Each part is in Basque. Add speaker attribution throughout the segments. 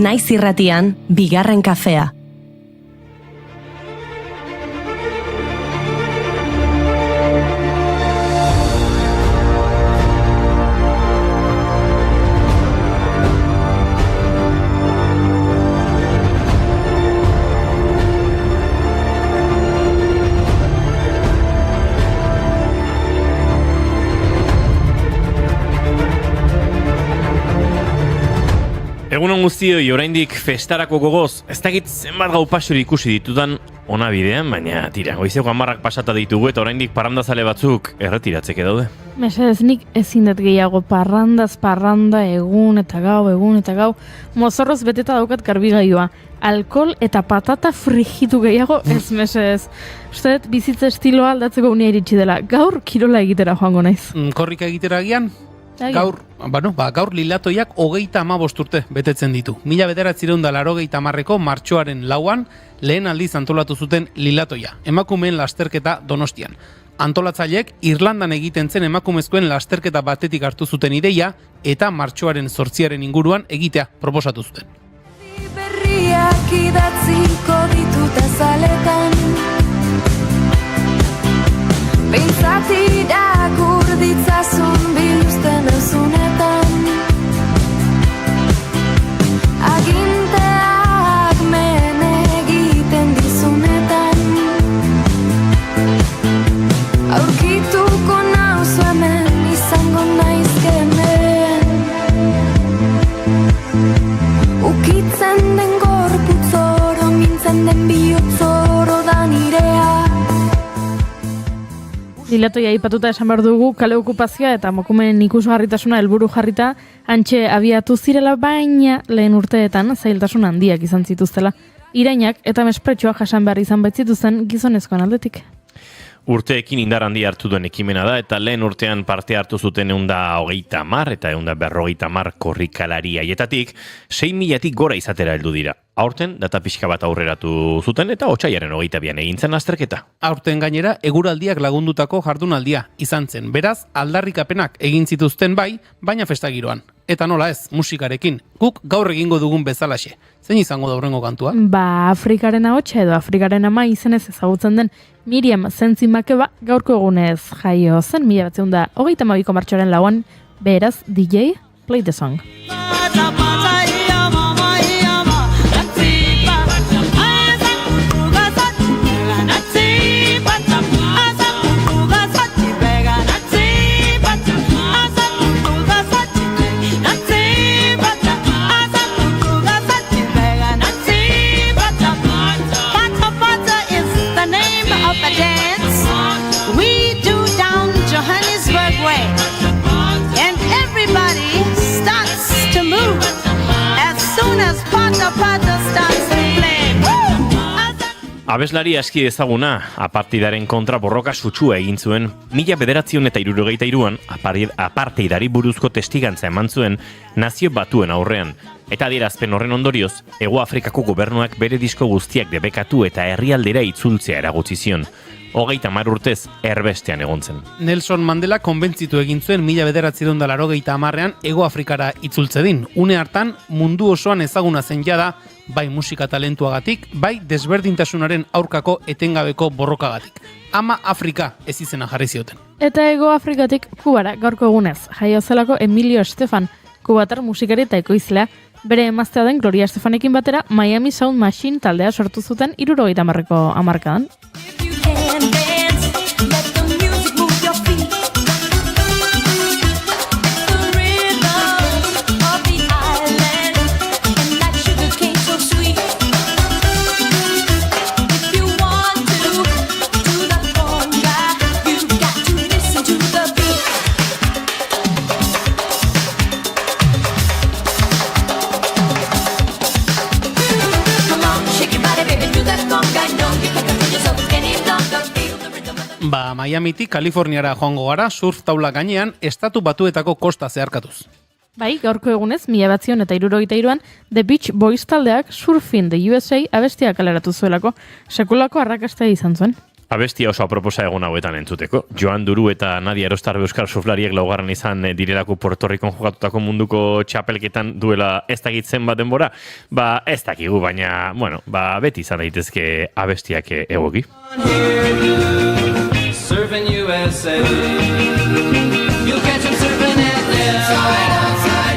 Speaker 1: Naiz irratian, bigarren kafea.
Speaker 2: Egunon guztioi, oraindik festarako gogoz, ez dakit zenbat gau pasuri ikusi ditudan ona bidean, baina tira, goizeko 10 pasata ditugu eta oraindik parrandazale batzuk erretiratzeke daude.
Speaker 3: Mesedez, nik ezin dut gehiago parranda, egun eta gau, mozorroz beteta daukat garbigailua. Alkohol eta patata frijitu gehiago ez mesedez. Uste dut bizitza estiloa aldatzeko unea iritsi dela. Gaur kirola egitera joango naiz.
Speaker 4: Korrika egitera agian? Gaur Lilatoiak 35 urte betetzen ditu. 1980ko martxoaren 4 lehen aldiz antolatu zuten Lilatoia, emakumeen lasterketa Donostian. Antolatzaileek Irlandan egiten zen emakumezkoen lasterketa batetik hartu zuten ideia eta martxoaren 8 inguruan egitea proposatu zuten.
Speaker 5: Berriak idatziko ditut azaletan, behintzat irakur ditzazun biluzten euzunetan, aginteak men egiten dizunetan, aurkituko nauzu hemen izango naizkemen, ukitzen den gorputzoro, mintzen den bihotzoro da nirea.
Speaker 3: Lilatoia aipatuta esan behar dugu kale okupazioa eta emakumeen ikusgarritasuna helburu jarrita hantxe abiatu zirela, baina lehen urteetan zailtasun handiak izan zituztela. Irainak eta mespretxoa jasan behar izan baitzituzten gizonezkoan aldetik.
Speaker 2: Urteekin indar handi hartu duen ekimena da eta lehen urtean parte hartu zuten 130 eta 150 korrikalari haietatik 6.000-tik gora izatera heldu dira. Aurten data pixka bat aurreratu zuten eta otsailaren 22an egin zen lasterketa.
Speaker 4: Aurten gainera eguraldiak lagundutako jardunaldia izan zen. Beraz, aldarrikapenak egin zituzten bai, baina festagiroan. Eta nola ez, musikarekin. Guk gaur egingo dugun bezalaxe. Zein izango da hurrengo kantua?
Speaker 3: Afrikaren ahotsa edo Afrikaren ama izenez ezagutzen den Miriam Zentzimakeba gaurko egunez jaio zen 1932ko martxoaren 4, beraz DJ Play the Song.
Speaker 2: Abeslari aski ezaguna, aparteidaren kontra borroka sutsua egin zuen, 1973an aparteidari buruzko testigantza eman zuen Nazio Batuen aurrean. Eta adierazpen horren ondorioz, Hego Afrikako gobernuak bere disko guztiak debekatu eta herrialdera itzultzea eragotzi zion. 30 urtez erbestean egon zen.
Speaker 4: Nelson Mandela konbentzitu egin zuen 1980an Hego Afrikara itzultzedin. Une hartan mundu osoan ezaguna zen jada, bai musika talentuagatik, bai desberdintasunaren aurkako etengabeko borrokagatik. Ama Afrika ez izena jarri zioten.
Speaker 3: Eta Hego Afrikatik Kubara gaurko egunez jaio zelako Emilio Estefan, kubatar musikari eta ekoizlea, bere emaztea den Gloria Estefanekin batera Miami Sound Machine taldea sortu zuten 70ko hamarkadan.
Speaker 4: Miamitik Kaliforniara joango gara surf taula gainean estatu batuetako kosta zeharkatuz.
Speaker 3: Bai, gaurko egunez, 1973an The Beach Boys taldeak Surfing the USA abestia kaleratu zuelako, sekulako arrakasta izan zuen.
Speaker 2: Abestia oso aproposa egon hauetan entzuteko. Joan Duru eta Nadia Erostarbe euskal surflariek laugarren izan direlako Puerto Ricon jokatutako munduko txapelketan duela ez dakitzen bat denbora. Ba, ez dakigu, baina, bueno, ba, beti izan daitezke abestiak egoki.
Speaker 6: Surfing USA. You'll catch them surfing at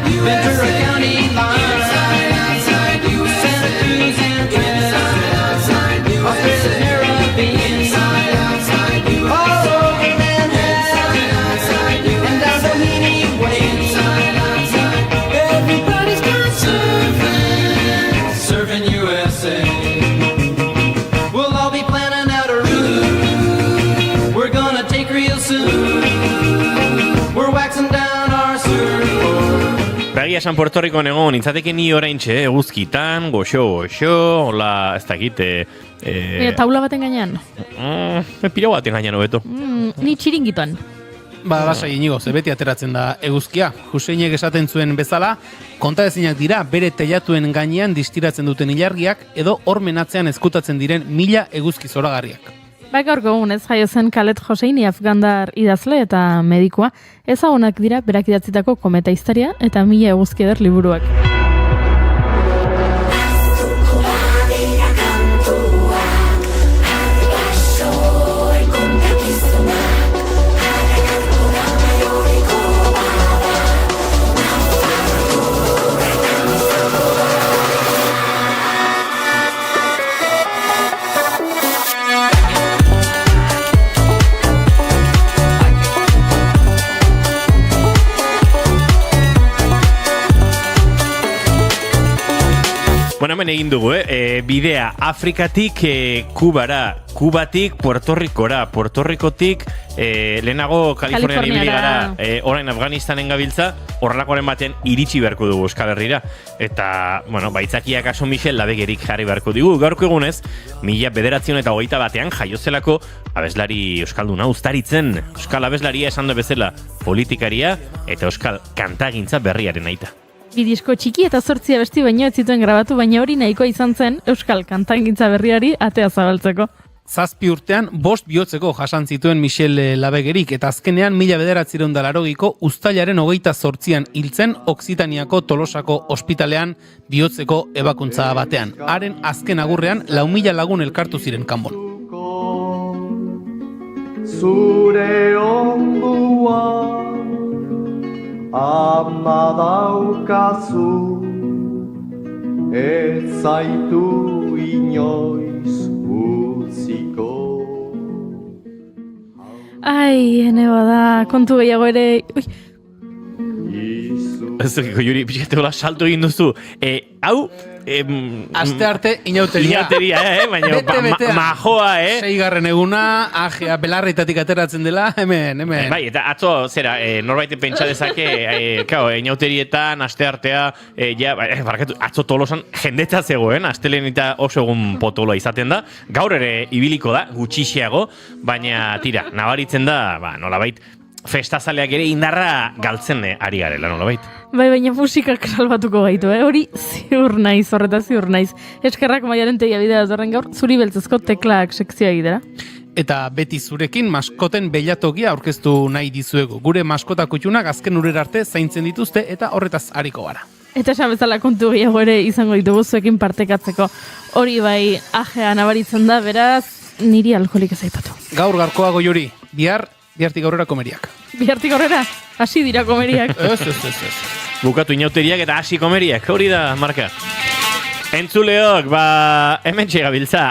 Speaker 6: the Ventura County line. Santa Cruz and Canada. Australia, Caribbean. All over Manhattan. And down Doheny Way. Everybody's got surfing. Surfing USA. We'll all be planning out a route. We're gonna take real soon. We're waxing down our surfboard.
Speaker 2: Begia San Puerto Ricon egon, intzateke ni oraintxe, eguzkitan, goxo, hola, ez dakit,
Speaker 3: Taula baten gainean.
Speaker 2: Pira baten gainean hobeto.
Speaker 3: Ni txiringitoan.
Speaker 4: Ba, lasai inigo, ze beti ateratzen da eguzkia. Huseinek esaten zuen bezala, kontaezinak dira bere teilatuen gainean distiratzen duten ilargiak edo hormenatzean ezkutatzen diren 1000 eguzki zoragarriak.
Speaker 3: Gaurko egunez jaio zen Khaled Hosseini afgandar idazle eta medikua, ezagunak dira berak idatzitako Kometa historia eta 1000 eguzki eder liburuak.
Speaker 2: Bueno, hemen egin dugu, bidea Afrikatik Kubara, Kubatik Puerto Ricora, Puerto Ricotik lehenago Kalifornian ibili gara, orain Afganistanen gabiltza, horrelakoaren baten iritsi beharko dugu Euskal Herrira. Eta, bueno, baitzakiak aso Michel Labegerik jarri beharko digu. Gaurko egunez, 1921 jaiozelako abeslari euskalduna uztaritzen. Euskal abeslaria esan du bezala politikaria eta euskal kantagintza berriaren aita.
Speaker 3: Bidisko txiki eta 8 abesti baino ez zituen grabatu, baina hori nahikoa izan zen euskal kantagintza berriari atea zabaltzeko.
Speaker 4: 7 urtean 5 bihotzeko jasan zituen Michel Labegerik eta azkenean 1980ko uztailaren 28an hiltzen Okzitaniako Tolosako ospitalean bihotzeko ebakuntza batean. Haren azken agurrean 4.000 lagun elkartu ziren kanbon.
Speaker 7: Zure ondua ama daukazu, ez zaitu inoiz utziko.
Speaker 3: Ai, ene bada, kontu gehiago ere... Ui.
Speaker 2: Ez dukiko, Juri, pixete hola salto egin duzu. Hau...
Speaker 4: Aste arte inauteria.
Speaker 2: Inauteria, baina majoa,
Speaker 4: 6. eguna, ajea, belarreitatik ateratzen dela, hemen.
Speaker 2: Bai, eta atzo, zera, norbaite pentsa dezake, inauterietan, aste artea, atzo Tolosan jendetza zegoen, astelen eta oso egun potoloa izaten da, gaur ere ibiliko da, gutxixiago, baina tira, nabaritzen da, nolabait, festazaleak ere indarra galtzen ari garela, nolabait.
Speaker 3: Bai, baina musikak salbatuko gaitu, hori ziur naiz, horretaz ziur naiz. Eskerrak Maialen tegia bidea horren gaur, zuri beltzezko teklak sekzioa egitera.
Speaker 4: Eta beti zurekin maskoten beilatokia aurkeztu nahi dizuegu. Gure maskota kutxunak azken urera arte zaintzen dituzte eta horretaz hariko gara.
Speaker 3: Eta esan bezala kontu gehiago ere izango ditugu zuekin partekatzeko. Hori bai, ajea nabaritzen da, beraz, niri alkoholik ez aipatu. Gaur
Speaker 4: garkoa Goiuri, bihartik aurrera komeriak.
Speaker 3: Bihartik aurrera, hasi dira komeriak.
Speaker 4: Ez.
Speaker 2: Bukatu inauteriak eta hasi komeriak, hori da, marka. Entzuleok, hemen txegabiltza,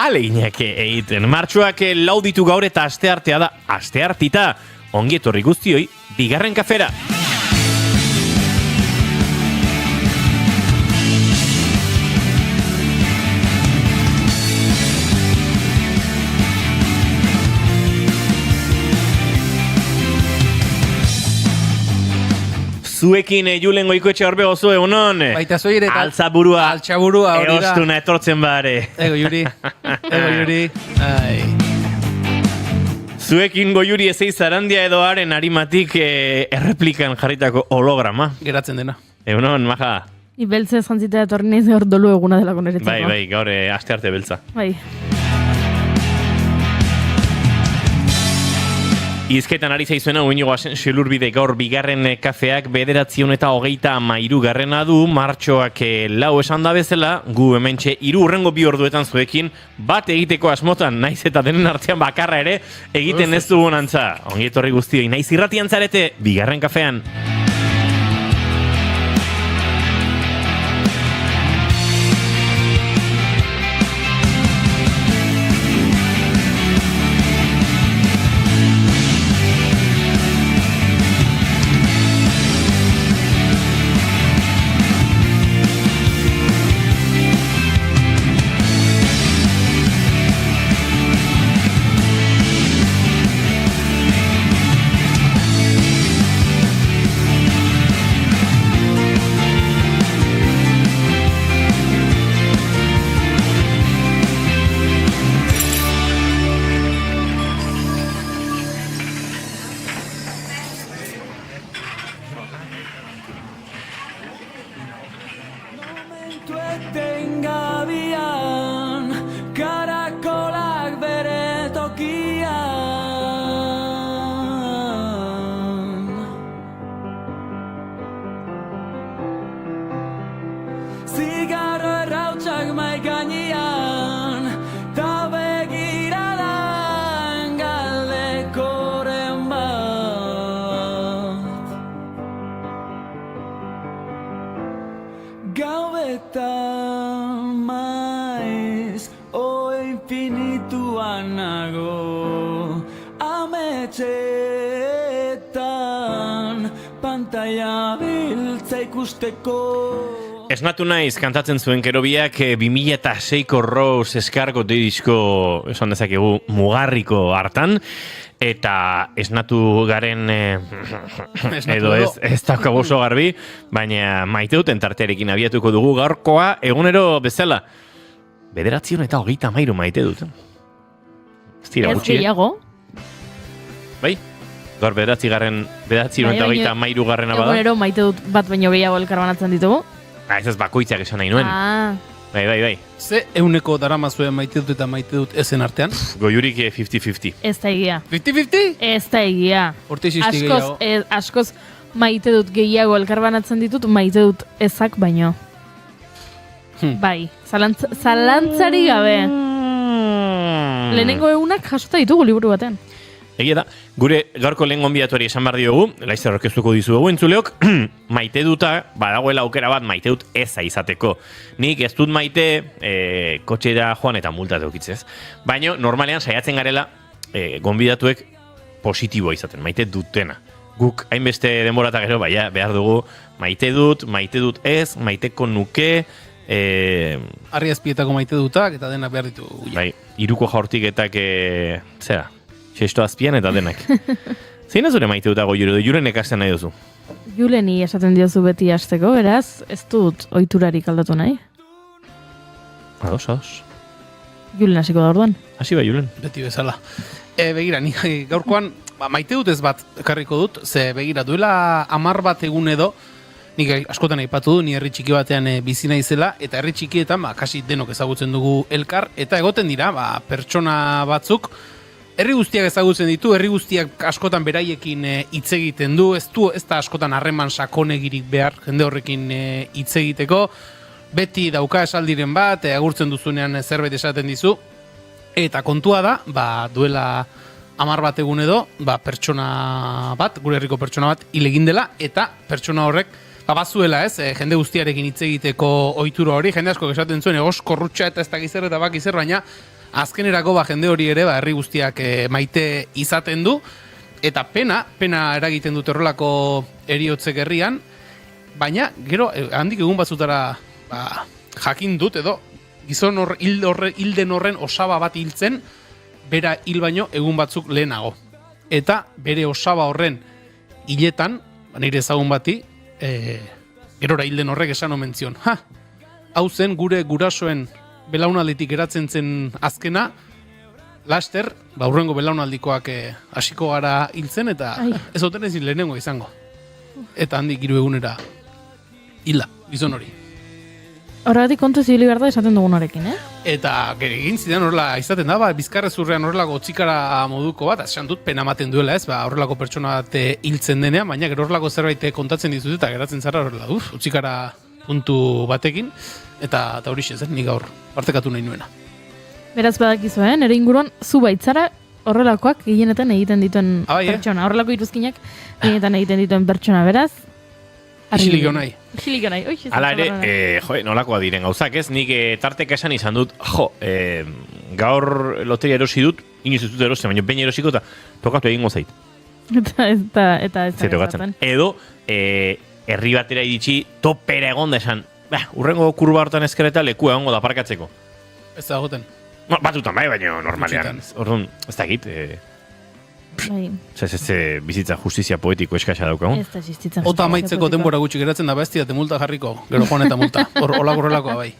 Speaker 2: aleginak egiten. Martxoak lauditu gaur eta asteartea da, asteartita. Ongi etorri guztioi, bigarren kafera. Zuekin Julen Goikoetxe horbe gozu egunon.
Speaker 4: Baita zoi ere.
Speaker 2: Altzaburua,
Speaker 4: hori da.
Speaker 2: Eostuna etortzen bare.
Speaker 4: Ego Juri. Ai.
Speaker 2: Zuekin Goiuri ezei zarandia edo haren harimatik erreplikan jarritako holograma.
Speaker 4: Geratzen dena.
Speaker 2: Egunon, maja.
Speaker 3: Ibeltze zantzita etorri nahiz gaur dolu eguna delako niretzako.
Speaker 2: Bai, gaur aste arte beltza.
Speaker 3: Bai.
Speaker 2: Izketan ari zaizuena, Uinigo Xelurbide gaur bigarren kafeak 923 du, martxoak 4 esan da bezala, gu hementxe 3 hurrengo 2 orduetan zuekin, bat egiteko asmotan, naiz eta denen artean bakarra ere, egiten ez dugun antza. Ongi etorri guztioi, naiz irratian zarete, bigarren kafean. Esnatu naiz kantatzen zuen Kerobiak 2006ko Rose eskargo disko esan dezakegu mugarriko hartan, eta esnatu garen edo ez daukagu oso garbi, baina maite duten tartearekin abiatuko dugu gaurkoa egunero bezala 923 maite duten. Ez dira gutxi.
Speaker 3: Ez gehiago.
Speaker 2: Bai? Gaur 923 garrena bada.
Speaker 3: Egunero maite dut bat baino gehiago elkarbanatzen ditugu.
Speaker 2: Ez bakoitzak esan nahi nuen. Bai.
Speaker 4: Ze euneko daramazuen maite dut eta maite dut ezen artean?
Speaker 2: Goiurik 50-50.
Speaker 3: Ez da egia.
Speaker 4: 50-50?
Speaker 3: Ez da egia.
Speaker 4: Horte existi gehiago.
Speaker 3: Askoz maite dut gehiago elkarbanatzen ditut, maite dut ezak baino. Bai, zalantzari gabe. Lehenengo egunak jasota ditugu liburu baten.
Speaker 2: Egia da, gure gaurko lehen gonbidatuari esan behar diogu, laizzer orkestuko dizuegu entzuleok, maite duta, badagoela aukera bat maite dut eza izateko. Nik ez dut maite kotxera joan eta multa eukitzez. Baina normalean saiatzen garela gonbidatuek positiboa izaten, maite dutena. Guk hainbeste denborata gero, baina behar dugu maite dut ez, maiteko nuke,
Speaker 4: Arri azpietako maite dutak eta denak behar ditu.
Speaker 2: Bai, iruko jaurtiketak, zera, Xesto azpian eta denak. Zein ez zure maite dutago Julen ekasten nahi duzu?
Speaker 3: Juleni esaten diozu beti hasteko, beraz, ez dut ohiturarik aldatu nahi.
Speaker 2: Ados.
Speaker 3: Julen hasiko da orduan.
Speaker 2: Hasi bai, Julen.
Speaker 4: Beti bezala. Begira, ni gaurkoan maite dut ez bat ekarriko dut, ze begira duela 10 bat egun edo, nik askotan aipatu du, ni herri txiki batean bizi naizela, eta herri txikietan kasi denok ezagutzen dugu elkar, eta egoten dira, pertsona batzuk, herri guztiak ezagutzen ditu, herri guztiak askotan beraiekin hitz egiten du, ez da askotan harreman sakonegirik behar jende horrekin hitz egiteko, beti dauka esaldiren bat, agurtzen duzunean zerbait esaten dizu, eta kontua da, duela 10 bat egun edo, pertsona bat, gure herriko pertsona bat, hil egin dela, eta pertsona horrek, bazuela ez, jende guztiarekin hitz egiteko ohitura hori, jende asko esaten zuen, egos korrutxa eta ez dakizer eta bakizer, baina azkenerako jende hori ere herri guztiak maite izaten du, eta pena eragiten dut horrelako heriotzek herrian, baina gero handik egun batzutara jakin dut edo gizon hilden horren osaba bat hiltzen, bera hil baino egun batzuk lehenago. Eta bere osaba horren hiletan, nire ezagun bati, gerora hilden horrek esan omen zion. Hau zen gure gurasoen belaunalditik eratzen zen azkena, laster, hurrengo belaunaldikoak hasiko gara hiltzen, eta ez oten ezin lehenengo izango. Eta handik 3 egunera hilda, gizon hori.
Speaker 3: Horregatik kontu zibili behar da esaten dugunarekin,
Speaker 4: Eta egin zidan horrela izaten da, bizkarrezurrean horrelako otzikara moduko bat, esan dut pena ematen duela ez, horrelako pertsona bat hiltzen denean, baina gero horrelako zerbait kontatzen dizut eta geratzen zara horrela, otzikara puntu batekin, eta hori zen, nik gaur partekatu nahi nuena.
Speaker 3: Beraz badakizu, nire inguruan zu baitzara horrelakoak gehienetan egiten dituen pertsona, horrelako iruzkinak gehienetan egiten dituen pertsona, beraz.
Speaker 4: Isilik nahi.
Speaker 3: Isilik nahi, oixi.
Speaker 2: Hala ere, nolakoa diren gauzak ez, nik tarteka esan izan dut, gaur loteria erosi dut, inoiz ez dut erosi, baina behin erosiko eta tokatu egingo zait.
Speaker 3: Eta ez
Speaker 2: da edo, herri batera iritsi topera egon da esan, urrengo kurba hartan ezkereta lekua egongo da parkatzeko.
Speaker 4: Ez da goten.
Speaker 2: Batutan bai, baina normalean. Orduan, ez da egit. Bizitza justizia poetiko eskasa daukagun.
Speaker 3: Ez da justizia.
Speaker 4: Ota amaitzeko denbora gutxi geratzen da bestia te multa jarriko. Gero joan eta multa. Horrelakoa bai.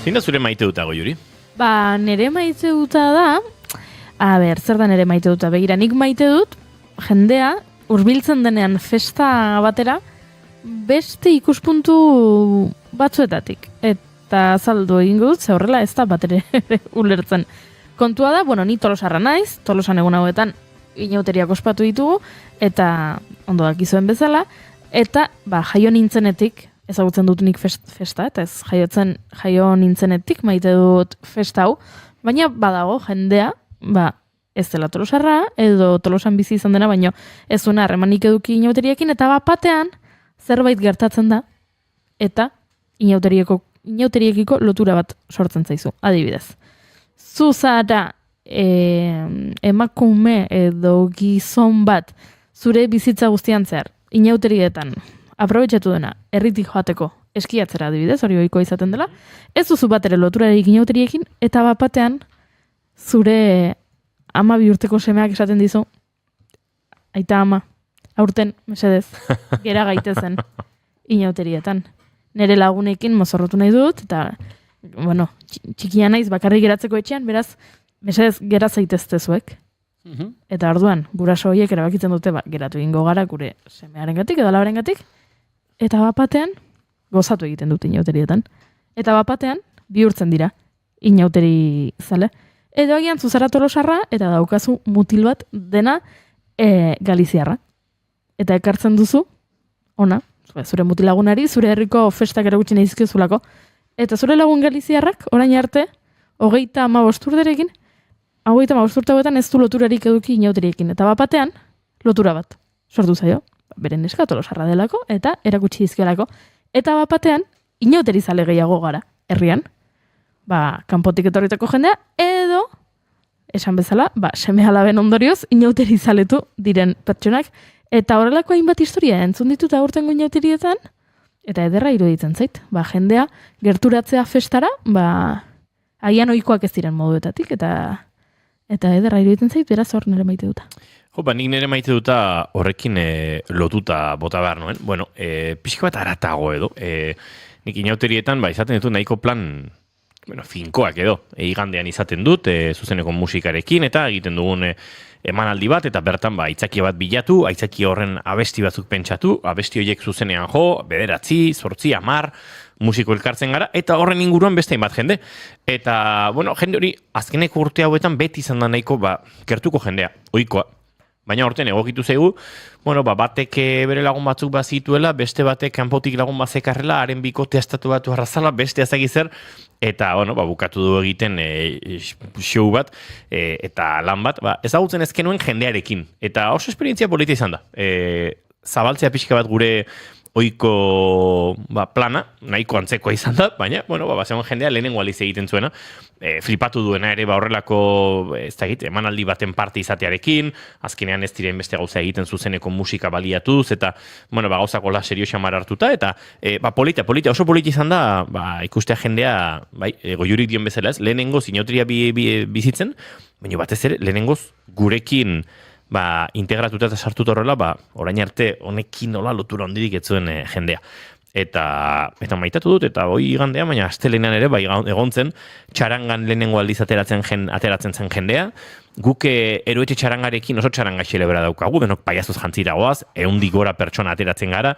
Speaker 2: Zein da zure maite dutago, Juri?
Speaker 3: Nere maite duta da, zer da nere maite duta? Begira, nik maite dut, jendea, hurbiltzen denean festa batera, beste ikuspuntu batzuetatik. Eta azaldu egingo dut, ze horrela ez da bat ere ulertzen. Kontua da, ni Tolosarra naiz, Tolosan egun hauetan inauteriak ospatu ditugu, eta ondo dakizuen bezala, eta jaio nintzenetik, ezagutzen dut nik festa, eta ez jaio nintzenetik maite dut festa hau, baina badago jendea, ez dela Tolosarra, edo Tolosan bizi izan dena, baina ez duena harremanik eduki inauteriakin, eta batean zerbait gertatzen da, eta inauteriekiko lotura bat sortzen zaizu, adibidez. Zu zara emakume edo gizon bat zure bizitza guztian zehar, inauterietan, aprobetxatu dena, herritik joateko eskiatzera adibidez, hori ohikoa izaten dela, ez duzu bat ere loturarik inauteriekin, eta batean zure 12 urteko semeak esaten dizu, aita ama, aurten, mesedez, gera gaitezen inauterietan. Nere lagunekin mozorrotu nahi dut, eta, txikia naiz bakarrik geratzeko etxean, beraz, mesedez, gera zaitezte zuek. Eta orduan, guraso horiek erabakitzen dute, geratu egingo gara gure semearengatik edo alabarengatik, eta batean, gozatu egiten dut inauterietan. Eta batean, bihurtzen dira, inauteri zale. Edo agian zuzara Tolosarra, eta daukazu mutil bat dena Galiziarra. Eta ekartzen duzu, ona, zure mutilagunari, zure herriko festak eragutsi nahi zizkiozulako. Eta zure lagun Galiziarrak, orain arte, 35 urterekin, 35 urte hauetan ez du loturarik eduki inauteriekin. Eta batean, lotura bat. Sortu zaio, beren neska Tolosarra delako, eta erakutsi dizkiolako. Eta batean, inauteri zale gehiago gara, herrian. Kanpotik etorritako jendea, edo, esan bezala, seme alaben ondorioz, inauteri zaletu diren pertsonak. Eta horrelako hainbat historia entzun ditut aurtengo inauterietan, eta ederra iruditzen zait. Jendea gerturatzea festara, agian ohikoak ez diren moduetatik, eta ederra iruditzen zait, beraz hor nire maite duta.
Speaker 2: Nik nire maite duta horrekin lotuta bota behar nuen. Pixka bat aratago edo. Nik inauterietan, izaten ditut nahiko plan finkoak edo. Igandean izaten dut, zuzeneko musikarekin, eta egiten dugun emanaldi bat, eta bertan aitzaki bat bilatu, aitzaki horren abesti batzuk pentsatu, abesti horiek zuzenean 9, 8, 10, musiko elkartzen gara, eta horren inguruan beste bat jende. Eta, jende hori, azkeneko urte hauetan beti izan da nahiko, gertuko jendea, ohikoa. Baina horten egokitu zaigu, batek bere lagun batzuk bazituela, beste batek kanpotik lagun bazekarrela, haren bikote estatu batu arrazala, beste azakizer, eta bukatu du egiten show bat, eta lan bat, ezagutzen ezkenuen jendearekin. Eta oso esperientzia polita izan da. Zabaltzea pixka bat gure ohiko plana, nahiko antzekoa izan da, baina, bazegoen jendea lehenengo aliz egiten zuena, flipatu duena ere horrelako, ez da egite, emanaldi baten parte izatearekin, azkenean ez diren beste gauza egiten zuzeneko musika baliatuz, eta, gauzako la serio xamar hartuta, eta, polita, oso polita izan da, ikustea jendea, Goiurik dion bezala ez, lehenengoz inauteria bizitzen, baina batez ere, lehenengoz gurekin, integratuta eta sartuta horrela, orain arte honekin nola lotura hondirik ez zuen jendea. eta maitatu dut, eta hoi igandean, baina astelenean ere, bai egon zen, txarangan lehenengo aldiz ateratzen zen jendea, guk eroetxe txarangarekin oso txaranga xelebra daukagu, denok paiazuz jantzira goaz, 100 gora pertsona ateratzen gara,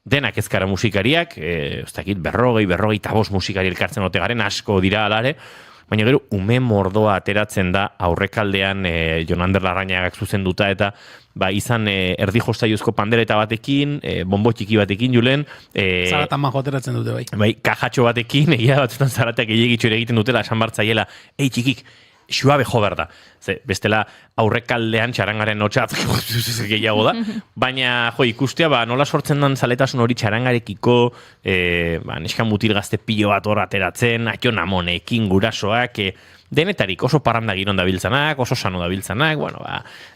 Speaker 2: denak ezkara musikariak, berrogei eta 5 musikari elkartzen ote garen, asko dira alare, baina gero ume mordoa ateratzen da aurrekaldean Jon Ander Larrañagak zuzenduta eta izan erdi jostaiuzko pandereta batekin, bonbo txiki batekin julen.
Speaker 4: Zarata majo ateratzen dute bai.
Speaker 2: Bai, kajatxo batekin, egia batzutan zaratak gehiagitxo ere egiten dutela, esan bartzaiela, ei txikik, suabe jo behar da. Bestela aurrekaldean txarangaren notxat gehiago da. Baina ikustea nola sortzen dan zaletasun hori txarangarekiko, neska mutil gazte pilo bat hor ateratzen, atxo namonekin gurasoak, denetarik oso parranda giron dabiltzanak, oso sano dabiltzanak,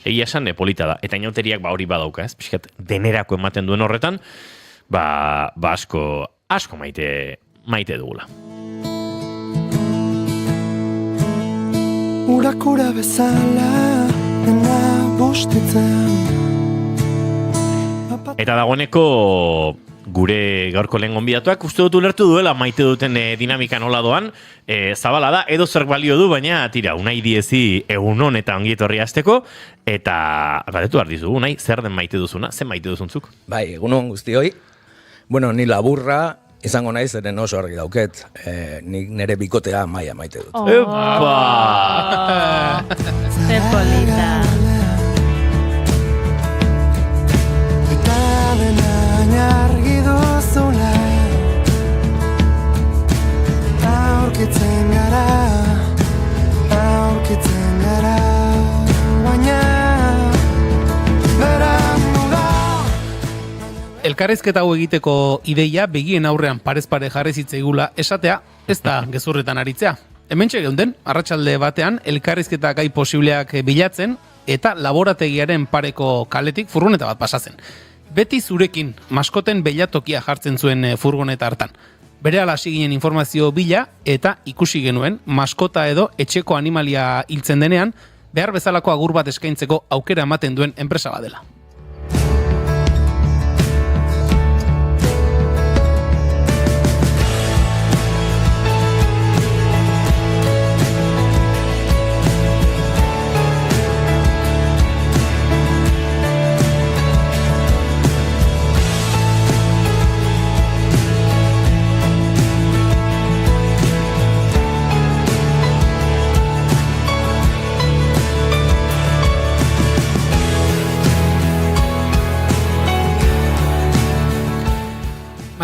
Speaker 2: egia esan polita da. Eta inauteriak hori badauka, pixkat denerako ematen duen horretan, asko maite dugula.
Speaker 8: Urakura bezala dena bostitzean.
Speaker 2: Eta dagoeneko gure gaurko lehen gonbidatuak uste dut ulertu duela maite duten dinamika nola doan, zabala da, edo zer balio du, baina tira, Unai Diezi egunon eta ongietorri hasteko, eta galdetu behar dizu, Unai, zer den maite duzuna, zer maite duzuntzuk?
Speaker 9: Bai, egunon guztioi, ni laburra, izango naiz, eren oso argi dauket, nik nire bikotea maia maite dut.
Speaker 2: Epa!
Speaker 3: Ze polita.
Speaker 8: Eta dena argi duzula, aurkitzen gara, baina berandu da.
Speaker 4: Elkarrizketa hau egiteko ideia begien aurrean parez pare jarri zitzaigula esatea, ez da gezurretan aritzea. Hementxe geunden, arratsalde batean elkarrizketa gai posibleak bilatzen eta laborategiaren pareko kaletik furgoneta bat pasatzen. Beti zurekin maskoten belatokia jartzen zuen furgoneta hartan. Berehala hasi ginen informazio bila eta ikusi genuen maskota edo etxeko animalia hiltzen denean behar bezalako agur bat eskaintzeko aukera ematen duen enpresa badela.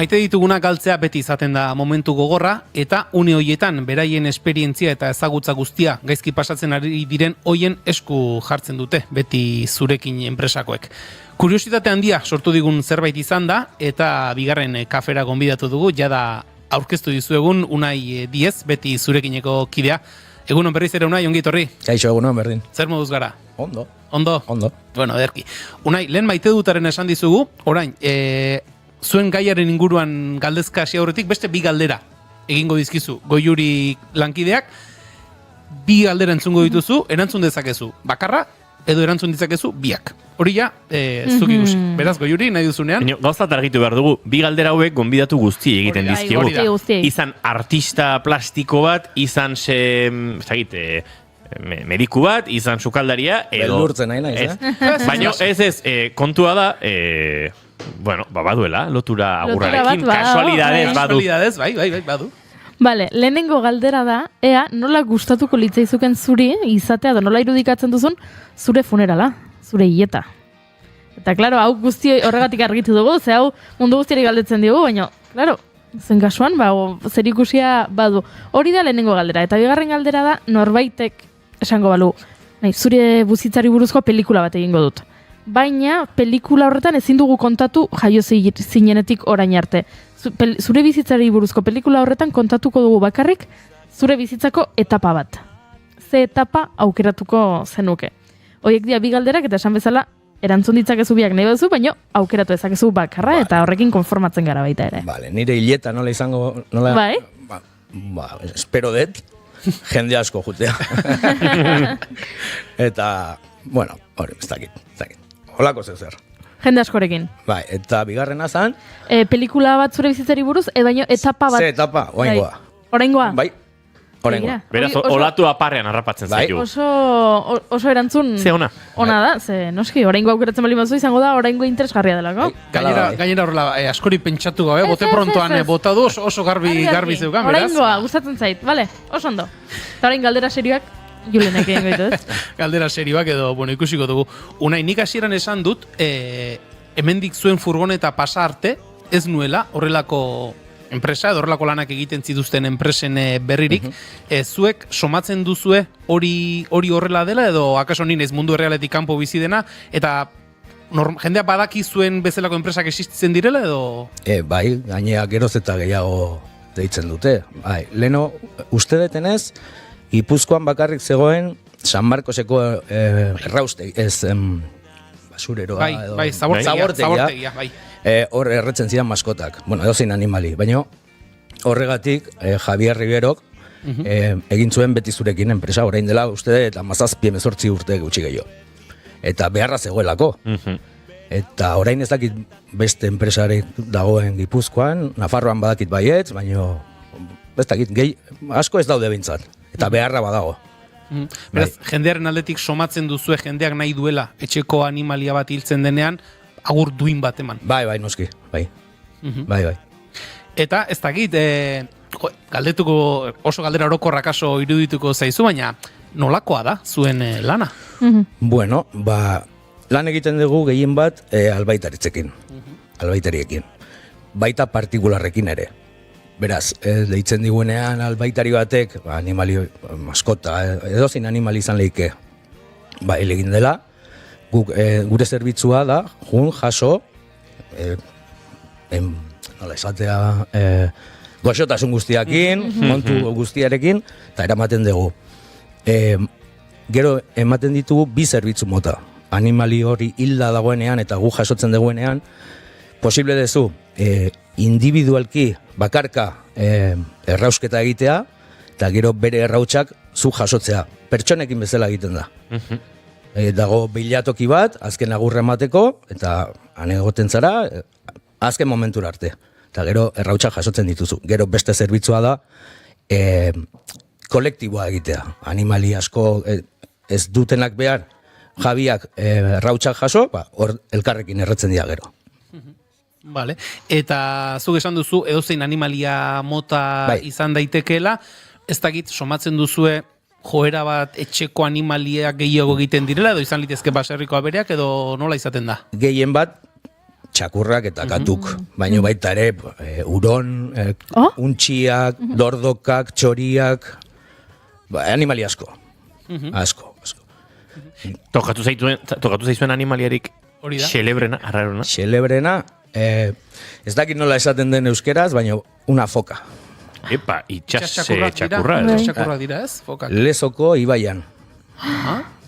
Speaker 4: Maite dituguna galtzea beti izaten da momentu gogorra eta une hoietan beraien esperientzia eta ezagutza guztia gaizki pasatzen ari diren hoien esku jartzen dute beti zurekin enpresakoek. Kuriositate handia sortu digun zerbait izan da eta bigarren kafera gonbidatu dugu, jada aurkeztu dizuegun Unai Diez, beti zurekineko kidea. Egunon berriz ere Unai, ongi etorri.
Speaker 9: Kaixo, egunon berdin.
Speaker 4: Zer moduz gara?
Speaker 9: Ondo.
Speaker 4: Ondo? Bueno, ederki. Unai, lehen maite dutaren esan dizugu, orain, zuen gaiaren inguruan galdezka hasi aurretik beste bi galdera egingo dizkizu Goiuri lankideak, bi galdera entzungo dituzu, erantzun dezakezu bakarra edo erantzun ditzakezu biak. Hori ja, zuk ikusi. Beraz, Goiuri, nahi duzunean.
Speaker 2: Gauzat argitu behar dugu, bi galdera hauek gonbidatu guzti egiten dizkiegu. Izan artista plastiko bat, izan mediku bat, izan sukaldaria, edo...
Speaker 9: Beldurtzen nahi naiz,
Speaker 2: Baina ez, kontua da... baduela, lotura agurrarekin, kasualidadez badu.
Speaker 4: Kasualidadez, bai, badu.
Speaker 3: Bale, lehenengo galdera da, ea nola gustatuko litzaizuken zuri izatea, da nola irudikatzen duzun, zure funerala, zure hieta. Eta, klaro, hau guzti horregatik argitu dugu, ze hau mundu guztiari galdetzen dugu, baina, klaro, zen kasuan, zer ikusia badu. Hori da lehenengo galdera, eta bigarren galdera da, norbaitek esango balu, nahi, zure buzitzari buruzko pelikula bat egingo dut. Baina pelikula horretan ezin dugu kontatu jaio zinenetik orain arte. Zure bizitzari buruzko pelikula horretan kontatuko dugu bakarrik zure bizitzako etapa bat. Ze etapa aukeratuko zenuke. Horiek dira bi galderak eta esan bezala erantzun ditzakezu biak nahi baduzu, baina aukeratu ezakezu bakarra eta horrekin konformatzen gara baita ere.
Speaker 9: Vale, nire hileta nola izango...
Speaker 3: Bai?
Speaker 9: Espero dut, jende asko jutea. Eta, bueno, hori, ez dakit. Holako zer.
Speaker 3: Jende askorekin.
Speaker 9: Bai, eta bigarrena zan,
Speaker 3: Pelikula bat zure bizitzari buruz, baino etapa bat.
Speaker 9: ze etapa, oaingoa.
Speaker 3: Oraingoa.
Speaker 9: Bai, orengoa.
Speaker 3: Begira.
Speaker 2: Beraz,
Speaker 3: Hori oso-
Speaker 2: olatu aparrean harrapatzen
Speaker 9: Bai.
Speaker 2: zaitu.
Speaker 3: Oso erantzun
Speaker 2: Ze ona.
Speaker 3: ona da, ze noski, oraingo aukeratzen bali mazu izango da, oraingo interesgarria delako.
Speaker 4: Gainera horrela, askori pentsatu gabe, bote
Speaker 3: ez,
Speaker 4: prontoan
Speaker 3: ez.
Speaker 4: bota du, oso garbi zeukan, beraz.
Speaker 3: Oraingoa, gustatzen zait, bale, oso ondo. Eta orain galdera serioak, Julenek egin gaitu, ez?
Speaker 4: Galdera serioak edo, ikusiko dugu. Unai, nik hasieran esan dut, hemendik zuen furgoneta pasa arte, ez nuela horrelako enpresa, edo horrelako lanak egiten zituzten enpresen berririk, zuek somatzen duzue hori horrela dela, edo akaso ninez mundu errealetik kanpo bizi dena, eta jendea badaki zuen bezalako enpresak existitzen direla, edo...
Speaker 9: Bai, gainea geroz eta gehiago deitzen dute. Bai, leno, uste detenez, Gipuzkoan bakarrik zegoen San Marcoseko errauste, ez basureroa edo...
Speaker 4: Bai, zabortegia, bai.
Speaker 9: Hor erretzen zidan maskotak, bueno, edozein animali, baina horregatik Javier Riverok egin zuen beti zurekin enpresa, orain dela uste eta 17-18 urte gutxi gehiago. Eta beharra zegoelako. Eta orain ez dakit beste enpresarek dagoen Gipuzkoan, Nafarroan badakit baietz, baina ez dakit, asko ez daude bintzat. Eta beharra badago.
Speaker 4: Beraz, jendearen aldetik somatzen duzue jendeak nahi duela etxeko animalia bat hiltzen denean, agur duin bat eman.
Speaker 9: Bai, noski, bai. Bai.
Speaker 4: Eta ez dakit, galdetuko oso galdera orokorrak aso irudituko zaizu, baina nolakoa da zuen lana?
Speaker 9: Bueno, lan egiten dugu gehien bat albaitariekin. Baita partikularrekin ere. Beraz, deitzen diguenean albaitari batek, animali, maskota, edozein animali izan lehike, egin dela, gure zerbitzua da, jaso, nola esatea, goxotasun guztiakin, montu guztiarekin, eta eramaten dugu. Gero ematen ditugu bi zerbitzu mota. Animali hori hilda dagoenean eta gu jasotzen dagoenean, posible dezu, individualki bakarka errausketa egitea, eta gero bere errautsak zu jasotzea. Pertsonekin bezala egiten da. Dago bilatoki bat, azken agurra emateko, eta anegoten zara, azken momentura arte. Eta gero errautsak jasotzen dituzu. Gero beste zerbitzua da, kolektiboa egitea. Animali asko ez dutenak behar, jabiak errautsak jaso, hor elkarrekin erretzen dira gero.
Speaker 4: Vale. Eta zuk esan duzu edozein animalia mota izan daitekeela, ez dakit somatzen duzue joera bat etxeko animalia gehiago egiten direla, edo izan litezke baserriko abereak, edo nola izaten da?
Speaker 9: Gehien bat, txakurrak eta katuk, baina baita ere, uron, untxiak, dordokak, txoriak, animali asko. Asko.
Speaker 2: Tokatu zaizuen animaliarik xelebrena, arrarona?
Speaker 9: Xelebrena, ez dakit nola esaten den euskeraz, baina una foka.
Speaker 2: Epa, itxas
Speaker 4: Txakurrak dira, ez? Fokak.
Speaker 9: Lezoko ibaian.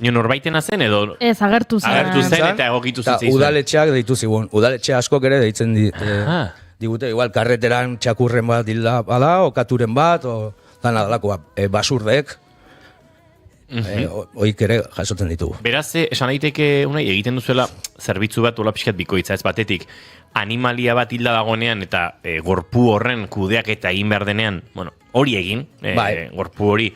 Speaker 2: Nio norbaitena zen edo...
Speaker 3: Ez, agertu zen.
Speaker 2: Agertu zen eta egokitu zitzaizu.
Speaker 9: Udaletxeak deitu zigun. Udaletxe askok ere deitzen digute. Igual, karreteran txakurren bat dilda bada, o katuren bat, o dana dalako basurdek. Oik ere jasotzen ditugu.
Speaker 2: Beraz, esan daiteke unai egiten duzuela zerbitzu bat ola pixkat bikoitza, ez batetik animalia bat hilda dagoenean eta gorpu horren kudeak eta egin behar denean, bueno, hori egin, gorpu hori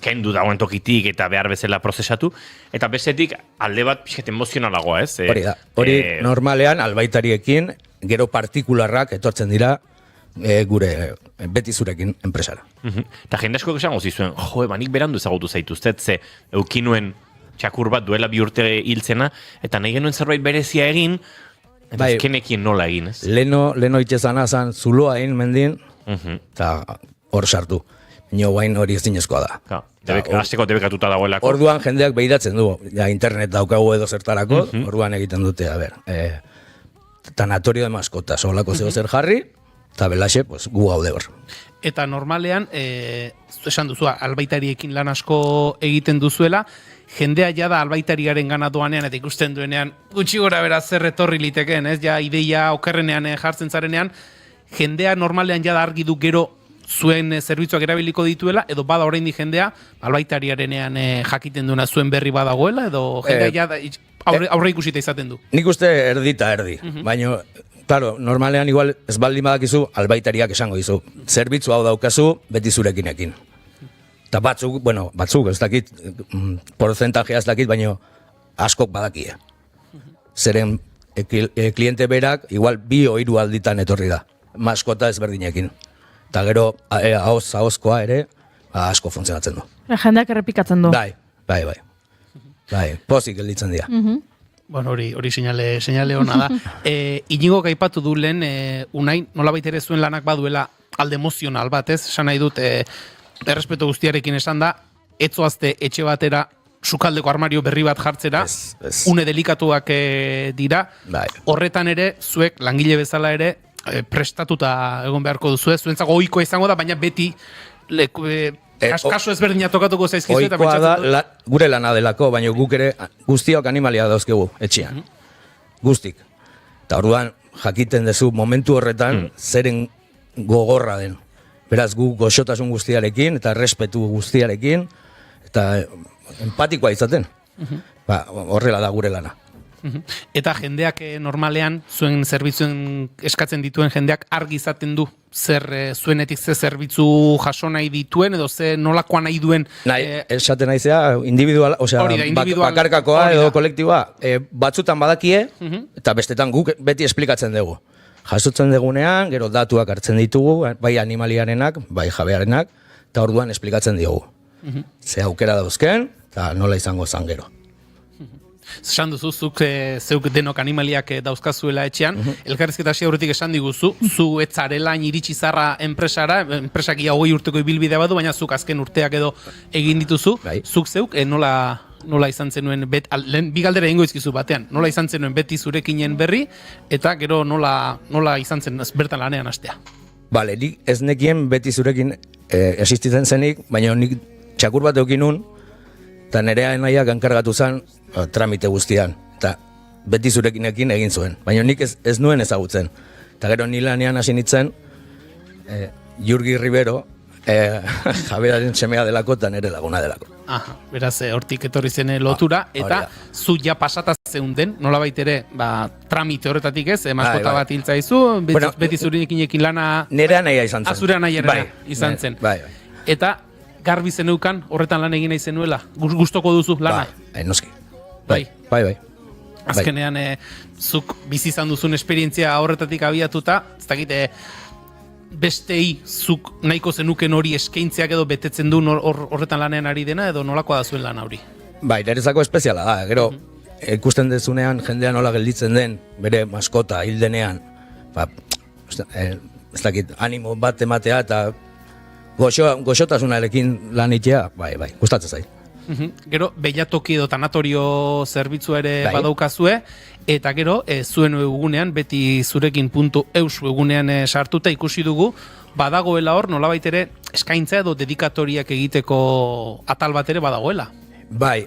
Speaker 2: kendu dagoen tokitik eta behar bezala prozesatu, eta bestetik alde bat pixkat emozionalagoa, ez?
Speaker 9: Hori da, hori normalean albaitariekin gero partikularrak etortzen dira gure beti zurekin enpresara.
Speaker 2: Eta jende asko esango zizuen, nik berandu ezagutu zaituztet, ze eukinuen txakur bat duela 2 urte hiltzena, eta nahi genuen zerbait berezia egin, eta ezkenekien nola egin, ez?
Speaker 9: Leno itxezana zan zuloa egin mendin, eta hor sartu. Nio guain hori ez dinezkoa da.
Speaker 2: Azteko debekatuta dagoelako.
Speaker 9: Orduan jendeak behiratzen du, internet daukagu edo zertarako, orduan egiten dute, tanatorio de maskotas, olako zeo zer jarri, eta belaxe, gu gaude hor.
Speaker 4: Eta normalean, esan duzu, albaitariekin lan asko egiten duzuela, jendea jada albaitariaren gana doanean eta ikusten duenean, gutxi gora bera zer etorri litekeen, ez? Ja ideia okerrenean jartzen zarenean, jendea normalean jada argi du gero zuen zerbitzuak erabiliko dituela, edo bada oraindik jendea, albaitariarenean jakiten duena zuen berri badagoela, edo jendea aurre ikusita izaten du.
Speaker 9: Nik uste erdi eta erdi, baina, claro, normalean igual ez baldin badakizu, albaitariak esango dizu. Zerbitzu hau daukazu, beti zurekinekin. Eta batzuk, ez dakit, porcentajea ez dakit, baina askok badakie. Zeren kliente berak, igual 2 o 3 alditan etorri da. Maskota ezberdinekin. Eta gero, ahozkoa ere, asko funtzionatzen du.
Speaker 3: Jendeak errepikatzen du.
Speaker 9: Bai, pozik gelditzen dira.
Speaker 4: Bueno, hori seinale ona da. Inigo gaipatu du lehen, Unai, nolabait ere zuen lanak baduela alde emozional bat, ez? Esan nahi dut, errespetu guztiarekin esan da, etzoazte etxe batera sukaldeko armario berri bat jartzera, une delikatuak dira, horretan ere, zuek langile bezala ere, prestatuta egon beharko duzu, zuentzako ohikoa izango da, baina beti kasu ezberdina tokatuko zaizkizu eta pentsatzen
Speaker 9: da gure lana delako, baina guk ere guztiok animalia dauzkegu etxean. Guztik. Eta orduan jakiten duzu momentu horretan zeren gogorra den. Beraz gu goxotasun guztiarekin eta respetu guztiarekin eta empatikoa izaten. Horrela da gure lana.
Speaker 4: Eta jendeak normalean, zuen zerbitzuen eskatzen dituen jendeak argi izaten du zer zuenetik ze zerbitzu jaso nahi dituen edo ze nolakoa nahi duen.
Speaker 9: Esaten naizea individual, osea, bakarkakoa edo kolektiboa, batzutan badakie eta bestetan guk beti esplikatzen dugu. Jasotzen dugunean, gero datuak hartzen ditugu, bai animaliarenak, bai jabearenak, eta orduan esplikatzen diogu. Ze aukera dauzken, eta nola izango zan gero.
Speaker 4: Esan duzu, zeuk denok animaliak dauzkazuela etxean, elkarrizketa hasi aurretik esan diguzu, zu etzarela iritsi zarra enpresara, enpresak ia 20 urteko ibilbidea badu, baina zuk azken urteak edo egin dituzu, zuk zeuk nola izan zenuen, bi galdera egingo izkizu batean, nola izan zenuen beti zurekinen berri, eta gero nola izan zen bertan lanean hastea.
Speaker 9: Bale, nik ez nekien beti zurekin existitzen zenik, baina nik txakur bat eukinun, eta nerea nahiak enkargatu zen tramite guztian, eta beti zurekinekin egin zuen, baina nik ez nuen ezagutzen. Eta gero ni lanean hasi nintzen, Jurgi Rivero, jabearen semea delako eta nire laguna delako.
Speaker 4: Beraz, hortik etorri zen lotura, eta zu ja pasata zeunden, nolabait ere, tramite horretatik ez, maskota bat hiltzaizu, beti zurekinekin lana...
Speaker 9: Nerea nahia izan zen.
Speaker 4: Azurea nahiarena izan zen. Eta garbi zeneukan, horretan lan egin nahi zenuela, gustoko duzu lana?
Speaker 9: Noski.
Speaker 4: Bai.
Speaker 9: Azkenean,
Speaker 4: zuk bizi izan duzun esperientzia horretatik abiatuta, ez dakit, bestei zuk nahiko zenuken hori eskaintzeak edo betetzen du horretan lanean ari dena, edo nolakoa da zuen lan hori?
Speaker 9: Bai, nerezako espeziala da, gero, ikusten dezunean jendea nola gelditzen den, bere maskota hil denean, ez dakit, animo bat ematea eta goxotasunarekin lan itea, bai, gustatzen zait.
Speaker 4: Gero, behiatoki edo tanatorio zerbitzu ere badaukazue, eta gero, zuen webgunean, beti zurekin.eus webgunean sartuta ikusi dugu, badagoela hor, nolabait ere, eskaintza edo dedikatoriak egiteko atal bat ere badagoela.
Speaker 9: Bai,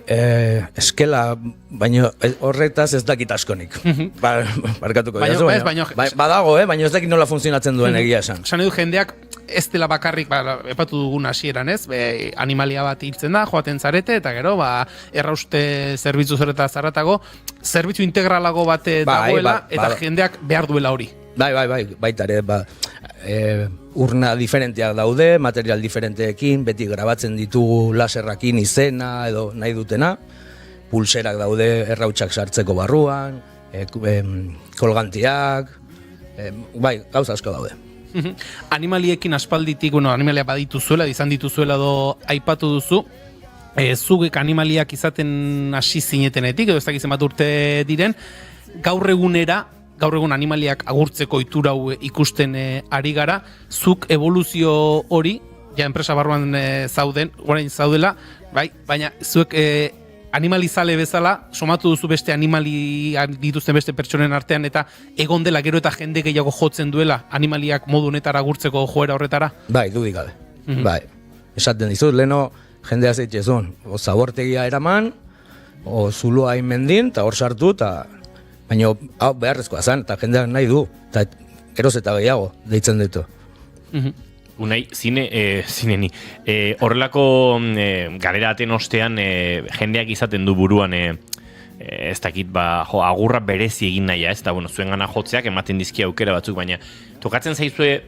Speaker 9: eskela, baina horretaz ez dakit askonik. Barkatuko diazu, badago, baina ez dakit nola funtzionatzen duen egia esan.
Speaker 4: Esan edu jendeak, ez dela bakarrik, epatu dugun hasieran ez, animalia bat hiltzen da, joaten zarete, eta gero, errauste zerbitzu zereta zarratago, zerbitzu integralago bat dagoela, eta jendeak behar duela hori.
Speaker 9: Bai, baita ere, urna diferenteak daude, material diferenteekin, beti grabatzen ditugu laserrakin izena edo nahi dutena, pulserak daude errautsak sartzeko barruan, kolgantiak, gauza asko daude.
Speaker 4: Animaliekin aspalditik, animalia badituzuela, izan dituzuela edo aipatu duzu, zugek animaliak izaten hasi zinetenetik, edo ez dakizen bat urte diren, gaur egun animaliak agurtzeko itura ikusten ari gara, zuk evoluzio hori, ja enpresa barruan orain zaudela, baina zuek animalizale bezala, somatu duzu beste animali dituzten beste pertsonen artean, eta egon dela gero eta jende gehiago jotzen duela animaliak modu honetara agurtzeko joera horretara?
Speaker 9: Bai, dudik gabe. Bai, esaten dizut, leheno jendea zeitzezun, o zabortegia eraman, o zulua inmendin, eta hor sartu, eta baina hau beharrezkoa zen, eta jendeak nahi du, eta eroz eta gehiago deitzen ditu.
Speaker 2: Unai, zineni. Horrelako galera aten ostean jendeak izaten du buruan ez dakit, agurra berezi egin nahia, ez da, zuen gana jotzeak ematen dizki aukera batzuk, baina tokatzen zaizue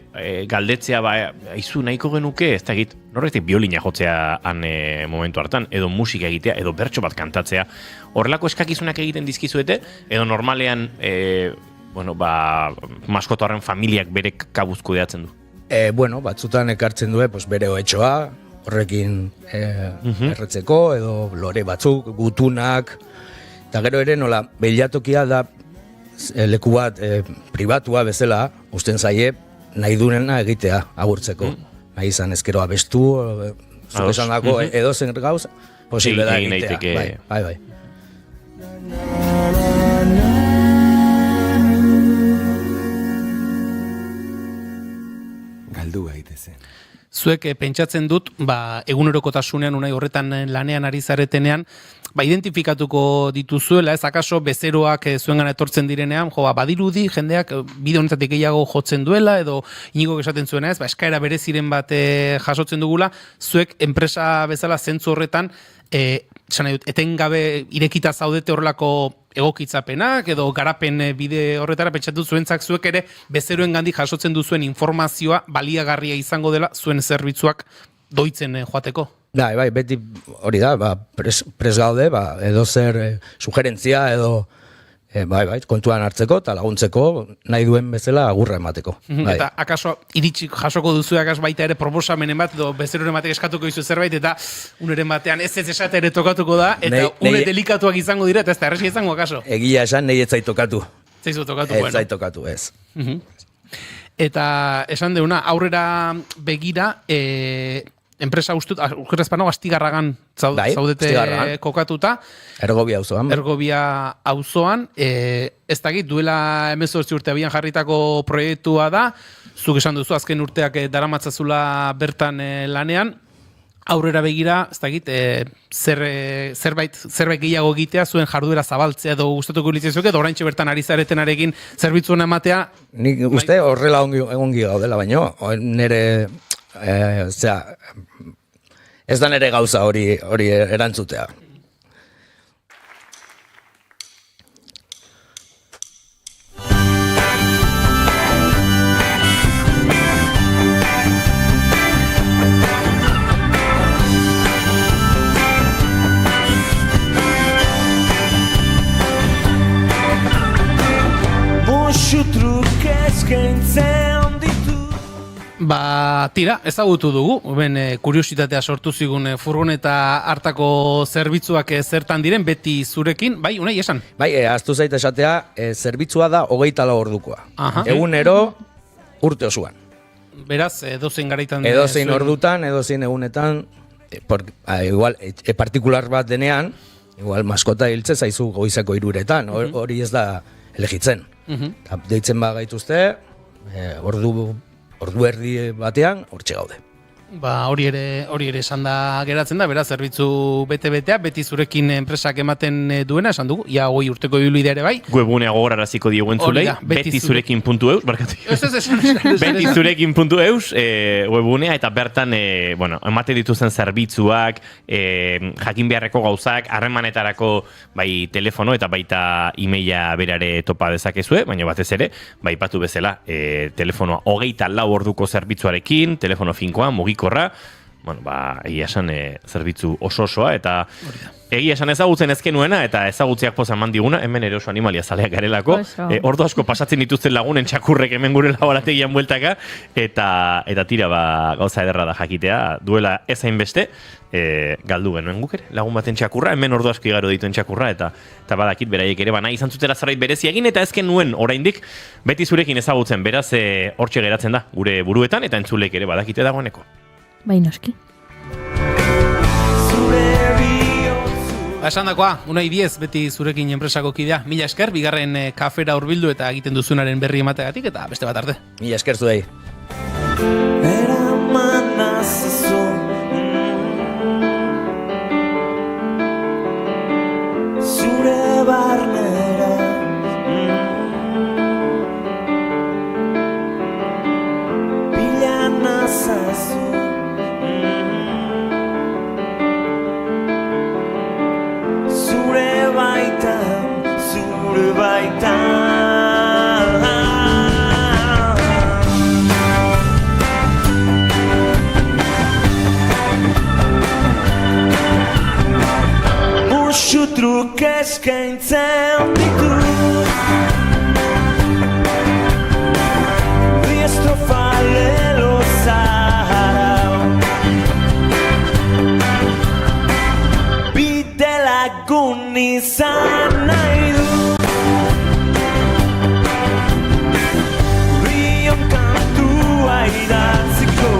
Speaker 2: galdetzea, aizu nahiko genuke, ez dakit, norretik biolina jotzea han momentu hartan, edo musika egitea, edo bertso bat kantatzea, horrelako eskakizunak egiten dizkizuete, edo normalean, maskota horren familiak bere kabuz kudeatzen du?
Speaker 9: Batzutan ekartzen du, bere ohetxoa, horrekin erretzeko, edo lore batzuk, gutunak, eta gero ere nola, beilatokia da leku bat pribatua bezala, usten zaie, nahi dunena egitea agurtzeko. Nahi izan ezkero abestu, zuk esan dako, edo zen gauz, posible da egitea. Bai.
Speaker 8: Galdu gaitezen.
Speaker 4: Zuek pentsatzen dut, egunerokotasunean unai horretan lanean ari zaretenean, identifikatuko dituzuela, ez akaso bezeroak zuengana etortzen direnean, badirudi jendeak bide honetatik gehiago jotzen duela, edo inigo esaten zuena ez, eskaera bereziren bat jasotzen dugula, zuek enpresa bezala zentzu horretan, etengabe irekita zaudete horrelako egokitzapenak, edo garapen bide horretara pentsatu zuentzak zuek ere bezeroen gandik jasotzen duzuen informazioa baliagarria izango dela zuen zerbitzuak doitzen joateko.
Speaker 9: Bai, beti hori da, pres gaude, edo zer sugerentzia, edo kontuan hartzeko eta laguntzeko nahi duen bezala agurra emateko.
Speaker 4: Eta akaso iritsi jasoko duzu baita ere proposamenen bat, edo bezeroren batek eskatuko dizu zerbait, eta uneren batean ez esate ere tokatuko da, eta une delikatuak izango dira, eta ez da erresi izango akaso.
Speaker 9: Egia esan, nahi ez zait tokatu.
Speaker 4: Zaizu tokatu,
Speaker 9: Ez zait tokatu, ez.
Speaker 4: Eta esan deuna, aurrera begira, enpresa ustut, urkerazpano, Astigarragan zaudete kokatuta.
Speaker 9: Ergobia
Speaker 4: auzoan. Ez dakit, duela 18 urte abian jarritako proiektua da, zuk esan duzu azken urteak daramatzazula bertan lanean, aurrera begira, ez dakit, zerbait gehiago egitea, zuen jarduera zabaltzea edo gustatuko litzaizuk, edo oraintxe bertan ari zaretenarekin zerbitzuen ematea.
Speaker 9: Nik uste horrela ongi gaudela, baino, nire ez da nire gauza hori erantzutea.
Speaker 8: Musu trukezkaintzen ditu.
Speaker 4: Tira, ezagutu dugu, kuriositatea sortu zigun furgoneta hartako zerbitzuak zertan diren, beti zurekin, Unai, esan?
Speaker 9: Ahaztu zait esatea, zerbitzua da 24 ordukoa. Egunero urte osoan.
Speaker 4: Beraz, edozein garaitan...
Speaker 9: Edozein ordutan, edozein egunetan, igual, partikular bat denean, igual maskota hiltze zaizu goizeko 3:00, hori ez da elegitzen. Deitzen gaituzte, ordu erdi batean, hortxe gaude.
Speaker 4: Hori ere esan da geratzen da, beraz, zerbitzu bete-betea, beti zurekin enpresak ematen duena, esan dugu, ia 20 urteko ibilbidea ere bai.
Speaker 2: Webunea gogoraraziko diegu entzulei, betizurekin.eus, barkatu. Betizurekin.eus, webunea, eta bertan, emate dituzten zerbitzuak, jakin beharreko gauzak, harremanetarako telefono eta baita e-maila berare topa dezakezue, baina batez ere, patu bezala, telefonoa 24 orduko zerbitzuarekin, telefono finkoa, mugikorra, egia esan zerbitzu osoa, eta egia esan ezagutzen ezkenuena, eta ezagutziak poza eman diguna, hemen ere oso animalia zaleak garelako, ordu asko pasatzen dituzten lagunen txakurrek hemen gure laborategian bueltaka, eta tira gauza ederra da jakitea, duela ezain beste, galdu genuen guk ere, lagun baten txakurra, hemen ordu asko igaro dituen txakurra, eta badakit beraiek ere, nahi izan zutela zerbait berezi egin, eta ezken nuen oraindik beti zurekin ezagutzen, beraz hortxe geratzen da, gure buruetan, eta entzulek ere badakite dagoeneko.
Speaker 3: Noski.
Speaker 4: Esan dakoa, Unai Diez, beti zurekin enpresako kidea. Mila esker, bigarren kafera hurbildu eta egiten duzunaren berri emategatik, eta beste bat arte.
Speaker 9: Mila esker zuei.
Speaker 8: Eraman nazazu zure barnera bila nazan Zuk eskaintzen ditut Bi estrofa lelo zahara Bide lagun izan nahi du Rion kantua idatziko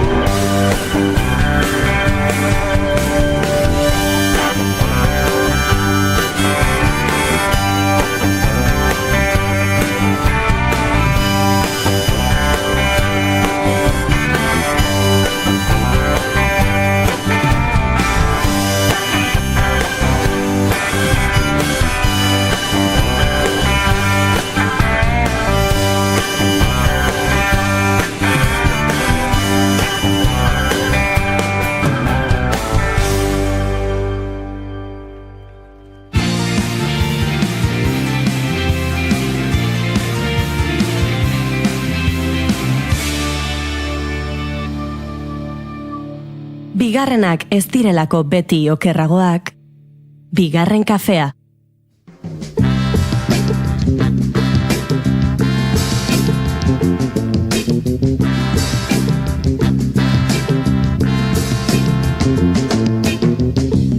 Speaker 1: Bigarrenak ez direlako beti okerragoak, bigarren kafea.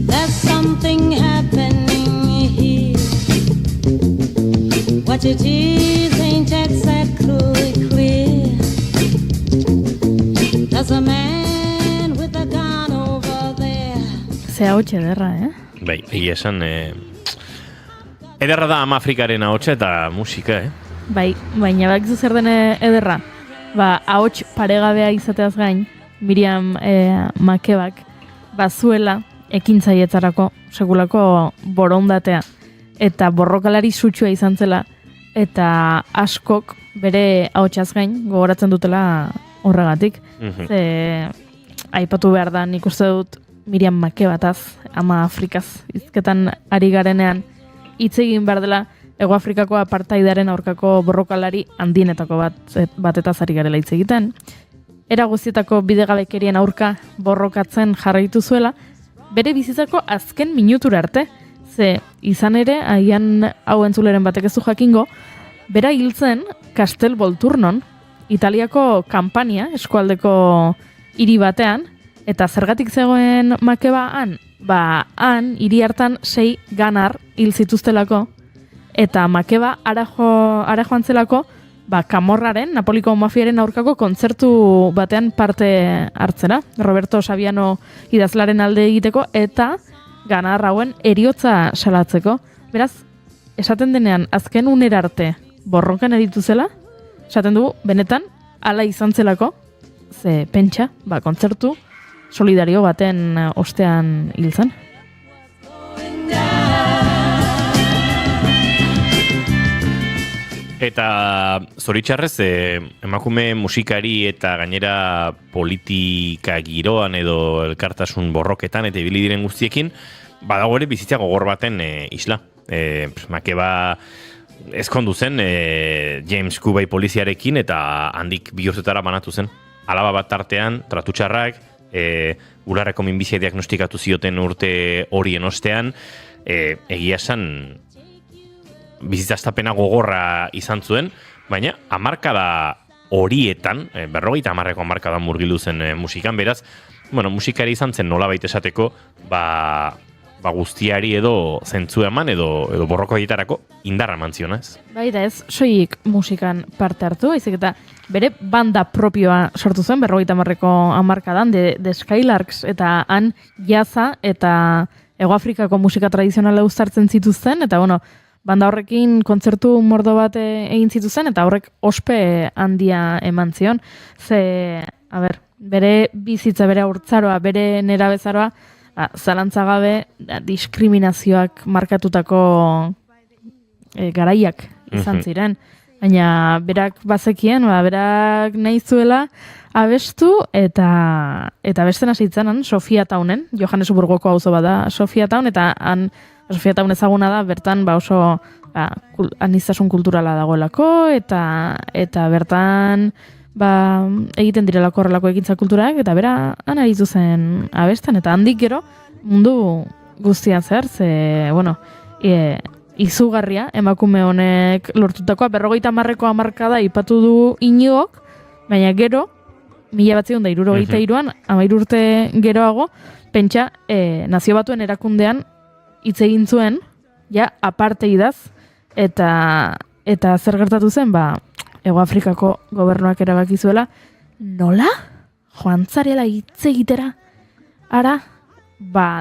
Speaker 5: There's something happening here. What it is ain't exactly clear. There's a man with a gun over there.
Speaker 3: Ze hautxe ederra,
Speaker 2: Bai, egia esan, ederra da Ama Afrikaren ahotsa eta musika,
Speaker 3: Bai, baina bakizu zer den ederra. Ba, ahots paregabea izateaz gain, Miriam Makebak bazuela ekintzaietzarako sekulako borondatea eta borrokalari sutsua izan zela eta askok bere ahotsaz gain gogoratzen dutela horregatik. Ze aipatu behar da, nik uste dut Miriam Makebataz, Ama Afrikaz hizketan ari garenean hitz egin behar dela Hego Afrikako apartheidaren aurkako borrokalari handienetako batetaz ari garela hitz egiten. Era guztietako bidegabekerien aurka borrokatzen jarraitu zuela, bere bizitzako azken minutura arte. Ze izan ere, agian hau entzuleren batek ez du jakingo, bera hiltzen Castel Volturnon, Italiako kanpania, eskualdeko hiri batean, eta zergatik zegoen Makeba han? Ba, han, hiri hartan 6 ganar hil zituztelako, eta Makeba ara joan zelako, ba, Camorraren, Napoliko mafiaren aurkako kontzertu batean parte hartzera, Roberto Saviano idazlaren alde egiteko, eta ganar hauen eriotza salatzeko. Beraz, esaten denean, azken unera arte borrokan eritu zela, esaten dugu, benetan, hala izan zelako, ze pentsa, ba, kontzertu solidario baten ostean hil zen.
Speaker 2: Eta zoritxarrez, emakume musikari eta gainera politika giroan edo elkartasun borroketan eta ibili diren guztiekin, badago ere bizitza gogor baten isla. Makeba ezkondu zen James Kubai poliziarekin eta handik 2 urtetara banatu zen. Alaba bat tartean, tratutxarrak, ularreko minbizia diagnostikatu zioten urte horien ostean, egia esan bizitzastapena gogorra izan zuen, baina hamarkada horietan, 50 hamarkadan murgildu zen musikan, beraz, musikari izan zen nolabait esateko, ba guztiari edo zentzu eman edo borroko egiterako indarra eman zion, ez?
Speaker 3: Bai, da ez, soilik musikan parte hartu, baizik eta bere banda propioa sortu zuen, 50 hamarkadan, de Skylarks, eta han jaza eta Hego Afrikako musika tradizionala uztartzen zituzten, eta banda horrekin kontzertu mordo bat egin zituzten, eta horrek ospe handia eman zion. Ze, bere bizitza, bere haurtzaroa, bere nerabezaroa, zalantzagabe diskriminazioak markatutako garaiak izan ziren. Baina berak bazekien, berak nahi zuela abestu eta abesten hasi itzanan Sofia Townen, Johannesburgoko auzo bada Sofia Town, eta han Sofia Town ezaguna da, bertan oso aniztasun kulturala dagoelako, eta bertan egiten direlako horrelako ekintza kulturak, eta bera han aritu zen abesten, eta handik gero mundu guztian zer, ze, izugarria emakume honek lortutakoa, 50ko hamarkada ipatu du Iñigok, baina gero 1963an, 13 urte geroago, pentsa Nazio Batuen erakundean hitz egin zuen, ja apartheidaz, eta zer gertatu zen, Hego Afrikako gobernuak erabaki zuela, nola? Joan zarela hitz egitera? Ara,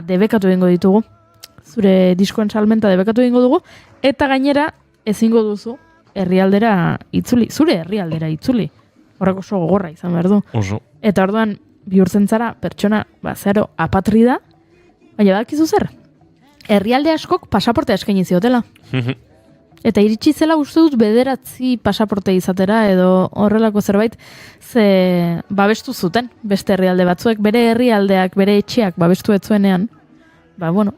Speaker 3: debekatu egingo ditugu. Zure diskoen salmenta debekatu egingo dugu, eta gainera ezingo duzu herrialdera itzuli, zure herrialdera itzuli. Horrek oso gogorra izan behar du.
Speaker 2: Oso.
Speaker 3: Eta orduan, bihurtzen zara, pertsona, zero apatrida, baina badakizu zer? Herrialde askok pasaportea eskaini ziotela. Eta iritsi zela uste dut 9 pasaporte izatera edo horrelako zerbait babestu zuten beste herrialde batzuek, bere herrialdeak, bere etxeak babestu etzuenean,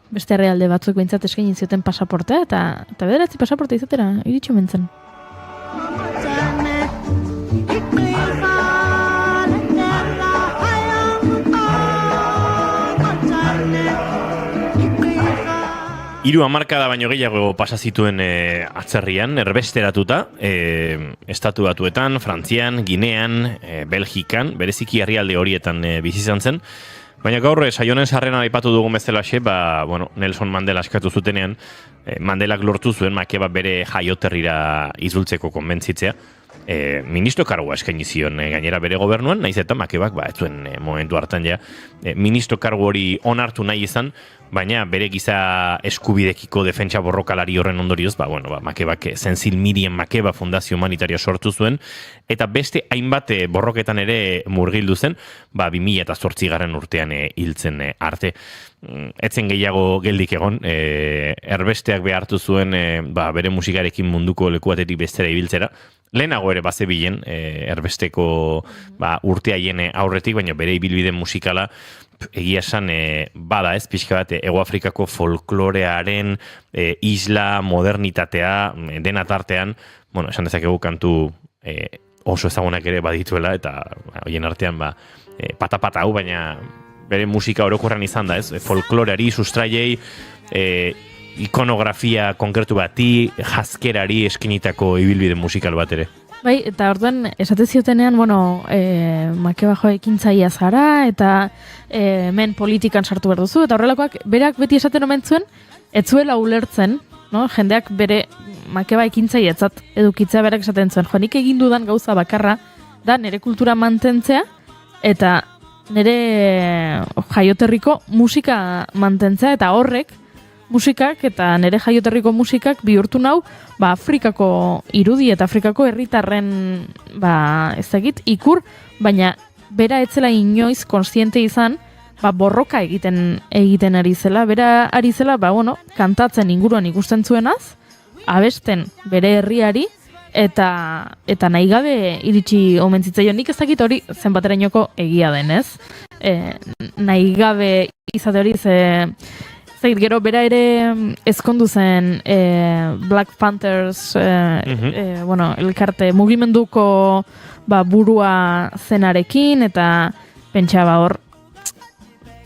Speaker 3: beste herrialde batzuek behintzat eskaini zioten pasaportea eta 9 pasaporte izatera iritsi mentzen.
Speaker 2: Hiru hamarkada baino gehiago pasa zituen atzerrian, erbesteratuta, Estatu Batuetan, Frantzian, Ginean, Belgikan, bereziki herrialde horietan bizi izan zen. Baina gaur, saionen sarrena aipatu dugun bezalaxe, Nelson Mandela eskatu zutenean, Mandelak lortu zuen Makeba bere jaioterrira izultzeko konbentzitzea. Ministro kargua eskaini zion gainera bere gobernuan, naiz eta Makebak ez zuen momentu hartan ministro kargu hori onartu nahi izan, baina bere giza eskubidekiko defentsa borrokalari horren ondorioz, Makebak Cecil Miriam Makeba Fundazio Humanitaria sortu zuen, eta beste hainbat borroketan ere murgildu zen, 2008 urtean hiltzen arte. Etzen gehiago geldik egon, erbesteak behartu zuen bere musikarekin munduko lekuatetik bestera ibiltzera. Lehenago ere bazebilen erbesteko urte haien aurretik, baina bere ibilbide musikala egia esan bada ez, pixka bat Hego Afrikako folklorearen isla, modernitatea, dena tartean, esan dezakegu kantu oso ezagunak ere badituela, eta horien artean pata-pata hau, baina bere musika orokorran izan da ez, folkloreari, sustraiei, ikonografia konkretu bati, jaskerari eskinitako ibilbide musikal bat ere.
Speaker 3: Bai, eta orduan, esate ziotenean, Makeba ekintzaia zara, eta hemen politikan sartu behar duzu, eta horrelakoak, berak beti esaten omen zuen, ez zuela ulertzen, jendeak bere Makeba ekintzaia etzat edukitzea berak esaten zuen, nik egin dudan gauza bakarra, da nire kultura mantentzea, eta nire jaioterriko musika mantentzea, eta horrek, musikak eta nire jaioterriko musikak bihurtu nau Afrikako irudi eta Afrikako herritarren ikur, baina bera etzela inoiz kontziente izan borroka egiten ari zela, bera ari zela kantatzen inguruan ikusten zuenaz, abesten bere herriari eta nahi gabe iritsi omen zitzaion. Nik ez dakit hori zenbaterainoko egia denez. Nahi gabe izate hori gero bera ere ezkondu zen Black Panthers elkarte mugimenduko burua zenarekin, eta pentsa hor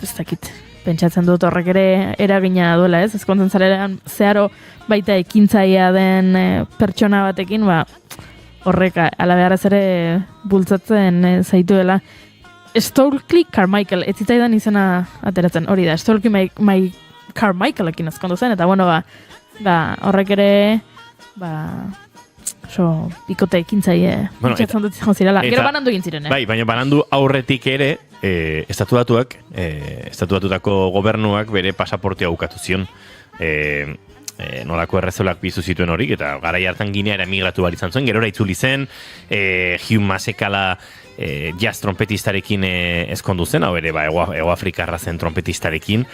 Speaker 3: ez dakit, pentsatzen dut horrek ere eragina duela ez, ezkontzen zarean zeharo baita ekintzaia den pertsona batekin, horrek ala beharrez ere bultzatzen zaituela. Stokely Carmichael, ez zitzaidan izena ateratzen, hori da, Stokely Carmichaelekin ezkondu zen, eta horrek ere bikote ekintzaile pentsatzen dut izan zirela. Gero banandu egin ziren,
Speaker 2: Bai, baina banandu aurretik ere estatutako gobernuak bere pasaportea ukatu zion. Nolako errezolak bizu zituen horik, eta garai hartan Gineara emigratu behar izan zuen, gerora itzuli zen, Hugh Masekela jazz trompetistarekin ezkondu zen, hau ere Ego Afrikarra zen trompetistarekin.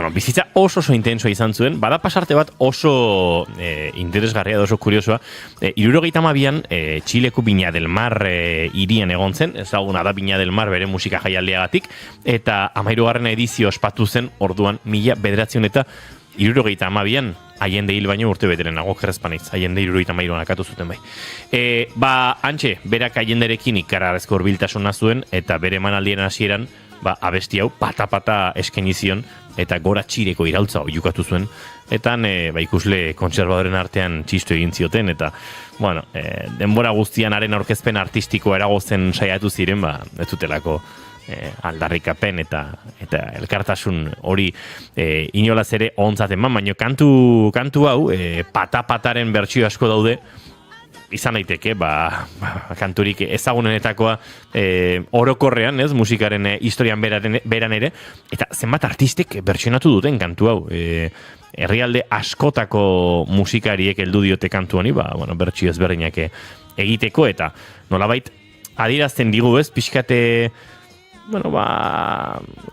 Speaker 2: Bizitza oso intensoa izan zuen, bada pasarte bat oso interesgarria da, oso kuriosoa. 72an Txileko Viña del Mar hirian egon zen, ezaguna da Viña del Mar bere musika jaialdiagatik, eta 13. edizio ospatu zen orduan 1972an, Allende hil baino urte beteren nago kerrezpanitz, Allende 73an akatu zuten bai. Antxe, berak Allenderekin ikararrezko hurbiltasuna zuen, eta bere emanaldien hasieran abesti hau pata-pata eskaini zion eta gora txireko iraultza oiukatu zuen. Eta ikusle kontserbadoren artean txistu egin zioten, eta denbora guztian haren aurkezpen artistiko eragozen saiatu ziren, ez zutelako aldarrikapen eta elkartasun hori inolaz ere ontzat eman, baina kantu hau pata-pataren bertsio asko daude, izan daiteke, kanturik ezagunenetakoa orokorrean, ez, musikaren historian beran ere, eta zenbat artistek bertsionatu duten kantu hau. Herrialde askotako musikariek heldu diote kantu honi, bertsio ezberdinak egiteko, eta nolabait adierazten digu, ez, pixkate,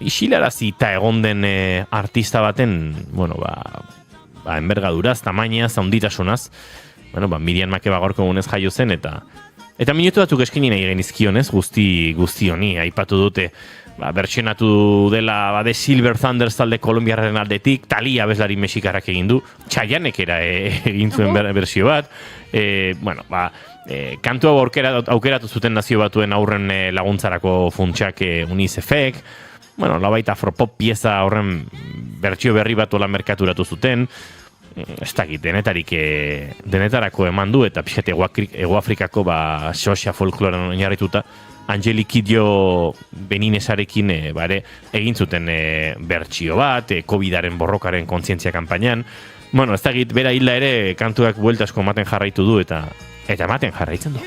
Speaker 2: isilarazi eta egon den artista baten, enbergaduraz, tamainaz, handitasunaz, Miriam Makeba gaurko egunez jaio zen, eta minutu batzuk eskaini nahi genizkion, ez, guzti honi, aipatu dute, bertsionatu dela de Silver Thunders talde kolombiarren aldetik, Thalia abeslari mexikarrak egin du, Chayannek egin zuen bersio bat, kantu hau aukeratu zuten Nazio Batuen aurren laguntzarako funtsak UNICEFek, labait afropop pieza horren bertsio berri bat ola merkaturatu zuten, ez dakit, denetarako eman du, eta pixat Ego Afrikako sosia folkloran oinarrituta, Angelique Kidjo Beninesarekin egin zuten bertsio bat, COVID-aren borrokaren kontzientzia kanpainan. Ez dakit, bera hilda ere kantuak bueltasko ematen jarraitu du, eta ematen jarraitzen du.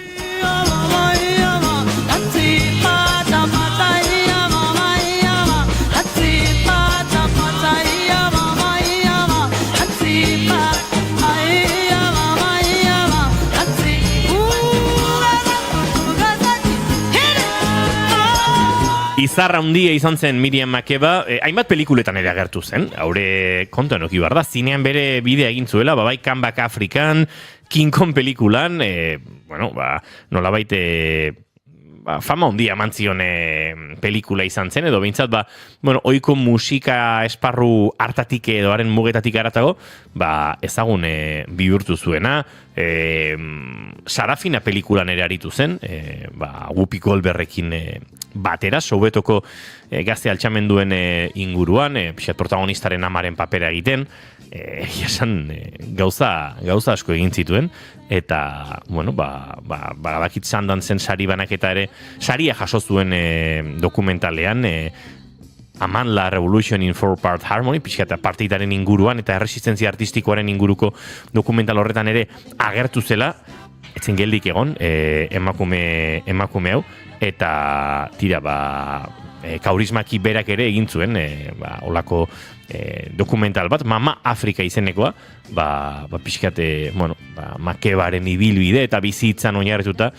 Speaker 2: Izarra handia izan zen Miriam Makeba, hainbat pelikuletan ere agertu zen, haure kontuan oki behar da, zinean bere bidea egin zuela, bai Come Back African, King Kong pelikulan, nolabait fama handia mantzion pelikula izan zen, edo behintzat, oiko musika esparru hartatik edo haren mugetatik aratago, ezagun bihurtu zuena, Sarafina pelikulan ere aritu zen, Whoopi Goldbergekin batera, Sobetoko gazte altxamenduen inguruan, pixat protagonistaren amaren papera egiten, gauza asko egin zituen, eta, bakit sandan zen sari banaketa ere, saria jaso zuen dokumentalean, Amanla Revolution in 4-Part Harmony, pixkat partitaren inguruan, eta erresistentzia artistikoaren inguruko dokumental horretan ere agertu zela, etzen geldik egon, emakume hau, eta tira, Kaurismaki berak ere egin zuen, olako dokumental bat, Mama Afrika izenekoa, pixkate, Makebaren ibilbide eta bizitzan oinarrituta,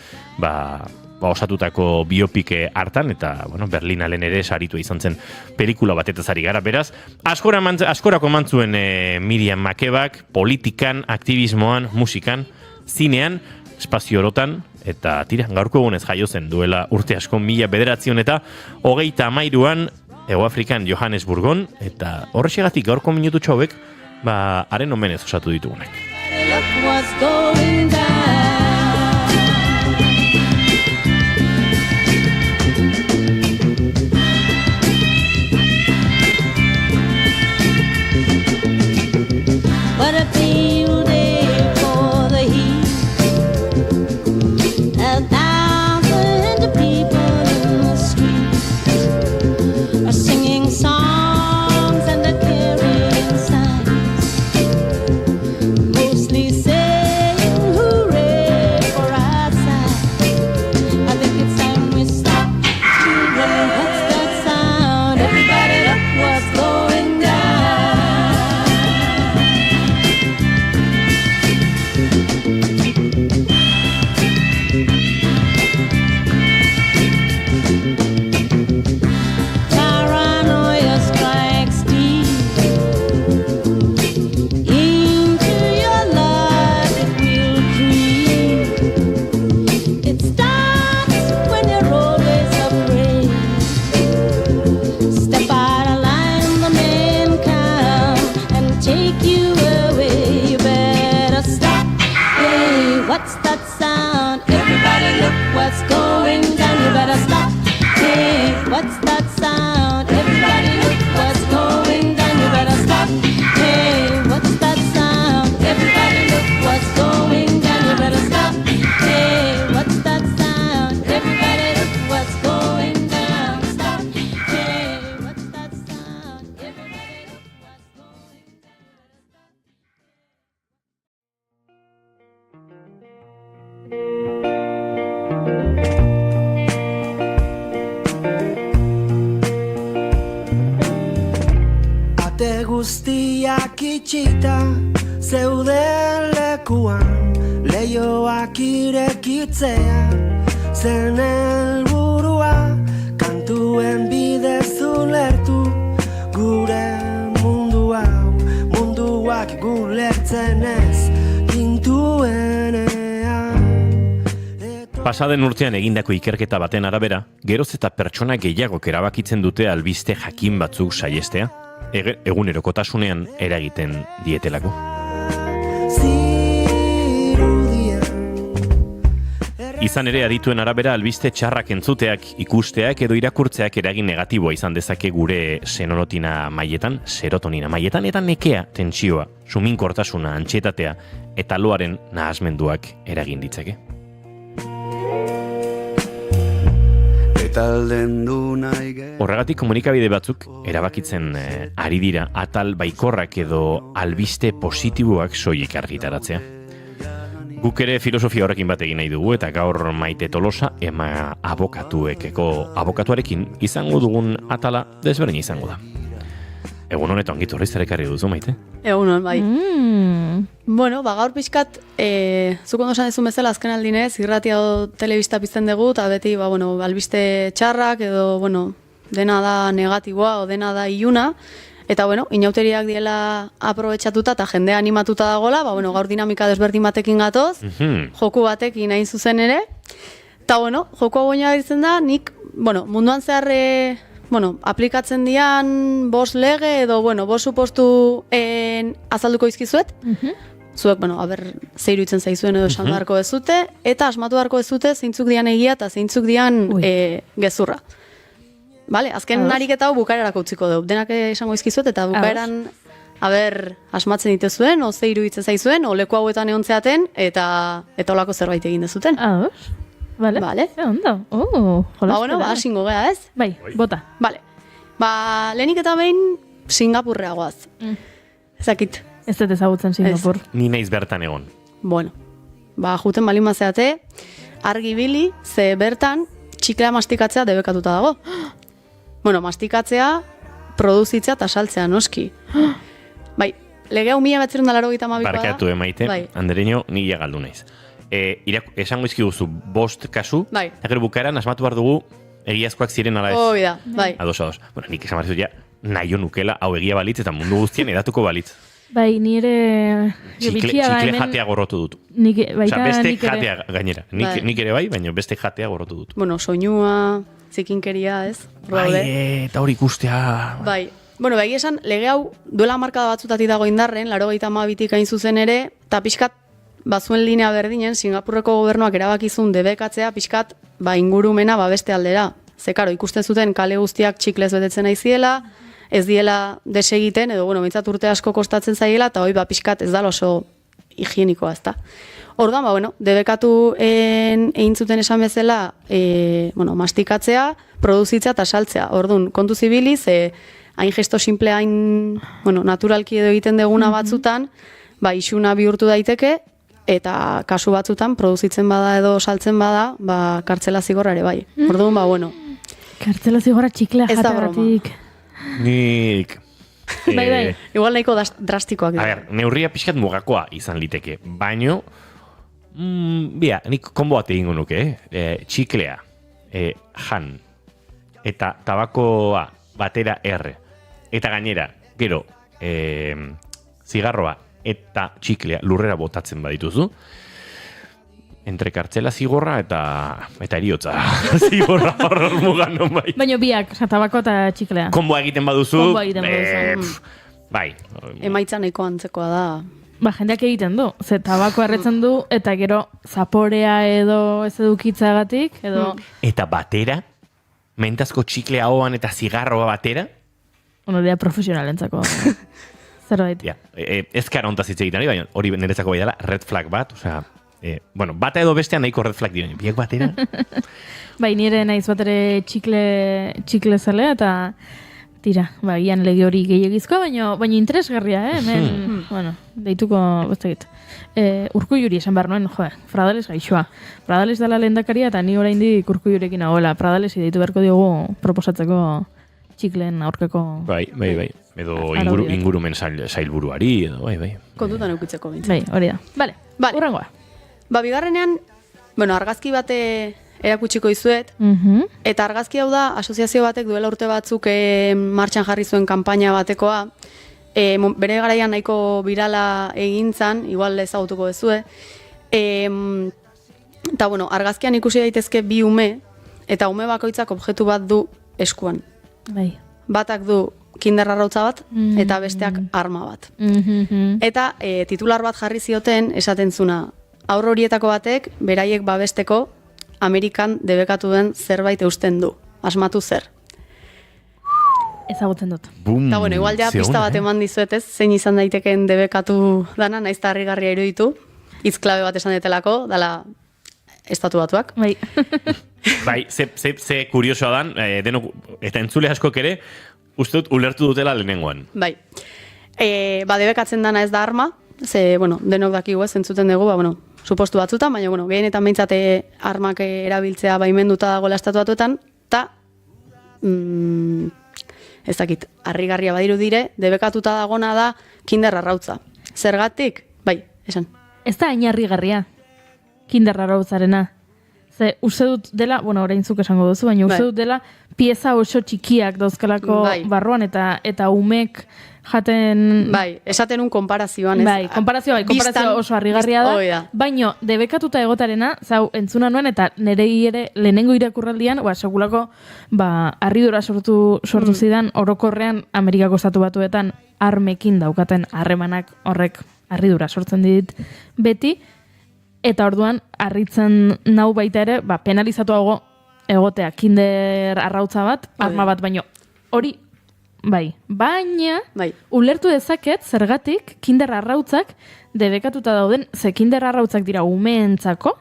Speaker 2: osatutako biopike hartan, eta, Berlinalen ere saritua izan zen pelikula bat eta zari gara. Beraz, askorako mantzuen Miriam Makebak, politikan, aktivismoan, musikan, zinean, espazio orotan, eta tira, gaurko egunez jaio zen duela urte asko 1993an Ego Afrikan Johannesburgon, eta horrexegatik gaurko minututxo hauek, haren omenez osatu ditugunak.
Speaker 5: Tara
Speaker 8: guztiak itxita zeuden lekuan, leioak irekitzea zen helburua, kantuen bidez ulertu gure mundu hau, munduak gulertzen ez gintuenean.
Speaker 2: Pasaden urtean egindako ikerketa baten arabera, geroz eta pertsona gehiagok erabakitzen dute albiste jakin batzuk saihestea, egunerokotasunean eragiten dietelako. Izan ere adituen arabera albiste txarrak entzuteak, ikusteak edo irakurtzeak eragin negatiboa izan dezake gure serotonina mailetan, eta nekea, tentsioa, suminkortasuna, antsietatea eta loaren nahasmenduak eragin ditzake. Horregatik komunikabide batzuk erabakitzen ari dira atal baikorrak edo albiste positiboak soilik argitaratzea. Guk ere filosofia horrekin bat egin nahi dugu eta gaur Maite Tolosa abokatuarekin izango dugun atala desberdin izango da. Egun honetan ongi torriz ekarri duzu, Maite?
Speaker 10: Egun hon, bai. Bueno, gaur pixkat, zuk ondo esan dezun bezala azken aldinez, irratia o telebista pizten dugu, eta beti, albiste txarrak, edo, dena da negatiboa, o dena da iluna, eta, inauteriak diela aprobetxatuta eta jendea animatuta dagoela, gaur dinamika desberdin batekin gatoz, joku batekin hain zuzen ere, eta, joku hau ditzen da, nik, munduan zehar, aplikatzen dian bost lege edo, bost supostu azalduko izkizuet, zuek, ze iruditzen zaizuen edo esan beharko ez dute, eta asmatu beharko ez dute zeintzuk dian egia eta zeintzuk dian gezurra. Vale, azken ariketa hau bukaerarako utziko dugu. Denak esango izkizuet eta bukaeran asmatzen dituzuen, o ze iruditzen zaizuen, o leku hauetan egontzeaten eta olako zerbait egin dezuten.
Speaker 3: Vale. Ondo.
Speaker 10: Asingo gea, ez?
Speaker 3: Bai, bota.
Speaker 10: Vale. Lehenik eta behin Singapurreagoaz. Ezakit.
Speaker 3: Ez dut ezagutzen Singapur.
Speaker 2: Ni naiz bertan egon.
Speaker 10: Bueno. Juten balin mazeate, argi bili, ze bertan txiklea mastikatzea debekatuta dago. Mastikatzea, produzitzea eta saltzea, noski. Bai, lege hau 1982
Speaker 2: Barkatu, Maite, Andereño, ni galdu naiz. Esango izkiguzu bost kasu, gero bukaeran asmatu behar dugu egiazkoak ziren ala ez.
Speaker 10: Hoi da, bai.
Speaker 2: Ados. Nik esan behar ja, nahi nukela hau egia balitz eta mundu guztien edatuko balitz.
Speaker 3: Bai, nire...
Speaker 2: Txikle jatea gorrotu dut. Beste jatea gainera. Nik ere bai, baina beste jatea gorrotu dut.
Speaker 10: Soinua, zikinkeria, ez?
Speaker 2: Eta hori ikustea...
Speaker 10: Bai. Bai esan, lege hau duela markada batzutatik dago indarren, 92tik hain zuzen ere, eta pixkat bazuen linea berdinen, Singapurreko gobernuak erabakizun debekatzea pixkat ingurumena beste aldera. Ze, karo, ikusten zuten kale guztiak txiklez betetzen aiziela, ez diela desegiten, edo, bintzat urte asko kostatzen zaiela, eta hoi, pixkat ez da oso higienikoa, ez da. Orduan, debekatu egin zuten esan bezala, mastikatzea, produzitzea eta saltzea. Orduan, kontu zibili, ze hain gesto simple, hain, naturalki edo egiten deguna batzutan, isuna bihurtu daiteke, eta kasu batzutan, produzitzen bada edo saltzen bada, kartzela zigorra ere bai. Orduan,
Speaker 3: Kartzela zigorra txiklea jatagatik.
Speaker 2: Nik...
Speaker 10: Bai. Igual nahiko drastikoak.
Speaker 2: Neurria pixkat mugakoa izan liteke, baino, nik konbo bat egingo nuke, txiklea, jan, eta tabakoa batera eta gainera, gero, zigarroa eta txiklea lurrera botatzen badituzu, entre kartzela zigorra eta eriotza zigorra horror mugan non bai.
Speaker 3: Baina biak, tabako eta txiklea.
Speaker 2: Konboa egiten baduzu. Bai.
Speaker 10: Emaitza nahiko antzekoa da.
Speaker 3: Jendeak egiten du. Ze tabako erretzen du eta gero zaporea edo ez edukitzagatik edo...
Speaker 2: Eta batera? Mentazko txiklea hoan eta zigarroa batera?
Speaker 3: Honorea profesionalentzako. Zerbait.
Speaker 2: Ez kara ontaz hitz egiten, baina hori niretzako bai dela red flag bat, osea... bata edo bestean nahiko red flag diren, biak batera.
Speaker 3: Bai, nire naiz bat ere txikle zalea eta tira, gian lege hori gehiagizko, baina interesgarria, hemen, deituko, bestegit. Urkulluri esan behar noen, Pradales gaixoa. Pradales dela lehendakaria eta ni oraindik Urkullurekin nagoela. Pradalesi deitu beharko diogu proposatzeko txikleen aurkeko...
Speaker 2: Bai. Edo
Speaker 3: Araudiak.
Speaker 2: ingurumen sailburuari, edo, bai.
Speaker 10: Kontutan eukitzeko bintzen.
Speaker 3: Bai, hori da. Vale, urrengoa.
Speaker 10: Ba, bigarrenean, argazki bate erakutsiko izuet, eta argazki hau da, asoziazio batek duela urte batzuk martxan jarri zuen kanpaina batekoa, bere garaian nahiko birala egintzan, igual ezagutuko dezue, eta argazkian ikusi daitezke bi ume, eta ume bakoitzak objektu bat du eskuan.
Speaker 3: Bai.
Speaker 10: Batak du kinder arrautza bat, eta besteak arma bat. Eta titular bat jarri zioten esaten zuna, aur horietako batek, beraiek babesteko, Amerikan debekatu den zerbait eusten du. Asmatu zer.
Speaker 3: Ezagutzen dut.
Speaker 10: Eta igual ja pista bat eman dizuet ez, zein izan daiteken debekatu dana, naiz eta harrigarria iruditu, hitz klabe bat esan detelako, dala Estatu Batuak.
Speaker 3: Bai.
Speaker 2: Bai, ze kuriosoa dan, denok, eta entzule askok ere, uste dut ulertu dutela lehenengoan.
Speaker 10: Bai. Debekatzen dana ez da arma, ze, denok dakigu ez, entzuten dugu, supostu batzutan, baina, gehienetan behintzate armak erabiltzea baimenduta dagoela Estatu Batuetan, eta, ez dakit, harrigarria badiru dire, debekatuta dagona da kinder arrautza. Zergatik? Bai, esan.
Speaker 3: Ez da hain harrigarria, kinder arrautzarena. Ze, uste dut dela, orain zuk esango duzu, baina uste dut dela pieza oso txikiak dauzkalako barruan, eta umek jaten...
Speaker 10: Bai, esaten un konparazioan.
Speaker 3: Bai, konparazio oso harrigarria da, baina debekatuta egotarena, zau, entzuna nuen, eta nerei ere lehenengo irakurraldian, segulako, harridura sortu zidan, orokorrean Amerikako Estatu Batuetan armekin daukaten harremanak horrek harridura sortzen dit beti, eta orduan, harritzen nau baita ere, penalizatuago egotea kinder arrautza bat, arma bat, baino hori, baina, ulertu dezaket, zergatik, kinder arrautzak debekatuta dauden, ze kinder arrautzak dira umeentzako,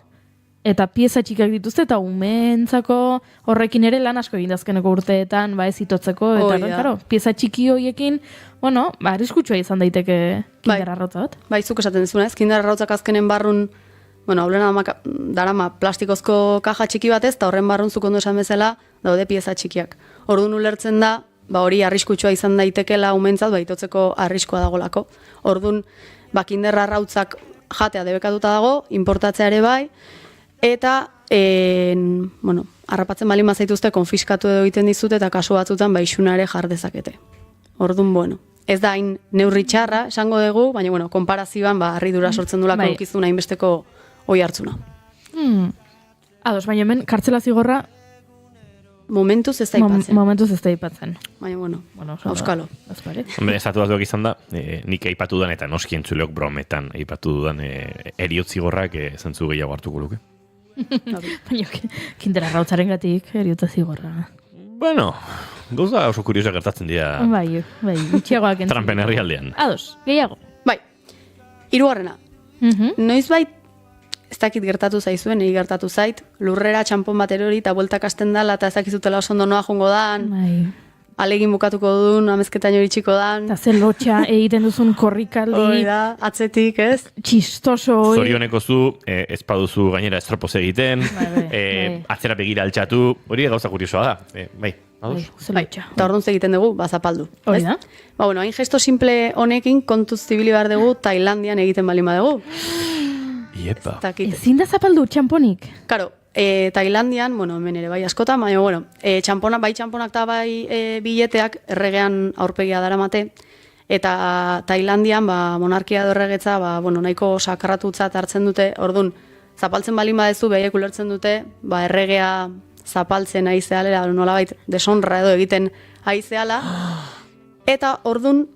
Speaker 3: eta pieza txikak dituzte, eta umeentzako horrekin ere lan asko egindazkeneko urteetan, ez itotzeko, eta pieza txiki horiekin, arriskutsua izan daiteke kinder arrautza bat.
Speaker 10: Bai, zuk esaten dizuna ez, kinder arrautzak azkenen barrun, haulena darama plastikozko kaja txiki batez, eta horren barrun zuk ondo esan bezala daude pieza txikiak. Orduan ulertzen da, hori arriskutsua izan daitekela umentzat, itotzeko arriskua dagolako. Orduan, kinder arrautzak jatea debekatuta dago, importatzea ere bai, eta, harrapatzen bali mazaituzte konfiskatu edo egiten dizute, eta kasu batzutan isuna ere jar dezakete. Orduan, ez da hain neurri txarra, esango dugu, baina, konparazioan, harridura sortzen dulako ukizuna hainbesteko oi hartzuna.
Speaker 3: Ados, baina hemen, kartzela zigorra...
Speaker 10: Momentuz ez da ipatzen.
Speaker 3: Momentuz ez da ipatzen.
Speaker 10: Baina, auskalo.
Speaker 2: Hombre, Estatu Batuak izan da, nik aipatu dudan, eta noski entzuleok brometan aipatu dudan eriotzigorrak zentzu gehiago hartuko luke.
Speaker 3: Baina, kinder arrautzaren gatik, eriotza zigorra.
Speaker 2: Bueno, gauza oso kuriosa gertatzen dira...
Speaker 3: Bai, gutxiagoak entzun.
Speaker 2: Trampen herrialdean.
Speaker 3: Ados, gehiago.
Speaker 10: Bai, hirugarrena. Noizbait, ez dakit gertatu zaizuen, egi gertatu zait, lurrera txampon bat erori eta bueltak hasten dala, eta ez dakizutela oso ondo noa jongo dan, alegin bukatuko duen, amezketain hori txiko dan.
Speaker 3: Eta zen lotxa egiten duzun korrikaldi.
Speaker 10: Hori da, atzetik, ez?
Speaker 3: Txistoso hori.
Speaker 2: Zorioneko zu, ez paduzu gainera estropoz egiten, atzera begira altxatu, hori gauza kuriosoa da. Bai,
Speaker 10: eta orduan egiten dugu, zapaldu.
Speaker 3: Hori da?
Speaker 10: Hain gesto simple honekin kontuz zibili behar dugu Tailandian egiten bali badugu.
Speaker 2: Iepa.
Speaker 3: Ezin da zapaldu txamponik?
Speaker 10: Karo, Tailandian, hemen ere bai askotan, baina, txamponak eta bai bileteak erregean aurpegia daramate, eta Tailandian, monarkia edo erregetza, nahiko sakarratutzat hartzen dute, orduan, zapaltzen balin badezu, behiek ulertzen dute, erregea zapaltzen aizealera, nolabait deshonra edo egiten aizeala, eta orduan,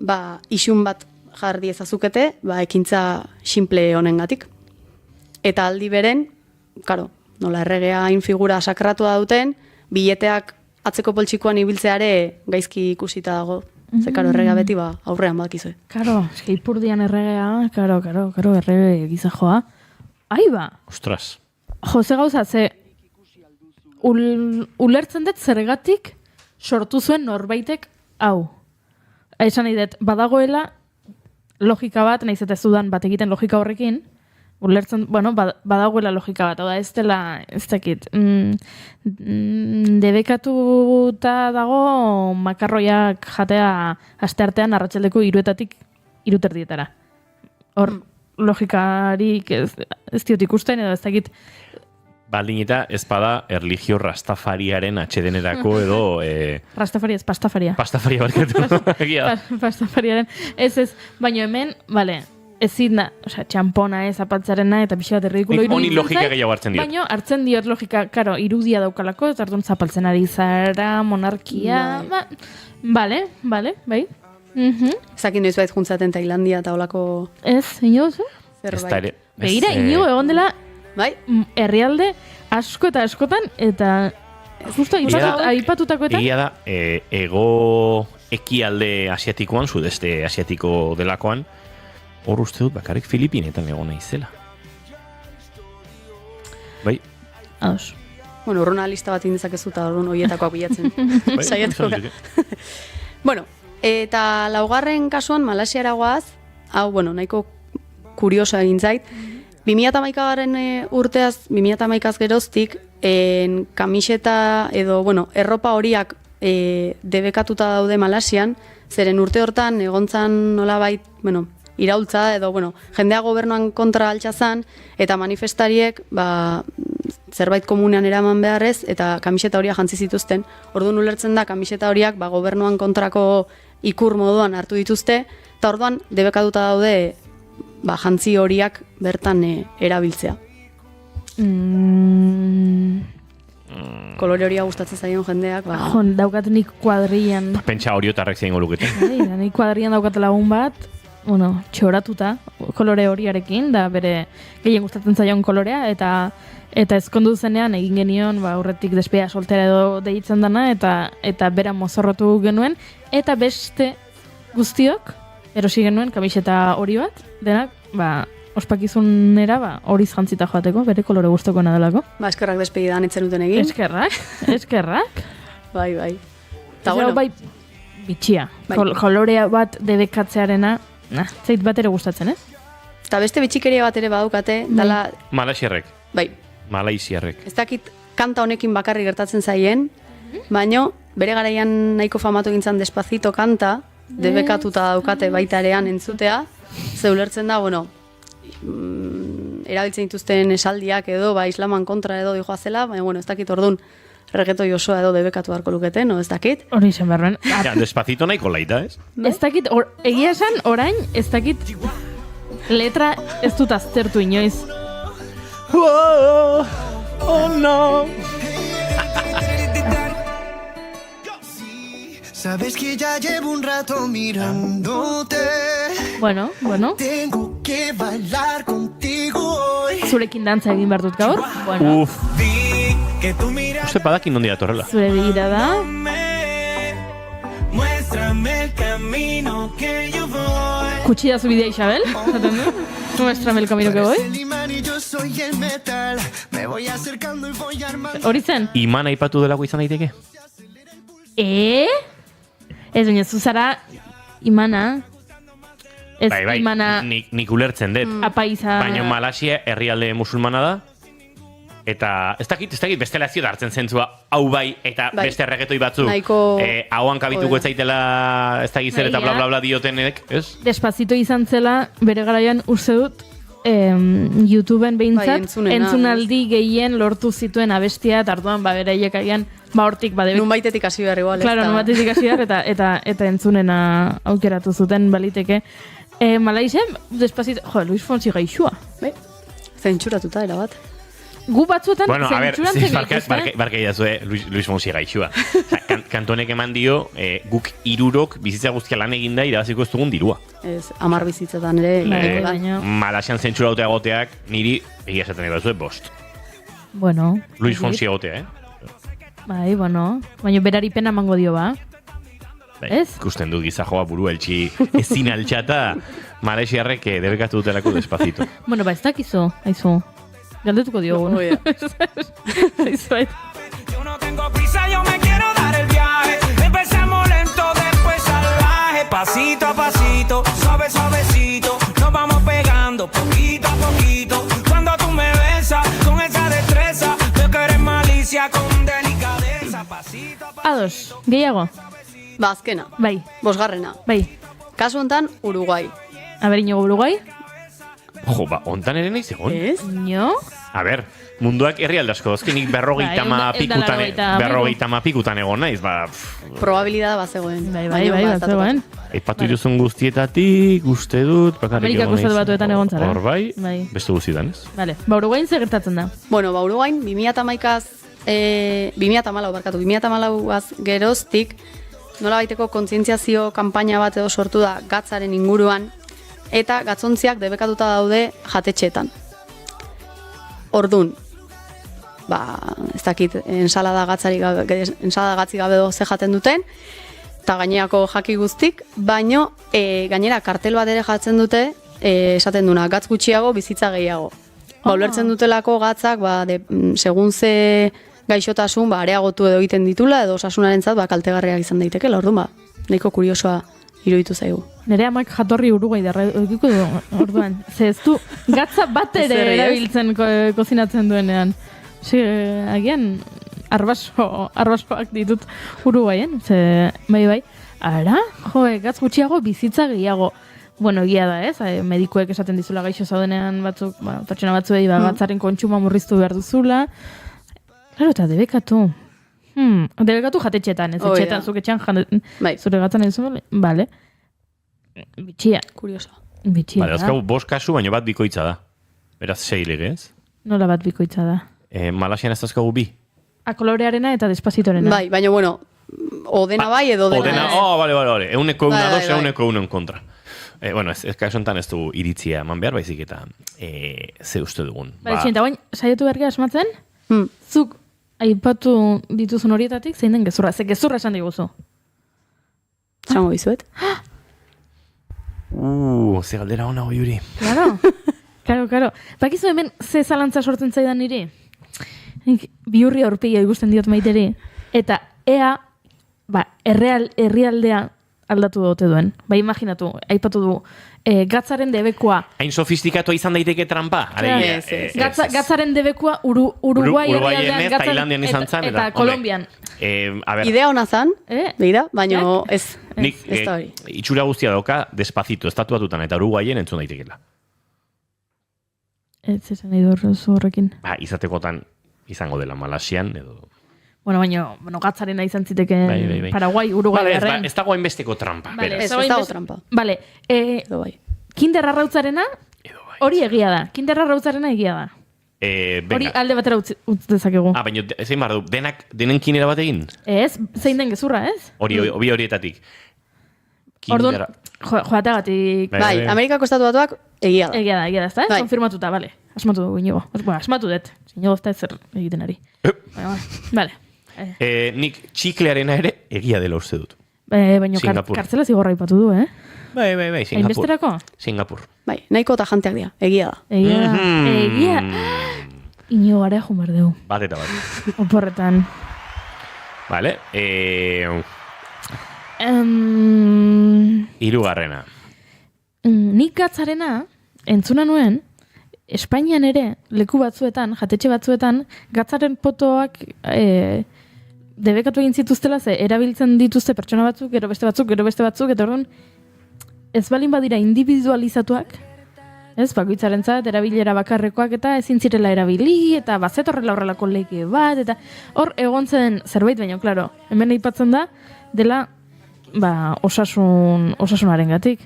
Speaker 10: isun bat jarri ezazukete, ekintza simple honengatik. Eta aldi beren, karo, nola erregea hain figura sakratua duten, bileteak atzeko poltsikoan ibiltzeare gaizki ikusita dago. Ze, karo, erregea beti aurrean badakizue.
Speaker 3: Karo, ipurdian erregea, karo, errege gizajoa. Aiba!
Speaker 2: Ostras.
Speaker 3: Jose gauza, ze ulertzen dut zergatik sortu zuen norbaitek hau. Esan nahi dut, badagoela logika bat, nahiz eta ez dudan bat egiten logika horrekin, Ulertzen, bueno, badagoela logika bat, hau da, ez dela, ez dakit, debekatuta dago makarroiak jatea asteartean arratsaldeko 3:00 3:30. Hor, logikarik ez diot ikusten, edo ez dakit.
Speaker 2: Baldin eta ez bada erlijio rastafariaren atxedenerako edo...
Speaker 3: Rastafari ez, pastafaria.
Speaker 2: Pastafaria barkatu.
Speaker 3: Pastafariaren. Ez, baina hemen, bale, ezin da, osea, txampona ez apatzarena eta pixi bat erridikulo
Speaker 2: nik honi logika gehiago hartzen diot.
Speaker 3: Baina hartzen diot logika, karo, irudia daukalako, eta orduan zapaltzen ari zara, monarkia, bale, bai.
Speaker 10: Ezakin noiz bait juntzaten Tailandia eta olako...
Speaker 3: Ez, inoz,
Speaker 10: zerbait.
Speaker 3: Begira, ino egon dela,
Speaker 10: bai?
Speaker 3: Herrialde asko eta askotan, eta justo aipatutakoetan.
Speaker 2: Egia da, ego ekialde asiatikoan, sudeste asiatiko delakoan, hor uste dut bakarrik Filipinetan egon naizela. Bai?
Speaker 3: Ados.
Speaker 10: Bueno, urruna lista bat indezakezu eta orduan horietakoak bilatzen. Saiatuko gara. Bueno, eta laugarren kasuan Malasiara goaz, hau, bueno, nahiko kuriosa egin zait. 2011 urteaz, 2011az geroztik, kamiseta edo, bueno, erropa horiak debekatuta daude Malasian, zeren urte hortan egontzan nolabait, bueno, iraultza edo, bueno, jendea gobernuan kontra altxazan, eta manifestariek, zerbait komunean eraman beharrez, eta kamiseta horiak jantzi zituzten. Orduan ulertzen da, kamiseta horiak gobernuan kontrako ikur moduan hartu dituzte, eta orduan debekatuta daude jantzi horiak bertan erabiltzea. Kolore horia gustatzen zaion jendeak.
Speaker 3: Daukat nik kuadrian.
Speaker 2: Pentsa horiotarrek zeingo lukete.
Speaker 3: Nik kuadrian daukat lagun bat, bueno, txoratuta kolore horiarekin, da bere gehien gustatzen zaion kolorea, eta ezkondu zenean egin genion, aurretik despedida soltera edo deitzen dana, eta bera mozorrotu genuen, eta beste guztiok erosi genuen kamiseta hori bat, denak, ospakizunera hori jantzita joateko, bere kolore gustokoena delako.
Speaker 10: Eskerrak despedidan etzen duten egin.
Speaker 3: Eskerrak.
Speaker 10: Bai.
Speaker 3: Eta bueno, bai, bitxia. Kolorea bat debekatzearena, zait bat ere gustatzen,
Speaker 10: Eta beste bitxikeria bat ere badukate, dala...
Speaker 2: Malaisiarrek.
Speaker 10: Bai.
Speaker 2: Malaisiarrek.
Speaker 10: Ez dakit kanta honekin bakarri gertatzen zaien, baino bere garaian nahiko famatu gintzan Despacito kanta, debekatuta daukate baitarean entzutea, ze ulertzen da, bueno, erabiltzen dituzten esaldiak edo, islaman kontra edo dijoa zela, baina, bueno, ez dakit ordun regetoi osoa edo debekatu beharko lukete, no, ez dakit?
Speaker 3: Hori zen berren.
Speaker 2: Despacito nahiko laita, ez?
Speaker 3: Ez dakit, egia esan, orain, ez dakit, letra ez dut aztertu inoiz.
Speaker 8: Oh no. Sabes que ya llevo un rato mirándote.
Speaker 3: Bueno.
Speaker 8: Tengo que bailar contigo hoy.
Speaker 3: Zurekin dantza egin behar dut gaur. Bueno.
Speaker 2: Uste badakin nondi datorrela.
Speaker 3: Zure begira da.
Speaker 8: Muéstrame el camino que yo voy.
Speaker 3: Kutxida zu bidea, Isabel. Muéstrame el camino que voy. Hori zen?
Speaker 2: Iman aipatu delako izan daiteke?
Speaker 3: Ez baina zuzara imana. Ez
Speaker 2: bai,
Speaker 3: imana...
Speaker 2: Nik ulertzen dut.
Speaker 3: Apaiza...
Speaker 2: Baina Malasia herrialde musulmana da. Eta ez dakit bestela ez da hartzen zentzua hau bai eta beste erregetoi batzuk hauan kabituko ez zaitela ez dakit zer eta bla bla bla diotenek, ez?
Speaker 3: Despacito izan zela bere garaian uste dut YouTubeen behintzat entzunaldi gehien lortu zituen abestia eta arduan bereiek agian hortik
Speaker 10: nunbaitetik hasi behar igual.
Speaker 3: Claro, nunbaitetik hasi behar eta entzunena aukeratu zuten baliteke. Malaisen, Despacito, Luis Fonsi gaixua.
Speaker 10: Zentsuratuta erabat.
Speaker 3: Gu batzuetan
Speaker 2: zentsurantzen gaituzte. Barka idazue Luis Fonsi gaixua. Kantonek eman dio, guk 3 bizitza guztia lan eginda irabaziko ez dugun dirua.
Speaker 10: Ez, 10 bizitzetan ere.
Speaker 2: Malasian zentsura egoteak niri egia esaten edazue 5.
Speaker 3: Bueno.
Speaker 2: Luis Fonsi egotea,
Speaker 3: Bai, bueno. Baina berari pena mango dio, Ez?
Speaker 2: Ikusten du gizajoa buru eltsi ezin altxata Malaisiarrek debekatu dutelako Despacito.
Speaker 3: Bueno, ez dakizu, haizu. Galdetuko diogun.
Speaker 8: Yo no tengo prisa, yo me quiero dar el viaje. Empezamos lento, después salvaje. Pasito a pasito, suave suavecito. Nos vamos pegando poquito a poquito. con delicadeza, pasito a pasito.
Speaker 3: Ados, gehiago?
Speaker 10: Ba, azkena,
Speaker 3: Bai,
Speaker 10: 5.
Speaker 3: bai.
Speaker 10: Kasu honetan, Uruguai.
Speaker 3: Aber, Inigo Uruguai?
Speaker 2: Jo, ba, ontan ere nahi zegoen.
Speaker 10: Ez?
Speaker 3: Ino?
Speaker 2: A ber, munduak herrialde asko, azkenik berrogeita pikutan egon naiz, ba...
Speaker 10: Probabilidad bazegoen.
Speaker 3: Bai,
Speaker 10: Baina
Speaker 3: bat zegoen.
Speaker 2: Aipatu iruzun guztietatik, uste dut, bakarrik
Speaker 3: Amerikako
Speaker 2: egon naiz.
Speaker 3: Estatu Batuetan egon zara.
Speaker 2: Hor bai,
Speaker 3: Bai.
Speaker 2: beste guztietan, ez?
Speaker 3: Vale, ba, Uruguain zer gertatzen da?
Speaker 10: Bueno, ba, Uruguain 2014az geroztik nolabaiteko kontzientziazio kanpaina bat edo sortu da gatzaren inguruan eta gatzontziak debekatuta daude jatetxeetan. Ordun, ba, ez dakit, ensalada gatzi gabe edo ze jaten duten, eta gainerako jaki guztik, baino gainera kartel bat ere jartzen dute, esaten duna, gatz gutxiago, bizitza gehiago. Ba, ulertzen dutelako gatzak, ba, segun ze gaixotasun, ba, areagotu edo egiten ditula, edo osasunarentzat, ba, kaltegarriak izan daiteke, orduan, ba, nahiko kuriosoa iruditu zaigu.
Speaker 3: Nere amak jatorri Uruguai darra edukiko du, orduan. Ze ez du gatza bat ere
Speaker 10: Zer, ez?
Speaker 3: erabiltzen kozinatzen duenean. Agian, arbasoak ditut Uruguaien, ze, bai. Ara, gatz gutxiago, bizitza gehiago. Bueno, egia da, ez? Medikuek esaten dizula gaixo zaudenean batzuk, pertsona batzuei gatzaren kontsuma murriztu behar duzula. Claro, eta debekatu. Debekatu jatetxetan, ez? Etxetan, zuk etxean zure gatzan ez zuen, bale. Bitxia.
Speaker 10: Kurioso.
Speaker 3: Bitxia
Speaker 2: Bale, azkagu 5 kasu, baina bat bikoitza da. Beraz, 6 lege, ez?
Speaker 3: Nola bat bikoitza da?
Speaker 2: Malasian ez azkagu 2.
Speaker 3: Kolorearena eta Despazitorena.
Speaker 10: Bai, baina bueno, odena bai edo dena.
Speaker 2: Bale. Euneko una
Speaker 10: Bai,
Speaker 2: dos,
Speaker 10: bai.
Speaker 2: euneko unen kontra. Bueno, ez kasu enten ez du iritzia eman behar, baizik eta ze uste dugun.
Speaker 3: Bale, txinta, bain, saiatu bergia asmatzen, zuk aipatu dituzun horietatik, zein den gezurra? Ze gezurra esan diguzu.
Speaker 10: Zango dizuet.
Speaker 2: Ze galdera hona hoi uri.
Speaker 3: Claro. Bakizu hemen ze zalantza sortzen zaidan niri? Nik bihurri aurpegia ikusten diot maiteri. Eta ea, herrialdea aldatu dute duen. Ba, imaginatu, aipatu du, gatzaren debekoa.
Speaker 2: Hain sofistikatua izan daiteke trampa?
Speaker 3: Gatzaren debekoa Uruguai
Speaker 2: herrialdean, Tailandian izan zan.
Speaker 3: Eta Kolombian.
Speaker 10: Idea hona zan, begira, baina ez da hori.
Speaker 2: Itxura guztia dauka, Despacito, Estatu Batutan eta Uruguaien entzun daitekela.
Speaker 3: Ez esan nahi zu horrekin.
Speaker 2: Izatekotan izango dela Malasian edo...
Speaker 3: Bueno, baina gatzarena izan ziteken
Speaker 2: Bai.
Speaker 3: Paraguai, Uruguai garren.
Speaker 2: Ez dago hainbesteko trampa.
Speaker 10: Ez dago trampa.
Speaker 3: Bale, Kinder Arrautzarena hori egia da. Kinder Arrautzarena egia da. Hori alde batera utz dezakegu.
Speaker 2: Baina zein bar du, denen kinera bat egin?
Speaker 3: Ez, zein den gezurra, ez?
Speaker 2: Bi horietatik.
Speaker 3: Orduan, joateagatik...
Speaker 10: Bai, Amerikako Estatu Batuak egia da.
Speaker 3: Egia da, ez da? Konfirmatuta, bale. Asmatu dugu, Inigo. Asmatu dut. Inigo ez da ezer egiten ari. Bale.
Speaker 2: Nik txiklearena ere egia dela uste dut.
Speaker 3: Baina kartzela zigorra ipatu du,
Speaker 2: Bai, Singapur.
Speaker 3: Hainbesterako?
Speaker 2: Singapur.
Speaker 10: Bai, nahiko tajanteak dira, egia da.
Speaker 3: Egia. Inigo gara jumar dugu.
Speaker 2: Bat eta bat.
Speaker 3: Oporretan.
Speaker 2: Vale. Hirugarrena.
Speaker 3: Nik gatzarena, entzuna nuen, Espainian ere, leku batzuetan, jatetxe batzuetan, gatzaren potoak debekatu egin zituztela, ze erabiltzen dituzte pertsona batzuk, gero beste batzuk, eta orduan, ez balin badira individualizatuak, ez, bakoitzarentzat, erabilera bakarrekoak eta ezin zirela erabili, eta bazetorrela horrelako lege bat, eta hor egon zen zerbait, baina, klaro, hemen aipatzen da, dela, osasunaren gatik.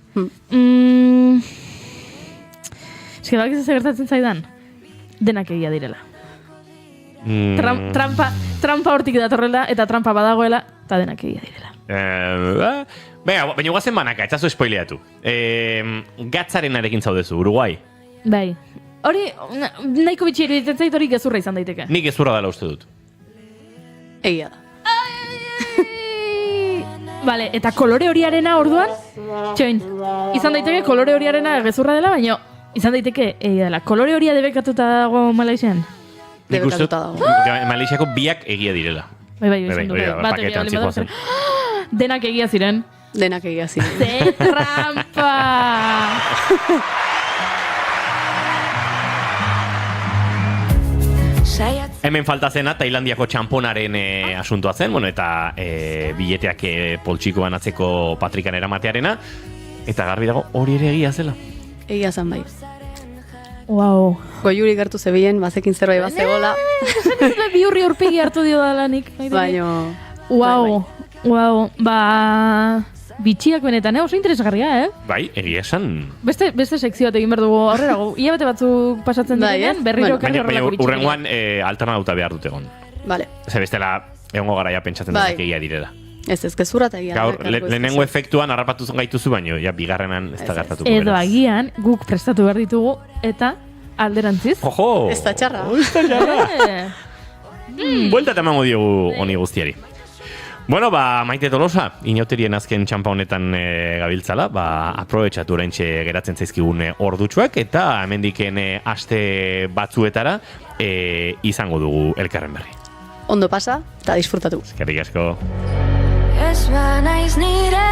Speaker 3: Eske bak ez gertatzen zaidan, denak egia direla. Trampa hortik datorrela, eta trampa badagoela, eta denak egia direla.
Speaker 2: Baina guazen banaka, etzazu spoileatu. Gatzarenarekin zaudezu, Uruguai?
Speaker 3: Bai. Hori, nahiko bitxi iruditzen zait hori gezurra izan daiteke.
Speaker 2: Nik gezurra dela uste dut.
Speaker 10: Egia da.
Speaker 3: Vale, eta kolore horiarena orduan, txoin, izan daiteke kolore horiarena gezurra dela, baina izan daiteke egia dela. Kolore horia debekatuta dago Malaysian?
Speaker 10: Debekatuta dago.
Speaker 2: Malaysiako biak egia direla.
Speaker 3: Bai, izan du. Denak egia ziren.
Speaker 10: Denak egia ziren.
Speaker 3: Ze trampa!
Speaker 1: Saiatzen
Speaker 2: Hemen falta zena Tailandiako txamponaren asuntoa zen, bueno, eta bileteak poltsikoan atzeko Patrikan eramatearena, eta garbi dago hori ere egia zela.
Speaker 10: Egia zan bai.
Speaker 3: Wow.
Speaker 10: Goiuri gertu zebien, bazekin zerbait bazegola.
Speaker 3: Bi urri aurpegi hartu dio dalanik.
Speaker 10: Baina...
Speaker 3: Wow. Ba... Bitxiak benetan, oso interesgarria,
Speaker 2: Bai, egia esan.
Speaker 3: Beste sekzio bat egin behar dugu aurrerago. Hilabete batzuk pasatzen direnean, berriro karri horrelako bitxiak.
Speaker 2: Urrengoan alternauta behar dut egon.
Speaker 10: Vale.
Speaker 2: Ze bestela, egongo garaia pentsatzen dut egia direla.
Speaker 10: Ez gezurra eta egia.
Speaker 2: Gaur, lehenengo efektuan harrapatu gaituzu baino, ja, bigarrenan ez da gertatuko.
Speaker 3: Edo agian, guk prestatu behar ditugu, eta alderantziz.
Speaker 2: Ojo!
Speaker 10: Ez da txarra.
Speaker 2: Buelta eta emango diogu honi guztiari. Bueno, Maite Tolosa, inauterien azken txampa honetan gabiltzala, aprobetxatu oraintxe geratzen zaizkigun ordutxuak, eta hemendiken aste batzuetara izango dugu elkarren berri.
Speaker 10: Ondo pasa, eta disfrutatu.
Speaker 2: Eskerrik asko.
Speaker 11: Ez banaiz nire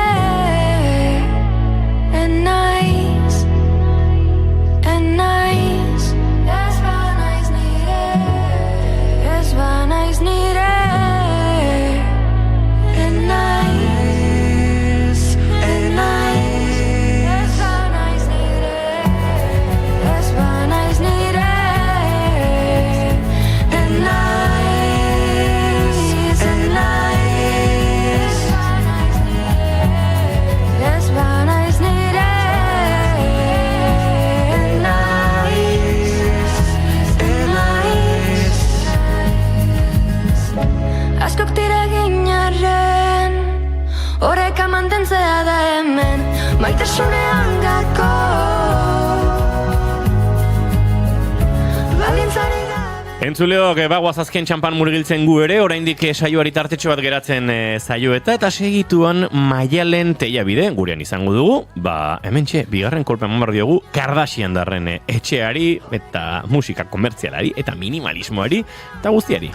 Speaker 11: enaiz Ez banaiz nire Ez banaiz nire Askok tira ginarren Horreka mantentzea da hemen Maitasunean gako Baldintzari gabe
Speaker 2: Entzuleok, bagoaz azken txampan murgiltzen gu ere, oraindik saioari tartetxo bat geratzen saioeta, eta segituan Maialen Tellabide gurean izango dugu, hementxe, bigarren kolpe eman behar diogu, Kardashian darren etxeari, eta musika komertzialari, eta minimalismoari, eta guztiari.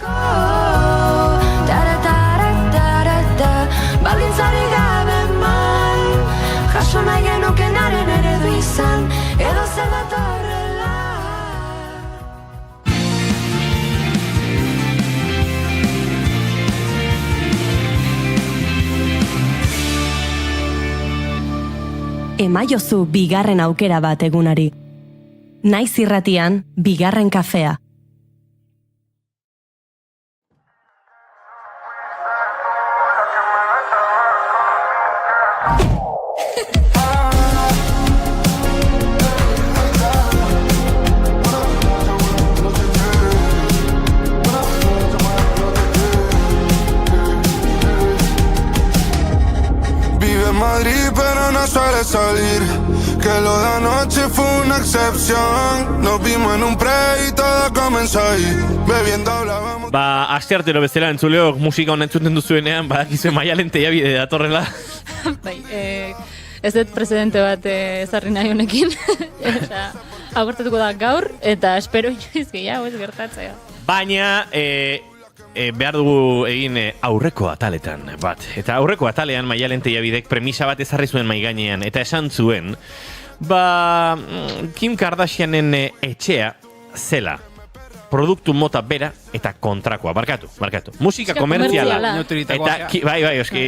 Speaker 11: Baldintzari gabe man Jaso nahi genukenaren eredu izan Edo zer datorrela
Speaker 1: Emaiozu bigarren aukera bat egunari. Naiz irratian, bigarren kafea.
Speaker 12: Madrid, pero no suele salir. Que lo de anoche fue una excepción. Nos vimos en un pre y todo comenzó ahí. Bebiendo hablábamos.
Speaker 2: Asteartero bezala entzuleok musika honen entzuten duzuenean, badakizue Maialen Tellabide datorrela.
Speaker 13: Bai, ez dut presidente bat ezarri nahi honekin. Eta agortatuko da gaur, eta espero inoiz gehiago ez gertatzea.
Speaker 2: Baina, behar dugu egin aurreko ataletan bat. Eta aurreko atalean Maialen Tellabidek premisa bat ezarri zuen mahai gainean, eta esan zuen, Kim Kardashianen etxea zela produktu mota bera eta kontrakoa. Barkatu. Musika komertziala. Bai,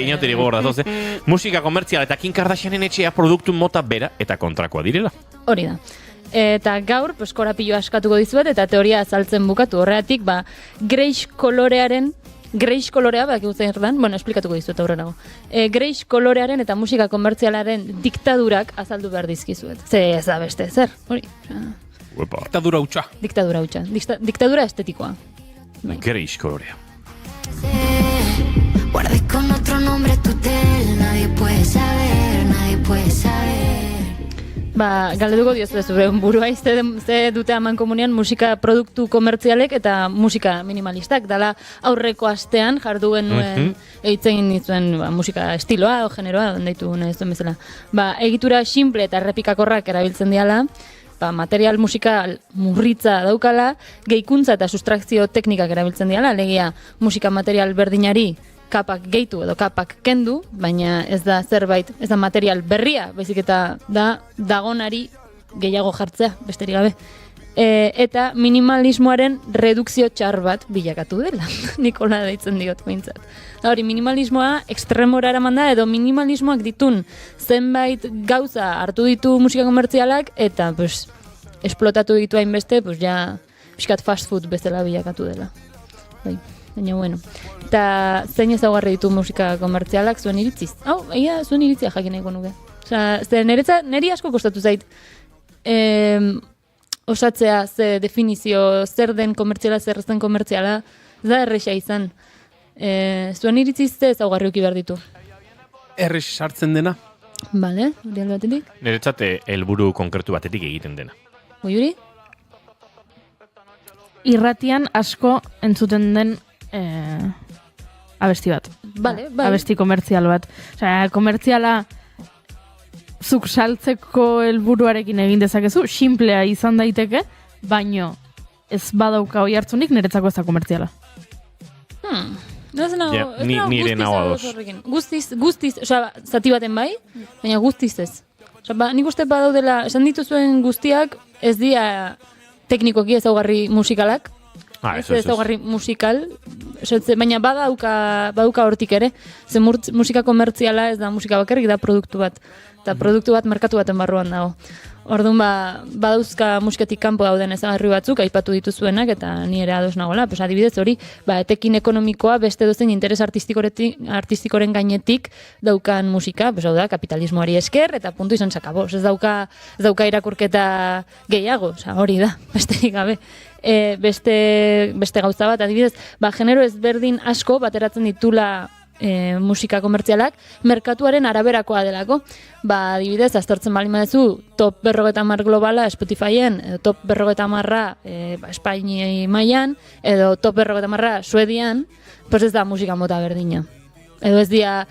Speaker 2: inauteri gogor datoz. Musika komertziala eta Kim Kardashianen etxea produktu mota bera eta kontrakoa direla.
Speaker 13: Hori da. Eta gaur, korapilo askatuko dizuet, eta teoria azaltzen bukatu. Horregatik, Grace kolorearen, Grace kolorea, ikusten erdan, esplikatuko dizuet aurrenago. Grace kolorearen eta musika komertzialaren diktadurak azaldu behar dizkizuet. Ze ez da beste, zer? Hori.
Speaker 4: Diktadura hutsa.
Speaker 13: Diktadura estetikoa.
Speaker 2: Grace kolorea.
Speaker 11: Guardé con otro nombre tu tel, nadie puede saber.
Speaker 13: Galdetuko diozu zure burua ze dute aman komunian musika produktu komertzialek eta musika minimalistak. Dala aurreko astean jarduen nuen eitzen nizuen musika estiloa o generoa, deitu nahi zuen bezala. Egitura simple eta errepikakorrak erabiltzen diala, material musikal murritza daukala, gehikuntza eta sustrakzio teknikak erabiltzen diala, alegia musika material berdinari kapak gehitu edo kapak kendu, baina ez da zerbait, ez da material berria, baizik eta da dagonari gehiago jartzea, besterik gabe. eta minimalismoaren redukzio txar bat bilakatu dela. Nikola deitzen diot behintzat. Da hori, minimalismoa ekstremora eraman da, edo minimalismoak ditun zenbait gauza hartu ditu musika komertzialak, eta pues, esplotatu ditu hainbeste, pues ja, pixkat fast food bezala bilakatu dela. Bai, baina bueno. Eta zein ezaugarri ditu musika komertzialak zuen iritziz? Hau, zuen iritzia jakin nahiko nuke. Osea, neri asko kostatu zait, osatzea ze definizio, zer den komertziala, zer ez den komertziala, ez da erresa izan. Zuen iritziz ze ezaugarri uki behar ditu?
Speaker 4: Erres sartzen dena.
Speaker 13: Bale, hori alde batetik?
Speaker 2: Niretzat helburu konkretu batetik egiten dena.
Speaker 13: Oiuri?
Speaker 3: Irratian asko entzuten den abesti bat.
Speaker 13: Bale.
Speaker 3: Abesti komertzial bat. Osea, komertziala zuk saltzeko helburuarekin egin dezakezu, simplea izan daiteke, baino ez badauka oi hartzunik niretzako ez da komertziala.
Speaker 2: Nire nagoa doz.
Speaker 13: Guztiz, osea, zati baten bai, baina guztiz ez. Osea, nik uste badaudela, esan dituzuen guztiak ez dira teknikoki ezaugarri musikalak, ez ezaugarri musikal, baina badauka hortik ere, ze musika komertziala ez da musika bakarrik, da produktu bat. Eta produktu bat merkatu baten barruan dago. Orduan badauzka musiketik kanpo dauden ezaugarri batzuk, aipatu dituzuenak, eta ni ere ados nagoela. Pues adibidez hori, etekin ekonomikoa beste dozen interes artistikoren gainetik daukan musika, pues hau da, kapitalismoari esker, eta puntu izan sakabo. Ez dauka irakurketa gehiago, hori da, besterik gabe. Beste gauza bat, adibidez, genero ezberdin asko bateratzen ditula musika komertzialak, merkatuaren araberakoa delako. Adibidez, aztertzen bali madezu, top 50 globala Spotifyen, edo top 50 Espaini mailan, edo top 50 Suedian, pues ez da musika mota berdina. Edo ez dira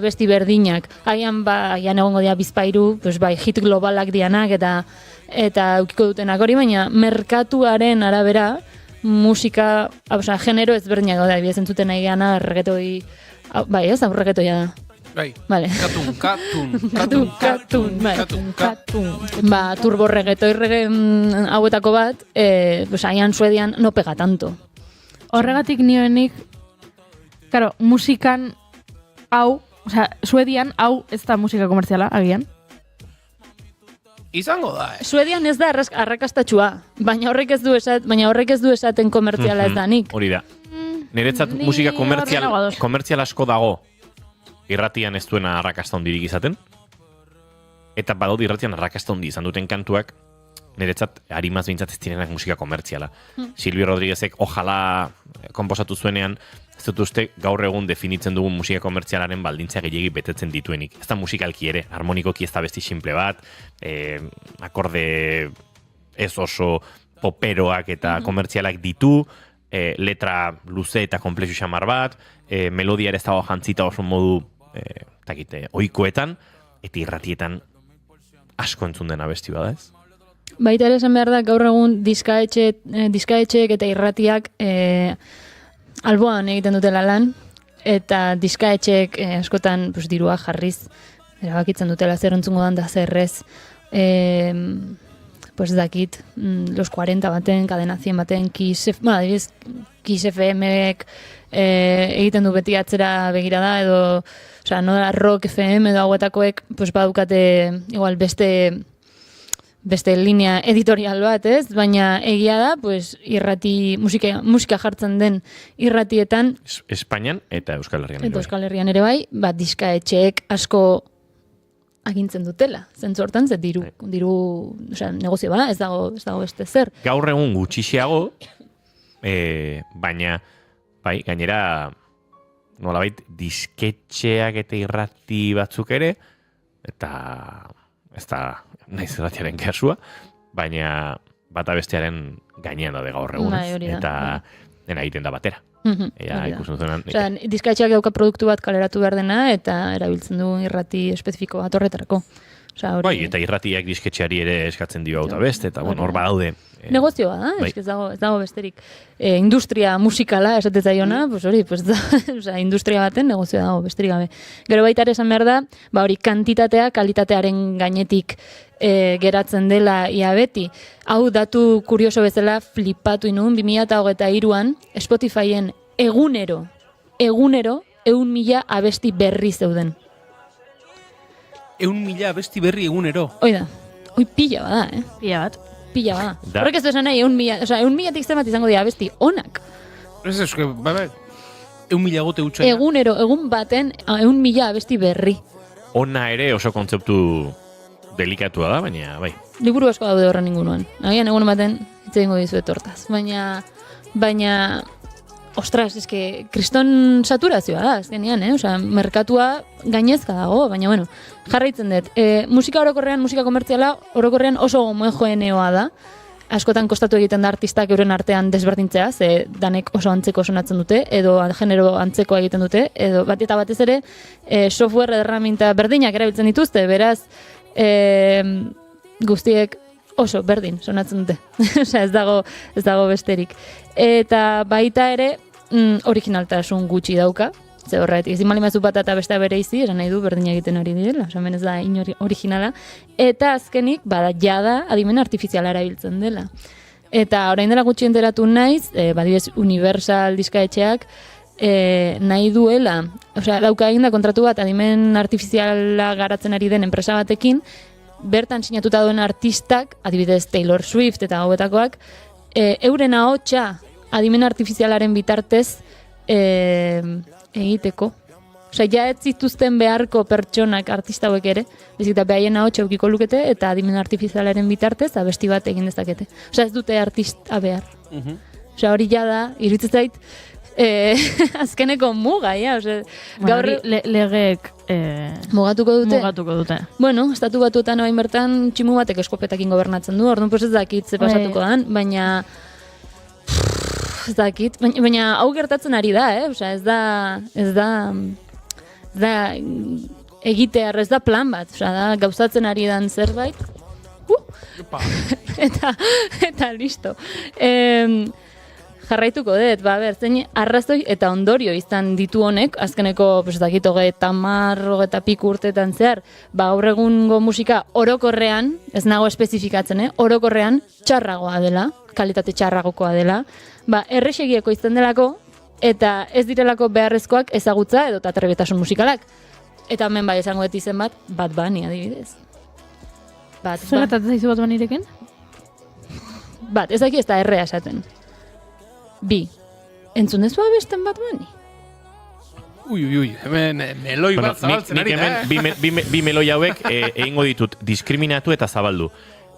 Speaker 13: besti berdinak. Agian egongo dira bizpairu, pues hit globalak dianak eta eukiko dutenak hori, baina merkatuaren arabera musika, genero ezberdinak daude, adibidez entzuten nahi gana reggaetoi. Bai, ez, reggaetoia da.
Speaker 4: Bai,
Speaker 13: vale. Katun. Turbo reggaetoi hauetako bat, aian Suedian no pega tanto.
Speaker 3: Horregatik nioenik, claro, musikan hau, Suedian hau ez da musika komertziala, agian?
Speaker 4: Izango da,
Speaker 13: Suedian ez da arrakastatxua, baina horrek ez du esaten komertziala ez da nik.
Speaker 2: Hori da. Niretzat musika komertzial asko dago irratian ez duena arrakasta hondirik izaten. Eta badaude irratian arrakasta hondi izan duten kantuak, niretzat harimaz bintzat ez direnak musika komertziala. Silvio Rodríguezek ojala konposatu zuenean, ez dut uste gaur egun definitzen dugun musika komertzialaren baldintza gehiegi betetzen dituenik. Ez da musikalki ere, harmonikoki ez da besti simple bat, akorde ez oso poperoak eta komertzialak ditu, letra luze eta komplexu xamar bat, melodia ere ez dago jantzita oso modu ohikoetan, eta irratietan asko entzun dena abesti bada ez?
Speaker 13: Baita ere esan behar da, gaur egun diskaetxeek eta irratiak alboan egiten dutela lan, eta diskaetxeek askotan dirua jarriz, erabakitzen dutela zer entzungo dan da zerrez, pues dakit, los 40 baten, cadena 100 baten, Kiss FM-ek egiten du beti atzera begirada, edo, no da Rock FM edo hauetakoek, pues badukate igual beste linea editorial bat, ez? Baina egia da, pues irrati, musika jartzen den irratietan,
Speaker 2: Espainian eta Euskal Herrian ere bai.
Speaker 13: Eta Euskal Herrian ere bai, diskaetxeek asko agintzen dutela. Zentzu hortan, diru, negozio bada, ez dago beste zer.
Speaker 2: Gaur egun gutxixiago, baina, bai, gainera, nolabait, disketxeak eta irrati batzuk ere, eta ez da naiz irratiaren kasua, baina bata bestearen gainean daude gaur egun, eta dena egiten da batera. Ea, ikusten zuenan.
Speaker 13: Osea, diskatxeak dauka produktu bat kaleratu behar dena, eta erabiltzen du irrati espezifiko bat horretarako. Osea, hori...
Speaker 2: Bai, eta irratiak disketxeari ere eskatzen dio hau eta beste, eta bueno, hor badaude.
Speaker 13: Negozioa da,
Speaker 2: bai.
Speaker 13: ez dago besterik. Industria musikala esaten zaiona, pues hori, pues da, osea, industria baten negozioa dago besterik gabe. Gero baita ere esan behar da, ba hori kantitatea kalitatearen gainetik geratzen dela ia beti. Hau datu kurioso bezala flipatu inun 2023an Spotifyen egunero 100.000 abesti berri zeuden.
Speaker 4: 100.000 abesti berri egunero.
Speaker 13: Hoi da. Hoi pila bada, Pila bada. Horrek ez du esan nahi 100.000, osea 100.000tik zenbat izango dira abesti onak.
Speaker 4: Ez eske, bai. 1.000 gote utxoina.
Speaker 13: Egunero, egun baten 100.000 abesti berri.
Speaker 2: Ona ere oso kontzeptu delikatua da, baina bai.
Speaker 13: Liburu asko daude horren inguruan. Agian egun baten hitz egingo dizuet hortaz. Baina ostras, eske kriston saturazioa da, azkenean, Osea, merkatua gainezka dago, baina bueno, jarraitzen dut. Musika orokorrean, musika komertziala orokorrean oso homogeneoa da. Askotan kostatu egiten da artistak euren artean desberdintzea, ze danek oso antzeko sonatzen dute, edo genero antzeko egiten dute, edo bat eta batez ere software erraminta berdinak erabiltzen dituzte, beraz guztiek oso berdin sonatzen dute. Osea, ez dago besterik. Eta baita ere originaltasun gutxi dauka. Ze horretik, ezin malimazu bat eta bestea bereizi, esan nahi du berdin egiten ari direla, osan ez da inori originala. Eta azkenik, bada jada adimen artifiziala erabiltzen dela. Eta orain dela gutxi enteratu naiz, badibez Universal diskaetxeak nahi duela, osea, dauka egin da kontratu bat adimen artifiziala garatzen ari den enpresa batekin, bertan sinatuta duen artistak, adibidez Taylor Swift eta hauetakoak, euren ahotsa adimen artifizialaren bitartez egiteko. Osea, ja ez zituzten beharko pertsonak artista hauek ere, bezik eta behaien ahotsa eukiko lukete eta adimen artifizialaren bitartez abesti bat egin dezakete. Osea, ez dute artista behar. Osea, hori ja da, iruditzen zait, azkeneko muga, ja. Osea, gaur
Speaker 3: legeek
Speaker 13: mugatuko dute. Bueno, estatu batuetan orain bertan tximu batek eskopetakin gobernatzen du, orduan pues ez dakit ze pasatuko dan, baina ez dakit, baina hau gertatzen ari da, Osea, ez da egitear, ez da plan bat, osea, da gauzatzen ari dan zerbait. Eta listo. Jarraituko dut, zein arrazoi eta ondorio izan ditu honek, azkeneko, ez dakit, 30 piku urtetan zehar, gaur egungo musika orokorrean, ez nago espezifikatzen, orokorrean txarragoa dela, kalitate txarragokoa dela, erresegieko izten delako, eta ez direlako beharrezkoak ezagutza edo trebetasun musikalak. Eta hemen bai esango dut izen bat, Bad Bunny adibidez.
Speaker 3: Zer gertatzen zaizu Bad Bunnyrekin?
Speaker 13: Ez daki ez da errea esaten. Bi, entzun dezu abesten Bad Bunny?
Speaker 4: Ui, hemen meloi bat zabaltzen ari da.
Speaker 2: Bi meloi hauek egingo ditut diskriminatu eta zabaldu.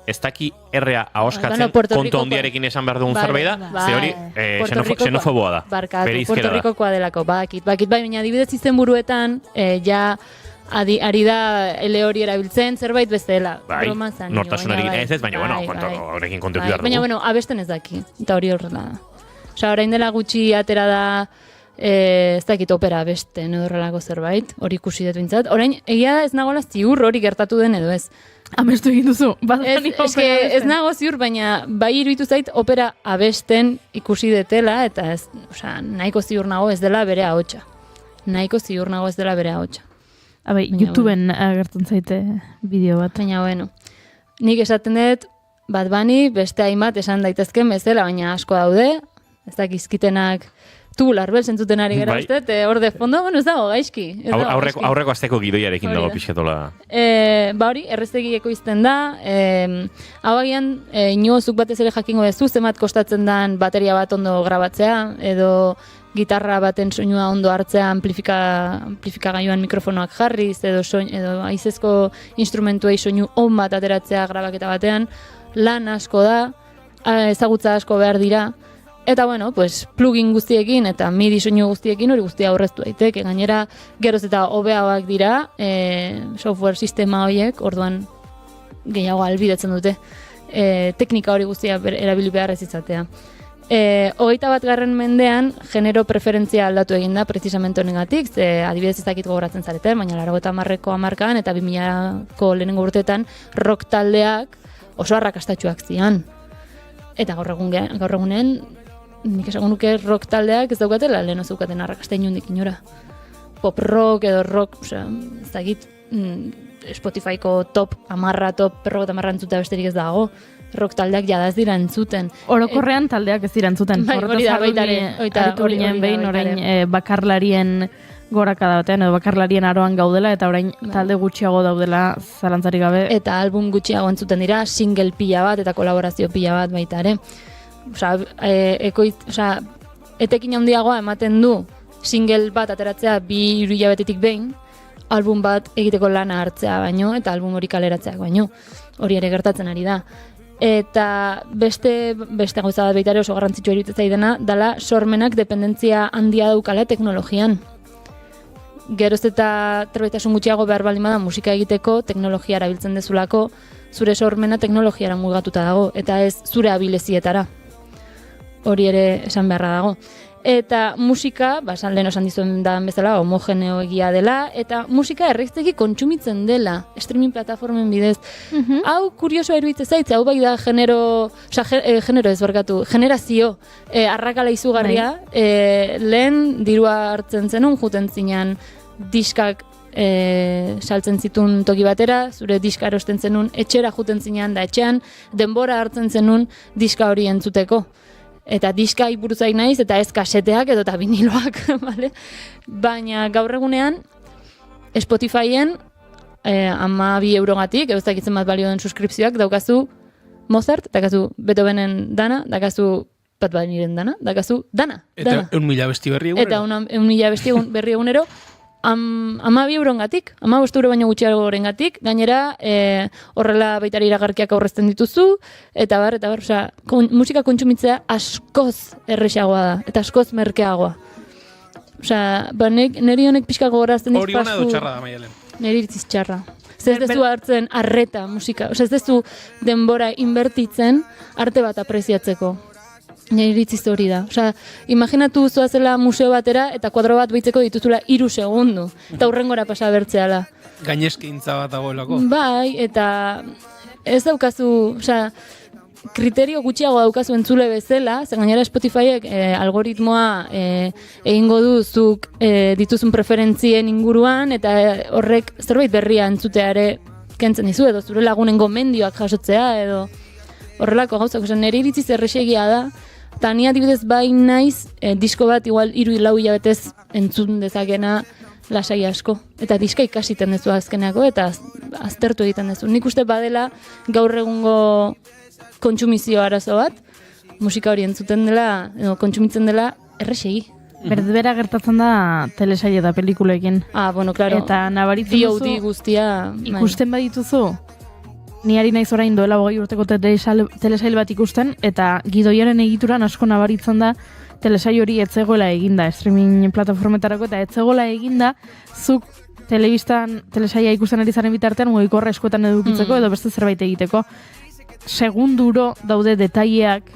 Speaker 2: Ez daki errea ahoskatzen kontu handiarekin esan behar dugun zerbait da, ze hori xenofoboa da.
Speaker 13: Puerto Ricokoa delako, bakit, baina adibidez izen buruetan, ja ari da ele hori erabiltzen zerbait bezala.
Speaker 2: Nortasunarekin ez, baina horrekin kontu behar dugu.
Speaker 13: Baina, abesten ez daki, eta hori horrela da. Osea, orain dela gutxi atera da, ez dakit opera abesten edo horrelako zerbait, hori ikusi dut bintzat. Orain, egia da ez nagoela ziur hori gertatu den edo ez.
Speaker 3: Amestu egin duzu.
Speaker 13: Ez nago ziur, baina bai iruditu zait opera abesten ikusi detela, eta ez, osea, nahiko ziur nago ez dela bere ahotsa.
Speaker 3: YouTubeen agertzen zaite bideo bat.
Speaker 13: Baina, bueno, nik esaten dut, Bad Bunny beste hainbat esan daitezken bezala, baina asko daude, ez dakizkitenak Tubular Bells entzuten ari gara uste, hor de fondo, bueno, ez dago gaizki.
Speaker 2: Aurreko azteko gidoiarekin dago pixkatola.
Speaker 13: Hori, erreztegi ekoizten da, hau agian, inozuk batez ere jakingo dezu, zemat kostatzen dan bateria bat ondo grabatzea, edo gitarra baten soinua ondo hartzea amplifikagailuan mikrofonoak jarriz, edo haizezko instrumentuei soinu on bat ateratzea grabaketa batean, lan asko da, ezagutza asko behar dira, eta bueno, plugin guztiekin eta MIDI soinu guztiekin hori guztia aurreztu daiteke. Gainera, geroz eta hobeagoak dira, software sistema horiek, orduan gehiago ahalbidetzen dute teknika hori guztia erabili behar ez izatea. 21. mendean genero preferentzia aldatu egin da precisamente honegatik, ze adibidez ez dakit gogoratzen zarete, baina 80ko hamarkadan eta 2000ko lehenengo urteetan rock taldeak oso arrakastatsuak zian. Eta gaur egunen nik esango nuke rock taldeak ez daukatela lehen zeukaten arrakasta inundik inora. Pop rock edo rock, osea, ez dakit Spotifyko top 10, top 50 entzutea besterik ez dago. Rock taldeak jada ez dira entzuten.
Speaker 3: Orokorrean taldeak ez dira entzuten.
Speaker 13: Bai, hori da baitare.
Speaker 3: Orain bakarlarien gorakada batean, edo bakarlarien aroan gaudela, eta orain talde gutxiago daudela zalantzarik gabe.
Speaker 13: Eta album gutxiago entzuten dira, single pila bat eta kolaborazio pila bat baita ere. Etekin handiagoa ematen du single bat ateratzea 2 hilabetetik behin, album bat egiteko lana hartzea baino, eta album hori kaleratzeak baino. Hori ere gertatzen ari da. Eta beste gauza bat baitare oso garrantzitsua iruditzen zaidana, dala sormenak dependentzia handia daukala teknologian. Geroz eta terbaitasun gutxiago behar baldin bada musika egiteko, teknologia erabiltzen dezulako, zure sormena teknologiara mugatuta dago, eta ez zure abilezietara. Hori ere esan beharra dago. Eta musika, lehen esan dizuen da bezala, homogeneo egia dela, eta musika errezteki kontsumitzen dela, streaming plataformen bidez. Hau kuriosoa iruditzen zait, hau bai da generazio arrakala izugarria, lehen dirua hartzen zenun, juten zinean diskak saltzen zitun toki batera, zure diska erosten zenun, etxera juten zinean da etxean, denbora hartzen zenun diska hori entzuteko. Eta diska buruzai naiz, eta ez kaseteak edo eta viniloak, vale? Baina gaur egunean, Spotifyen 12 eurogatik, ez dakitzen bat balio den suskripzioak, daukazu Mozart, daukazu Beethovenen dana, daukazu Pat Baniren dana, daukazu dana.
Speaker 4: Eta 1.000 besti berri egunero.
Speaker 13: Eta 1.000 besti berri egunero, 12 eurogatik, 15 euro baino gutxiago gatik, gainera horrela baitari iragarkiak aurrezten dituzu, eta bar, osea, musika kontsumitzea askoz erresagoa da, eta askoz merkeagoa. Osea, neri honek pixka gogorazten diz
Speaker 4: hori ona edo txarra da, Maialen?
Speaker 13: Neri iritziz txarra. Ez dezu hartzen arreta musika, osea, ez dezu denbora inbertitzen arte bat apreziatzeko. Nire iritziz hori da. Osea, imaginatu zoazela museo batera eta kuadro bat baitzeko dituzula 3 segundu. Eta hurrengora pasa bertzeala.
Speaker 4: Gainezkintza bat dagoelako.
Speaker 13: Bai, eta ez daukazu, osea, kriterio gutxiago daukazu entzule bezala, zen gainera Spotifyek algoritmoa egingo du zuk dituzun preferentzien inguruan, eta horrek zerbait berria entzuteare kentzen dizu, edo zure lagunen gomendioak jasotzea, edo horrelako gauzak. Osea, nire iritziz erresegia da, eta ni adibidez bai naiz, disko bat igual 3-4 hilabetez entzun dezakena lasai asko. Eta diska ikasiten dezu azkeneako, eta aztertu egiten dezu. Nik uste badela gaur egungo kontsumizio arazo bat, musika hori entzuten dela, edo kontsumitzen dela erresegi.
Speaker 3: Berdbera gertatzen da telesail eta pelikulekin.
Speaker 13: Bueno, claro.
Speaker 3: Eta nabaritzen duzu,
Speaker 13: DOD guztia,
Speaker 3: ikusten badituzu, ni ari naiz orain doela 20 urteko telesail bat ikusten, eta gidoiaren egituran asko nabaritzen da telesail hori etzegoela eginda, streaming plataformetarako, eta etzegoela eginda, zuk telesaila ikusten ari zaren bitartean mugikorra eskuetan edukitzeko edo beste zerbait egiteko. Segunduro daude detaileak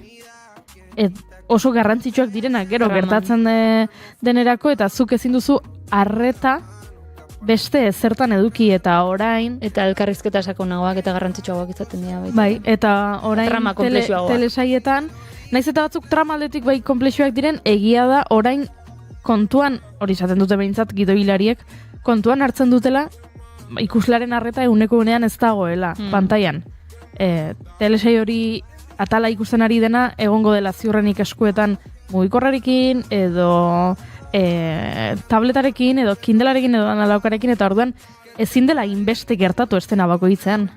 Speaker 3: oso garrantzitsuak direnak, gero gertatzen denerako, eta zuk ezin duzu arreta beste zertan eduki, eta orain...
Speaker 13: Eta elkarrizketa sakonagoak eta garrantzitsuagoak izaten dira.
Speaker 3: Bai, eta orain telesaietan, naiz eta batzuk trama aldetik bai konplexuak diren, egia da orain kontuan, hori izaten dute behintzat gidoilariek, kontuan hartzen dutela ikuslaren arreta egunean ez dagoela, pantailan. Telesail hori atala ikusten ari dena egongo dela ziurrenik eskuetan mugikorrarekin edo tabletarekin edo kindelarekin edo analaukarekin, eta orduan ezin dela inbeste gertatu estena bakoitzean.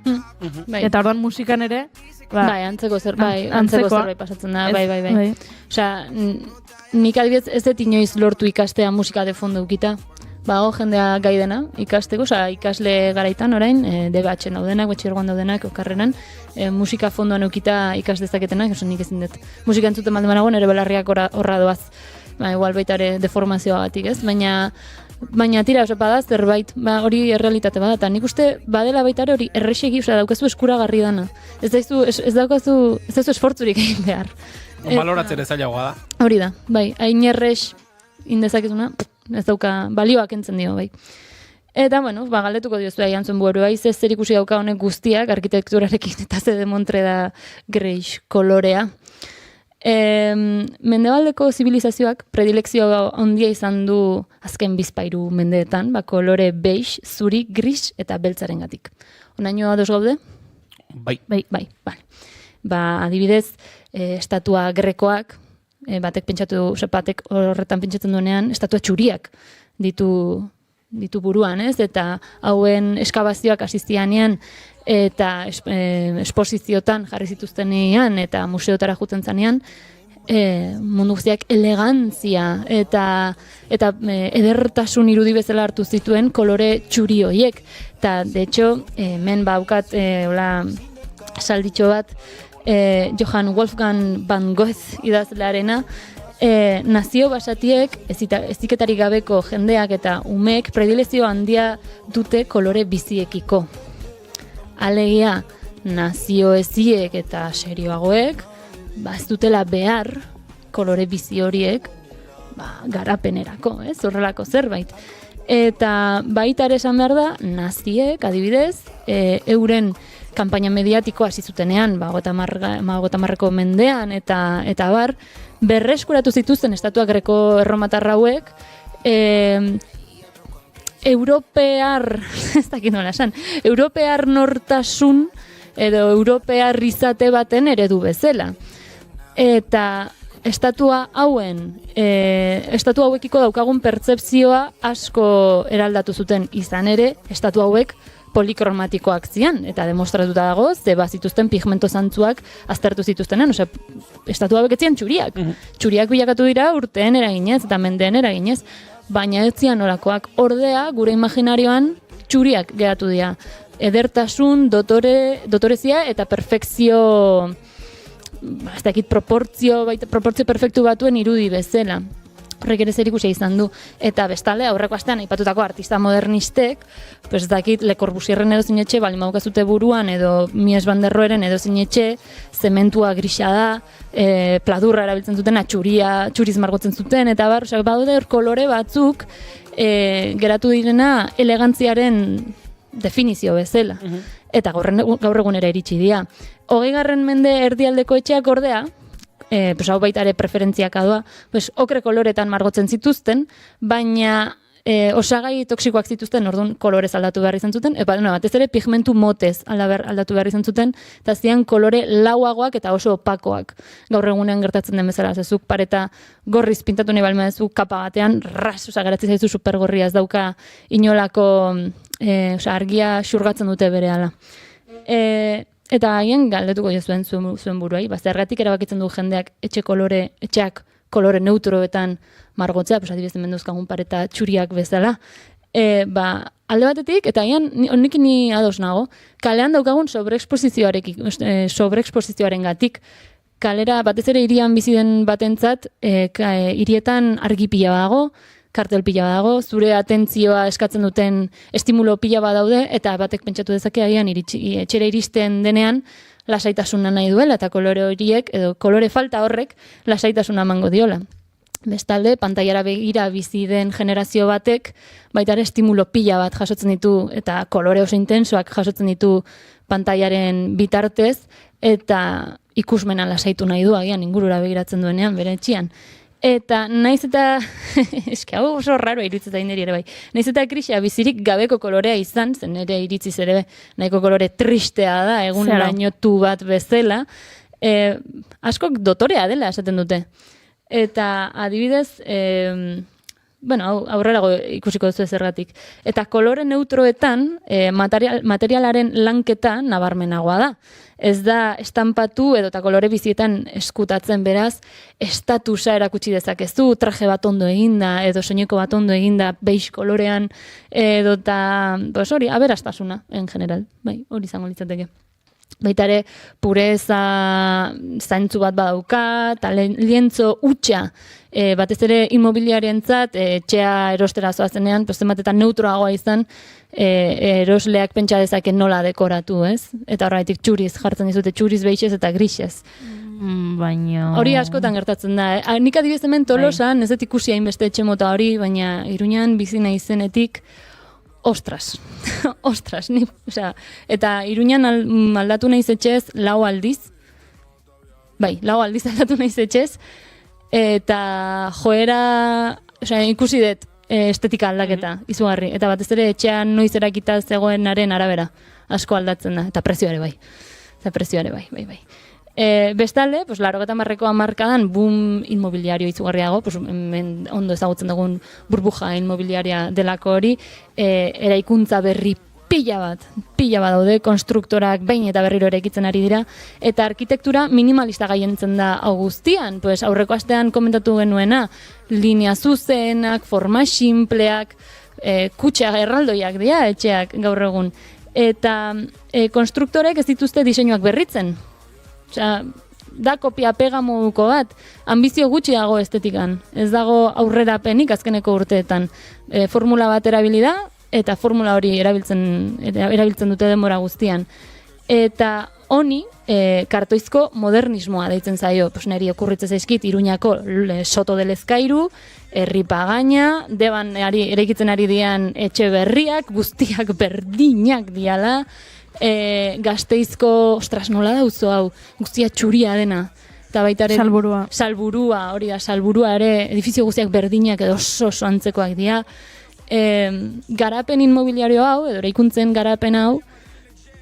Speaker 3: Eta orduan musikan ere
Speaker 13: bai, antzeko zerbait pasatzen da, bai. Osea, nik adibidez ez dut inoiz lortu ikastea musika de fondo ukita. Jendea gai dena ikasteko, ikasle garaitan orain, DBH-en daudenak, batxilergoan daudenak, okarrenan, musika fondoan eukita ikas dezaketenak, nik ezin dut. Musika entzuten balde manago, nire belarriak horra doaz, igual baitare deformazioagatik, ez? Baina tira, bada zerbait, hori errealitate bada, eta nik uste badela baitare hori errexegi, daukazu eskuragarri dana. Ez daukazu esfortzurik egin behar.
Speaker 4: Baloratzere zailagoa da.
Speaker 13: Hori da, bai, hain errex indezakezuna, ez dauka balioak entzen dio, bai. Eta, bueno, galdetuko diozu aian zuen buerua, ze zer ikusi dauka honek guztiak, arkitekturarekin eta ze demontre da greix kolorea. Mendebaldeko zibilizazioak predilekzio handia izan du azken bizpairu mendeetan, kolore beige, zuri, gris eta beltzarengatik. Onaino ados gaude?
Speaker 4: Bai.
Speaker 13: Bai. Adibidez, estatua grekoak, batek horretan pentsatzen duenean, estatua txuriak ditu buruan, ez? Eta hauen eskabazioak asistianean eta esposiziotan jarri zituztenean eta museotara juten zanean, mundu guztiak elegantzia eta edertasun irudi bezala hartu zituen kolore txuri horiek. Eta, de hecho, hemen baukat salditxo bat, Johann Wolfgang van Goethe idazlearena, nazio basatiek, eziketarik gabeko jendeak eta umeek predilezio handia dute kolore biziekiko. Alegia, nazio eziek eta serioagoek, ez dutela behar kolore bizi horiek garapenerako, horrelako zerbait. Eta baita ere esan behar da, naziek, adibidez, euren kanpaina mediatikoa hasi zutenean, 50ko mendean eta bar, berreskuratu zituzten estatua greko erromatar hauek, europear, ez dakit nola esan, europear nortasun edo europear izate baten eredu bezala. Eta estatua hauekiko daukagun pertzepzioa asko eraldatu zuten izan ere, estatua hauek polikromatikoak zian, eta demostratuta dago, ze bazituzten pigmento zantzuak aztertu zituztenen, estatua hauek etzian txuriak. Txuriak bilakatu dira urteen eraginez eta mendeen eraginez, baina ez zian olakoak. Ordea, gure imaginarioan txuriak geratu dira. Edertasun, dotorezia eta perfekzio, ez dakit proportzio perfektu batuen irudi bezala. Horrek ere zer ikusia izan du. Eta bestalde, aurreko astean aipatutako artista modernistek, ez dakit Le Corbusierren edo zinetxe, bali maukazute buruan, edo Mies van der Roheren edo zinetxe, zementua grisa da, pladurra erabiltzen zuten, txuriz margotzen zuten, eta badaude kolore batzuk geratu direna elegantziaren definizio bezala. Eta gaur egunera iritsi dira. 20. mende erdialdeko etxeak ordea, hau baita ere preferentziak adoa, okre koloretan margotzen zituzten, baina osagai toksikoak zituzten, orduan kolorez aldatu behar izan zuten, batez ere pigmentu motez aldatu behar izan zuten, eta zian kolore lauagoak eta oso opakoak. Gaur egunean gertatzen den bezala, zezuk pareta gorriz pintatu nahi balma dezu kapa batean, geratzen zaizu supergorria, ez dauka inolako argia xurgatzen dute berehala. Eta haien galdetuko jo zuen buruai, zergatik erabakitzen du jendeak etxeak kolore neutroetan margotzea, adibidez hemen dauzkagun pareta txuriak bezala. Alde batetik, eta haien honekin ni ados nago, kalean daukagun sobreexposizioaren gatik. Kalera, batez ere hirian bizi den batentzat, hirietan argi pila dago, kartel pila dago, zure atentzioa eskatzen duten estimulo pila daude, eta batek pentsatu dezake agian etxera iristen denean lasaitasuna nahi duela, eta kolore horiek, edo kolore falta horrek lasaitasuna emango diola. Bestalde, pantailara begira bizi den generazio batek, baita ere estimulo pila bat jasotzen ditu, eta kolore oso intensoak jasotzen ditu pantailaren bitartez, eta ikusmena lasaitu nahi du, agian ingurura begiratzen duenean, bere etxian. Eta naiz eta, eski hau oso raro iruditzen zain ere bai, naiz eta krisia bizirik gabeko kolorea izan, zen ere iritziz ere nahiko kolore tristea da, egun lainotu bat bezala, askok dotorea dela esaten dute. Eta adibidez, aurrerago ikusiko duzu zergatik. Eta kolore neutroetan materialaren lanketa nabarmenagoa da. Ez da estampatu edo eta kolore bizietan eskutatzen, beraz, estatusa erakutsi dezakezu, traje bat ondo eginda, edo soineko bat ondo eginda, beige kolorean, edo eta, hori, aberastasuna, en general, hori izango litzateke. Baita ere, pureza zaintzu bat badauka, eta lientzo hutsa, batez ere inmobiliarientzat, etxea erostera zoazenean, zenbatetan neutroagoa izan, erosleak pentsa dezake nola dekoratu, ez? Eta horretik txuriz jartzen dizute, txuriz beixez eta grisez.
Speaker 3: Baina...
Speaker 13: Hori askotan gertatzen da. Nik adibidez hemen Tolosan, ez dut ikusi hainbeste etxe mota hori, baina Iruñan bizi naizenetik, ostras, ostras, eta Iruñan aldatu naiz etxez 4 aldiz, bai, 4 aldiz aldatu naiz etxez, eta joera, ikusi dut estetika aldaketa, izugarri, eta batez ere etxean noiz erakita zegoenaren arabera, asko aldatzen da, eta prezioare bai. Bai. Bestalde, pues, 80 hamarkadan boom inmobiliario izugarriago, pues, ondo ezagutzen dugun burbuja inmobiliaria delako hori, eraikuntza berri pila bat daude, konstruktorak behin eta berriro eraikitzen ari dira, eta arkitektura minimalista gaientzen da hau guztian, pues, aurreko astean komentatu genuena, linea zuzenak, forma simpleak, kutxa erraldoiak dira etxeak gaur egun, eta konstruktorek ez dituzte diseinuak berritzen. Osea, da kopia pega moduko bat, ambizio gutxi dago estetikan, ez dago aurrerapenik azkeneko urteetan. Formula bat erabili da, eta formula hori erabiltzen dute denbora guztian. Eta honi, kartoizko modernismoa deitzen zaio, pues neri okurritzen zaizkit Iruñako Soto del Ezkairu, Herripagaina, deban eraikitzen ari dian etxe berriak, guztiak berdinak diala, Gasteizko, ostras, nola dauzo hau, guztia txuria dena. Eta baita ere... Salburua, hori da, salburua ere, edifizio guztiak berdinak edo oso antzekoak dira. Garapen inmobiliario hau, edo eraikuntzen garapen hau,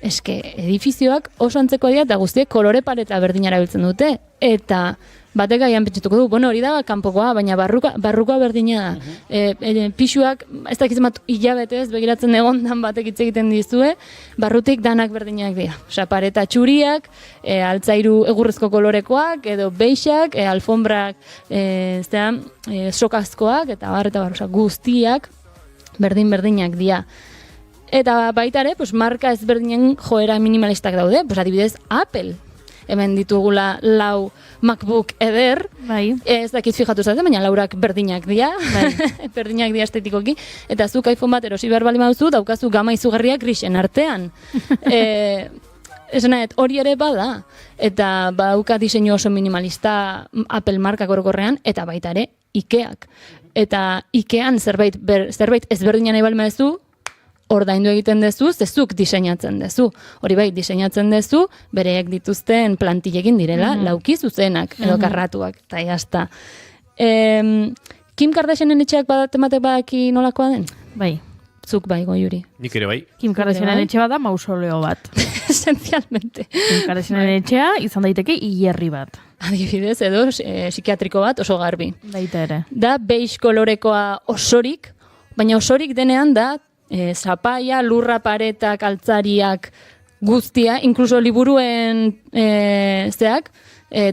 Speaker 13: eske edifizioak oso antzekoak dira, eta guztiek kolore pareta berdinara biltzen dute. Eta batek gaian pentsatuko du, bueno, hori da kanpokoa, baina barrukoa berdina da. Pixuak, ez dakitzen bat hilabetez, begiratzen egondan batek hitz egiten dizue, barrutik danak berdinak dira. Osea, pareta txuriak, altzairu egurrezko kolorekoak, edo beixak, alfombrak, sokazkoak, eta bar, osea, guztiak berdinak dira. Eta baita ere, pues, marka ezberdinen joera minimalistak daude, pues, adibidez, Apple. Hemen ditugula 4 MacBook eder, bai. Ez dakit fijatu zaten, baina 4ak berdinak dira, bai. Berdinak dira estetikoki, eta zuk iPhone bat erosi behar bali maduzu, daukazu gama izugarriak grisen artean. Esan hori ere bada, eta badauka diseinu oso minimalista Apple markak orokorrean, eta baita ere Ikeak. Eta Ikean zerbait ezberdinan nahi bali maduzu, ordaindu egiten dezu, zezuk diseinatzen dezu. Hori bai, diseinatzen dezu, bereek dituzten plantillekin direla, lauki zuzenak, edo karratuak, eta jazta. Kim Kardashianen etxeak batematek badaki nolakoa den? Bai. Zuk bai, Goiuri.
Speaker 2: Nik ere bai.
Speaker 3: Kim Kardashianen etxe bat da mausoleo bat.
Speaker 13: Esencialmente.
Speaker 3: Kim Kardashianen etxea izan daiteke hilerri bat.
Speaker 13: Adibidez, edo psikiatriko bat oso garbi.
Speaker 3: Baita ere.
Speaker 13: Da beige kolorekoa osorik, baina osorik denean da zapaia, lurra paretak, altzariak, guztia, inkluso liburuen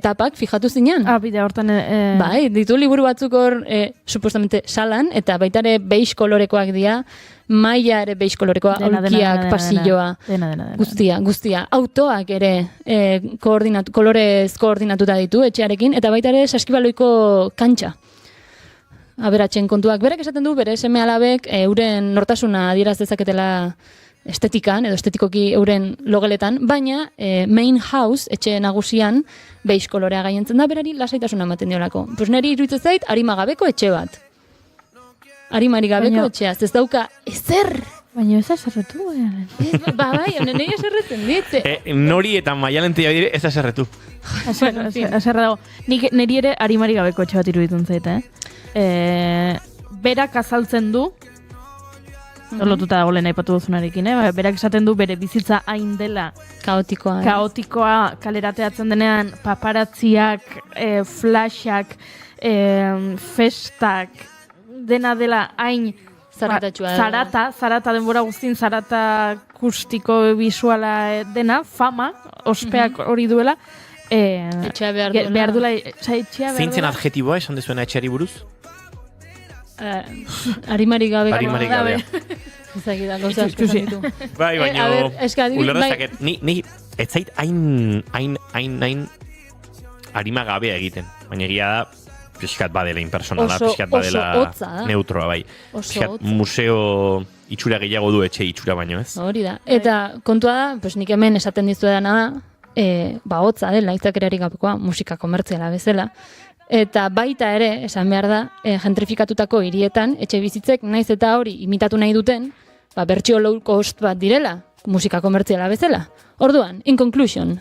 Speaker 13: tapak, fijatu zinean.
Speaker 3: Bide hortan...
Speaker 13: Bai, ditu liburu batzuk hor, supostamente salan, eta baita ere beige kolorekoak dira, maila ere beige kolorekoa, aulkiak, pasilloa, guztia. Autoak ere kolorez koordinatuta ditu etxearekin, eta baita ere saskibaloiko kantxa. Aberatzen kontuak. Berak esaten du, bere seme-alabek euren nortasuna adieraz dezaketela estetikan, edo estetikoki euren logeletan, baina main house, etxe nagusian, beige kolorea gaientzen da, berari lasaitasuna ematen diolako. Pues neri iruditzen zait, arimagabeko etxe bat. Arimari gabeko etxea, ez dauka ezer.
Speaker 3: Baina ez aserretu,
Speaker 13: bai, honen nahi aserretzen dit.
Speaker 2: Nori eta Maialentia dire ez aserretu.
Speaker 3: Aserra dago. Neri ere arimari gabeko etxe bat iruditzen zait, berak azaltzen du, lotuta dago lehen aipatu duzunarekin, berak esaten du bere bizitza hain dela kaotikoa kalerateatzen denean, paparatziak, flashak, festak, dena dela hain zarata denbora guztin, zarata akustiko visuala dena, fama, ospeak hori duela,
Speaker 13: etxea behar duela.
Speaker 2: Zeintzen adjetiboa esan dezuena etxeari buruz?
Speaker 13: Arimari gabe.
Speaker 2: Arimari gabe.
Speaker 13: Ezagida, gauza asko esan ditu.
Speaker 2: Bai, baina ulerdezaket, ni ez zait hain arima gabea egiten. Baina egia da, pixkat badela impersonala, pixkat badela neutroa, bai. Pixkat museo itxura gehiago du etxe itxura baino, ez?
Speaker 13: Hori da. Eta kontua da, pues nik hemen esaten dizuedana da, hotza dela, itzakerarik gabekoa, musika komertziala bezala. Eta baita ere, esan behar da, gentrifikatutako hirietan, etxe bizitzek naiz eta hori imitatu nahi duten, bertsio low cost bat direla, musika komertziala bezala. Orduan, in conclusion,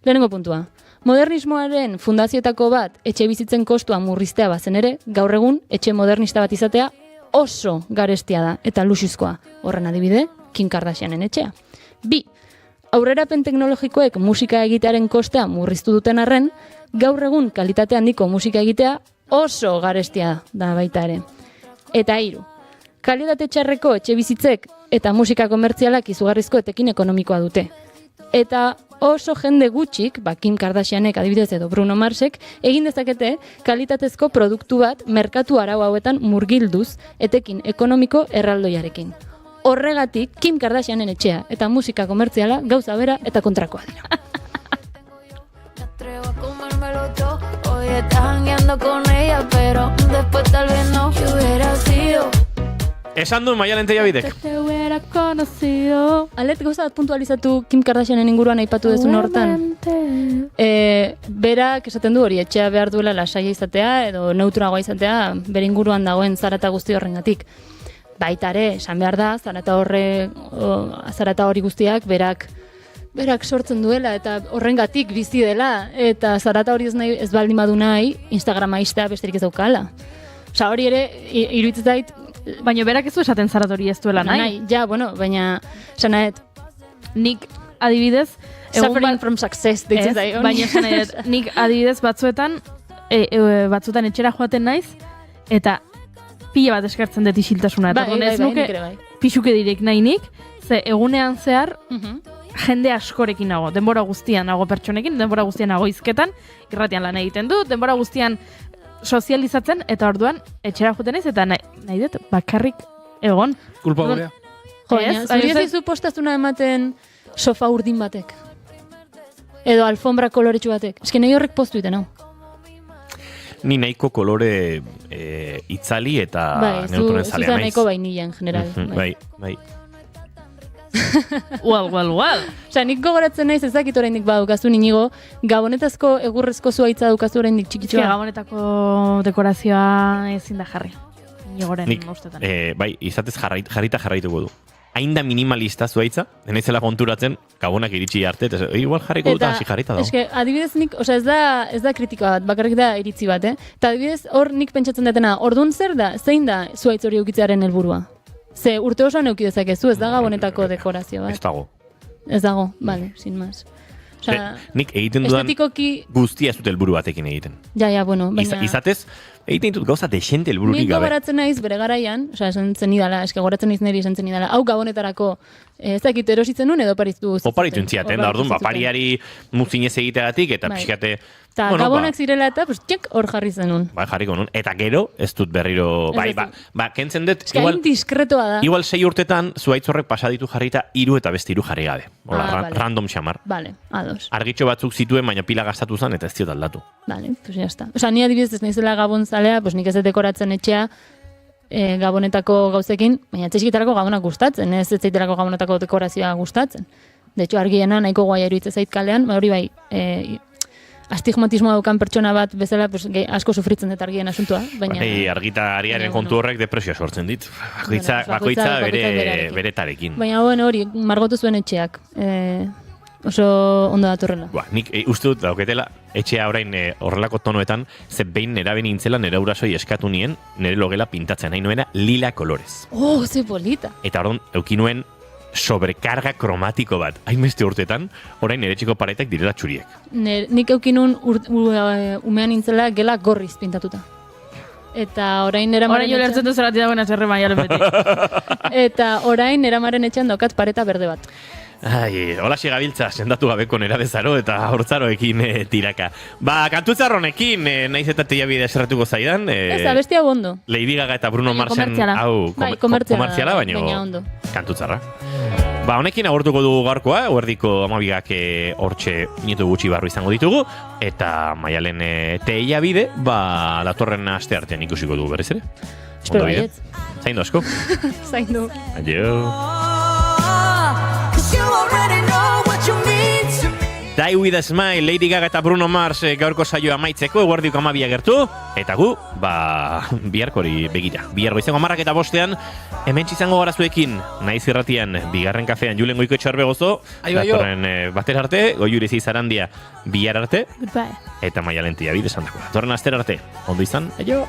Speaker 13: lehenengo puntua. Modernismoaren fundazioetako bat etxe bizitzen kostua murriztea bazen ere, gaur egun etxe modernista bat izatea oso garestia da eta luxuzkoa. Horren adibide, Kim Kardashianen etxea. 2. Aurrerapen teknologikoek musika egitearen kostea murriztu duten arren, gaur egun kalitate handiko musika egitea oso garestia da baita ere. Eta 3. Kalitate txarreko etxe bizitzek eta musika komertzialak izugarrizko etekin ekonomikoa dute. Eta oso jende gutxik, Kim Kardashianek adibidez edo Bruno Marsek, egin dezakete kalitatezko produktu bat merkatu arau hauetan murgilduz etekin ekonomiko erraldoiarekin. Horregatik, Kim Kardashianen etxea eta musika komertziala gauza bera eta kontrakoa dira.
Speaker 11: Hoy estás jangueando con ella, pero después tal vez no. Yo hubiera sido.
Speaker 2: Esan du Maialen Tellabidek.
Speaker 3: Te hubiera conocido.
Speaker 13: Alet gauza bat puntualizatu Kim Kardashianen inguruan aipatu duzun hortan. Berak esaten du hori, etxea behar duela lasaia izatea edo neutragoa izatea bere inguruan dagoen zarata guzti horrengatik. Baita ere, esan behar da, zarata hori guztiak berak sortzen duela eta horrengatik bizi dela eta zarata hori ez baldin badu nahi Instagrama istea besterik ez daukala. Osa hori ere, iruditzen zait.
Speaker 3: Baina berak ez du esaten zarat hori ez duela nahi.
Speaker 13: Ja, baina, sanaet.
Speaker 3: Nik adibidez...
Speaker 13: Suffering from success, ditzen zai.
Speaker 3: Baina sanaet, nik adibidez batzuetan etxera joaten naiz, eta pila bat eskartzen dut isiltasuna. Ez nuke pixuke direk nahi nik, ze egunean zehar, jende askorekin nago, denbora guztian nago pertsonekin, denbora guztian nago izketan, irratian lan egiten dut, denbora guztian sozializatzen, eta orduan etxera joten naiz, eta nahi dut bakarrik egon.
Speaker 4: Kulpa gurea.
Speaker 13: Zuri ez dizu postazuna ematen sofa urdin batek? Edo alfombra koloretsu batek? Ez que nahi horrek postu iten, hau?
Speaker 2: Ni nahiko kolore itzali eta neutronen zalea naiz.
Speaker 13: Zuza nahiko vainilla en general.
Speaker 2: Bai.
Speaker 3: Well.
Speaker 13: Osa, nik gogoratzen naiz ezakit oraindik badukazu Inigo, gabonetazko egurrezko zuhaitza dukazu oraindik txikitxoa.
Speaker 3: Gabonetako dekorazioa ezin da jarri. Inigoren ustetan.
Speaker 2: Bai, izatez jarraituko du. Hainda minimalista zuhaitza, denaizela konturatzen, gabonak iritsi arte, eta igual jarriko dut hasi jarrita dago.
Speaker 13: Eske, adibidez nik, osa ez da kritika bat, bakarrik da iritzi bat, Eta adibidez, hor nik pentsatzen dutena, orduan zer da, zein da zuhaitz hori eukitzearen helburua? Ze urte osoan euki dezakezu, ez da gabonetako dekorazio bat. Ez dago, bale, sin más.
Speaker 2: Nik egiten dudan
Speaker 13: estetikoki...
Speaker 2: guztia ez dut helburu batekin egiten.
Speaker 13: Ja, bueno, baina...
Speaker 2: Izatez, egiten dut gauza desente helbururik gabe.
Speaker 13: Nik gogoratzen naiz bere garaian, esan zen idala, gogoratzen naiz niri esan zen idala, hau gabonetarako ez dakit erositzen nun edo paritu zitzen.
Speaker 2: Oparitu entziaten, da orduan, pariari muzinez egiteagatik, eta pixkate...
Speaker 13: Eta gabonak zirela eta, txek, hor jarri zenun.
Speaker 2: Bai, jarriko nun. Eta gero, ez dut berriro... kentzen dut...
Speaker 13: Igual diskretoa da.
Speaker 2: Igual 6 urtetan, zuhaitz horrek pasaditu jarrita, 3 eta beste 3 jarri gabe. Random xamar.
Speaker 13: Vale, ados.
Speaker 2: Argitxo batzuk zituen, baina pila gastatu zen, eta ez diot aldatu.
Speaker 13: Vale, pues ya está. Osa, ni adibidez ez naizela gabon zalea, pues nik ez dekoratzen etxea gabonetako gauzekin, baina txeskitarako gabonak gustatzen, ez zaiterako gabonetako dekorazioa gustatzen. De hecho, argiena nahiko guai iruditzen zait kalean, hori bai, astigmatismoa daukan pertsona bat bezala pues, asko sufritzen dut argien asuntua. Baina...
Speaker 2: argitariaren kontu horrek depresioa sortzen dit. Bakoitza bere tarekin.
Speaker 13: Baina hori, margotu zuen etxeak. Oso ondo datorrela.
Speaker 2: Nik uste dut dauketela, etxea orain horrelako tonoetan, ze behin nera benintzela nera urasoi eskatu nien, nire logela pintatzen nahi nuena lila kolorez.
Speaker 13: Oh, ze bolita!
Speaker 2: Eta orduan, eukinuen sobrekarga kromatiko bat. Hainbeste urtetan, orain nire txiko paretak direla txuriek.
Speaker 13: Nik eukinun umean nintzela gela gorriz pintatuta. Eta orain eramaren
Speaker 3: etxean... Orain jo lertzen duzerati dagoena zerre maialen beti.
Speaker 13: Eta orain eramaren etxean daukat pareta berde bat.
Speaker 2: Hola gabiltza, sendatu gabeko nera bezaro eta hortzaroekin tiraka. Kantutzarronekin, naiz eta Tellabide eserratuko zaidan.
Speaker 13: Ez, abestia bondo.
Speaker 2: Lady Gaga eta Bruno Marsen hau komertziala, baina kantutzarra. Honekin agortuko dugu gaurkoa, huerdiko amabigak hortxe minutu gutxi barru izango ditugu, eta Maialen Tellabide, datorren aste artean ikusiko dugu berriz ere.
Speaker 13: Espero baietz.
Speaker 2: Zaindu asko.
Speaker 13: Zaindu.
Speaker 2: Adio. Fly with a Smile, Lady Gaga eta Bruno Mars gaurko saioa amaitzeko, eguerdiko 12 gertu, eta gu, biharkori begira. Bihar goizeko 10:05 hemen izango gara zuekin, naiz irratian, bigarren kafean, Julen Goikoetxe Arbegozo, datorren bater arte, Goiurezi Zarandia bihar arte,
Speaker 3: Goodbye.
Speaker 2: eta Maialentia bidesan dako. Datorren aster arte, ondo izan, aio!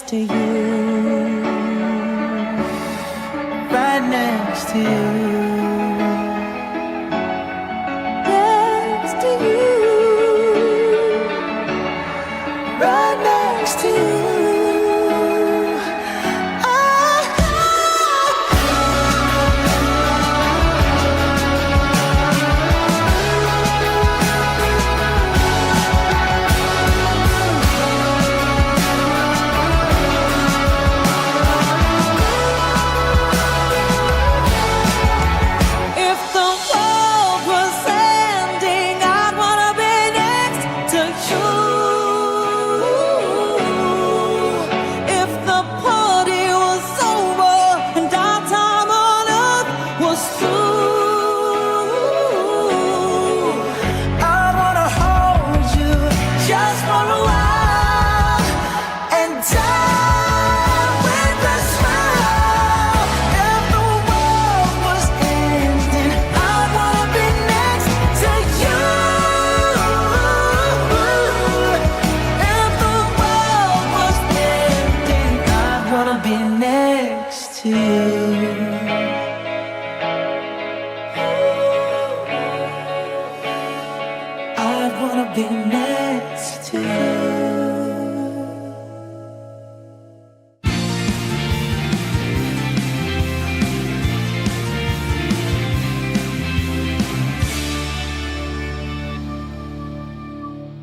Speaker 11: To you, right next to you, next to you, right next to you.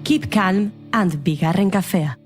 Speaker 1: Keep calm and bigarren kafea.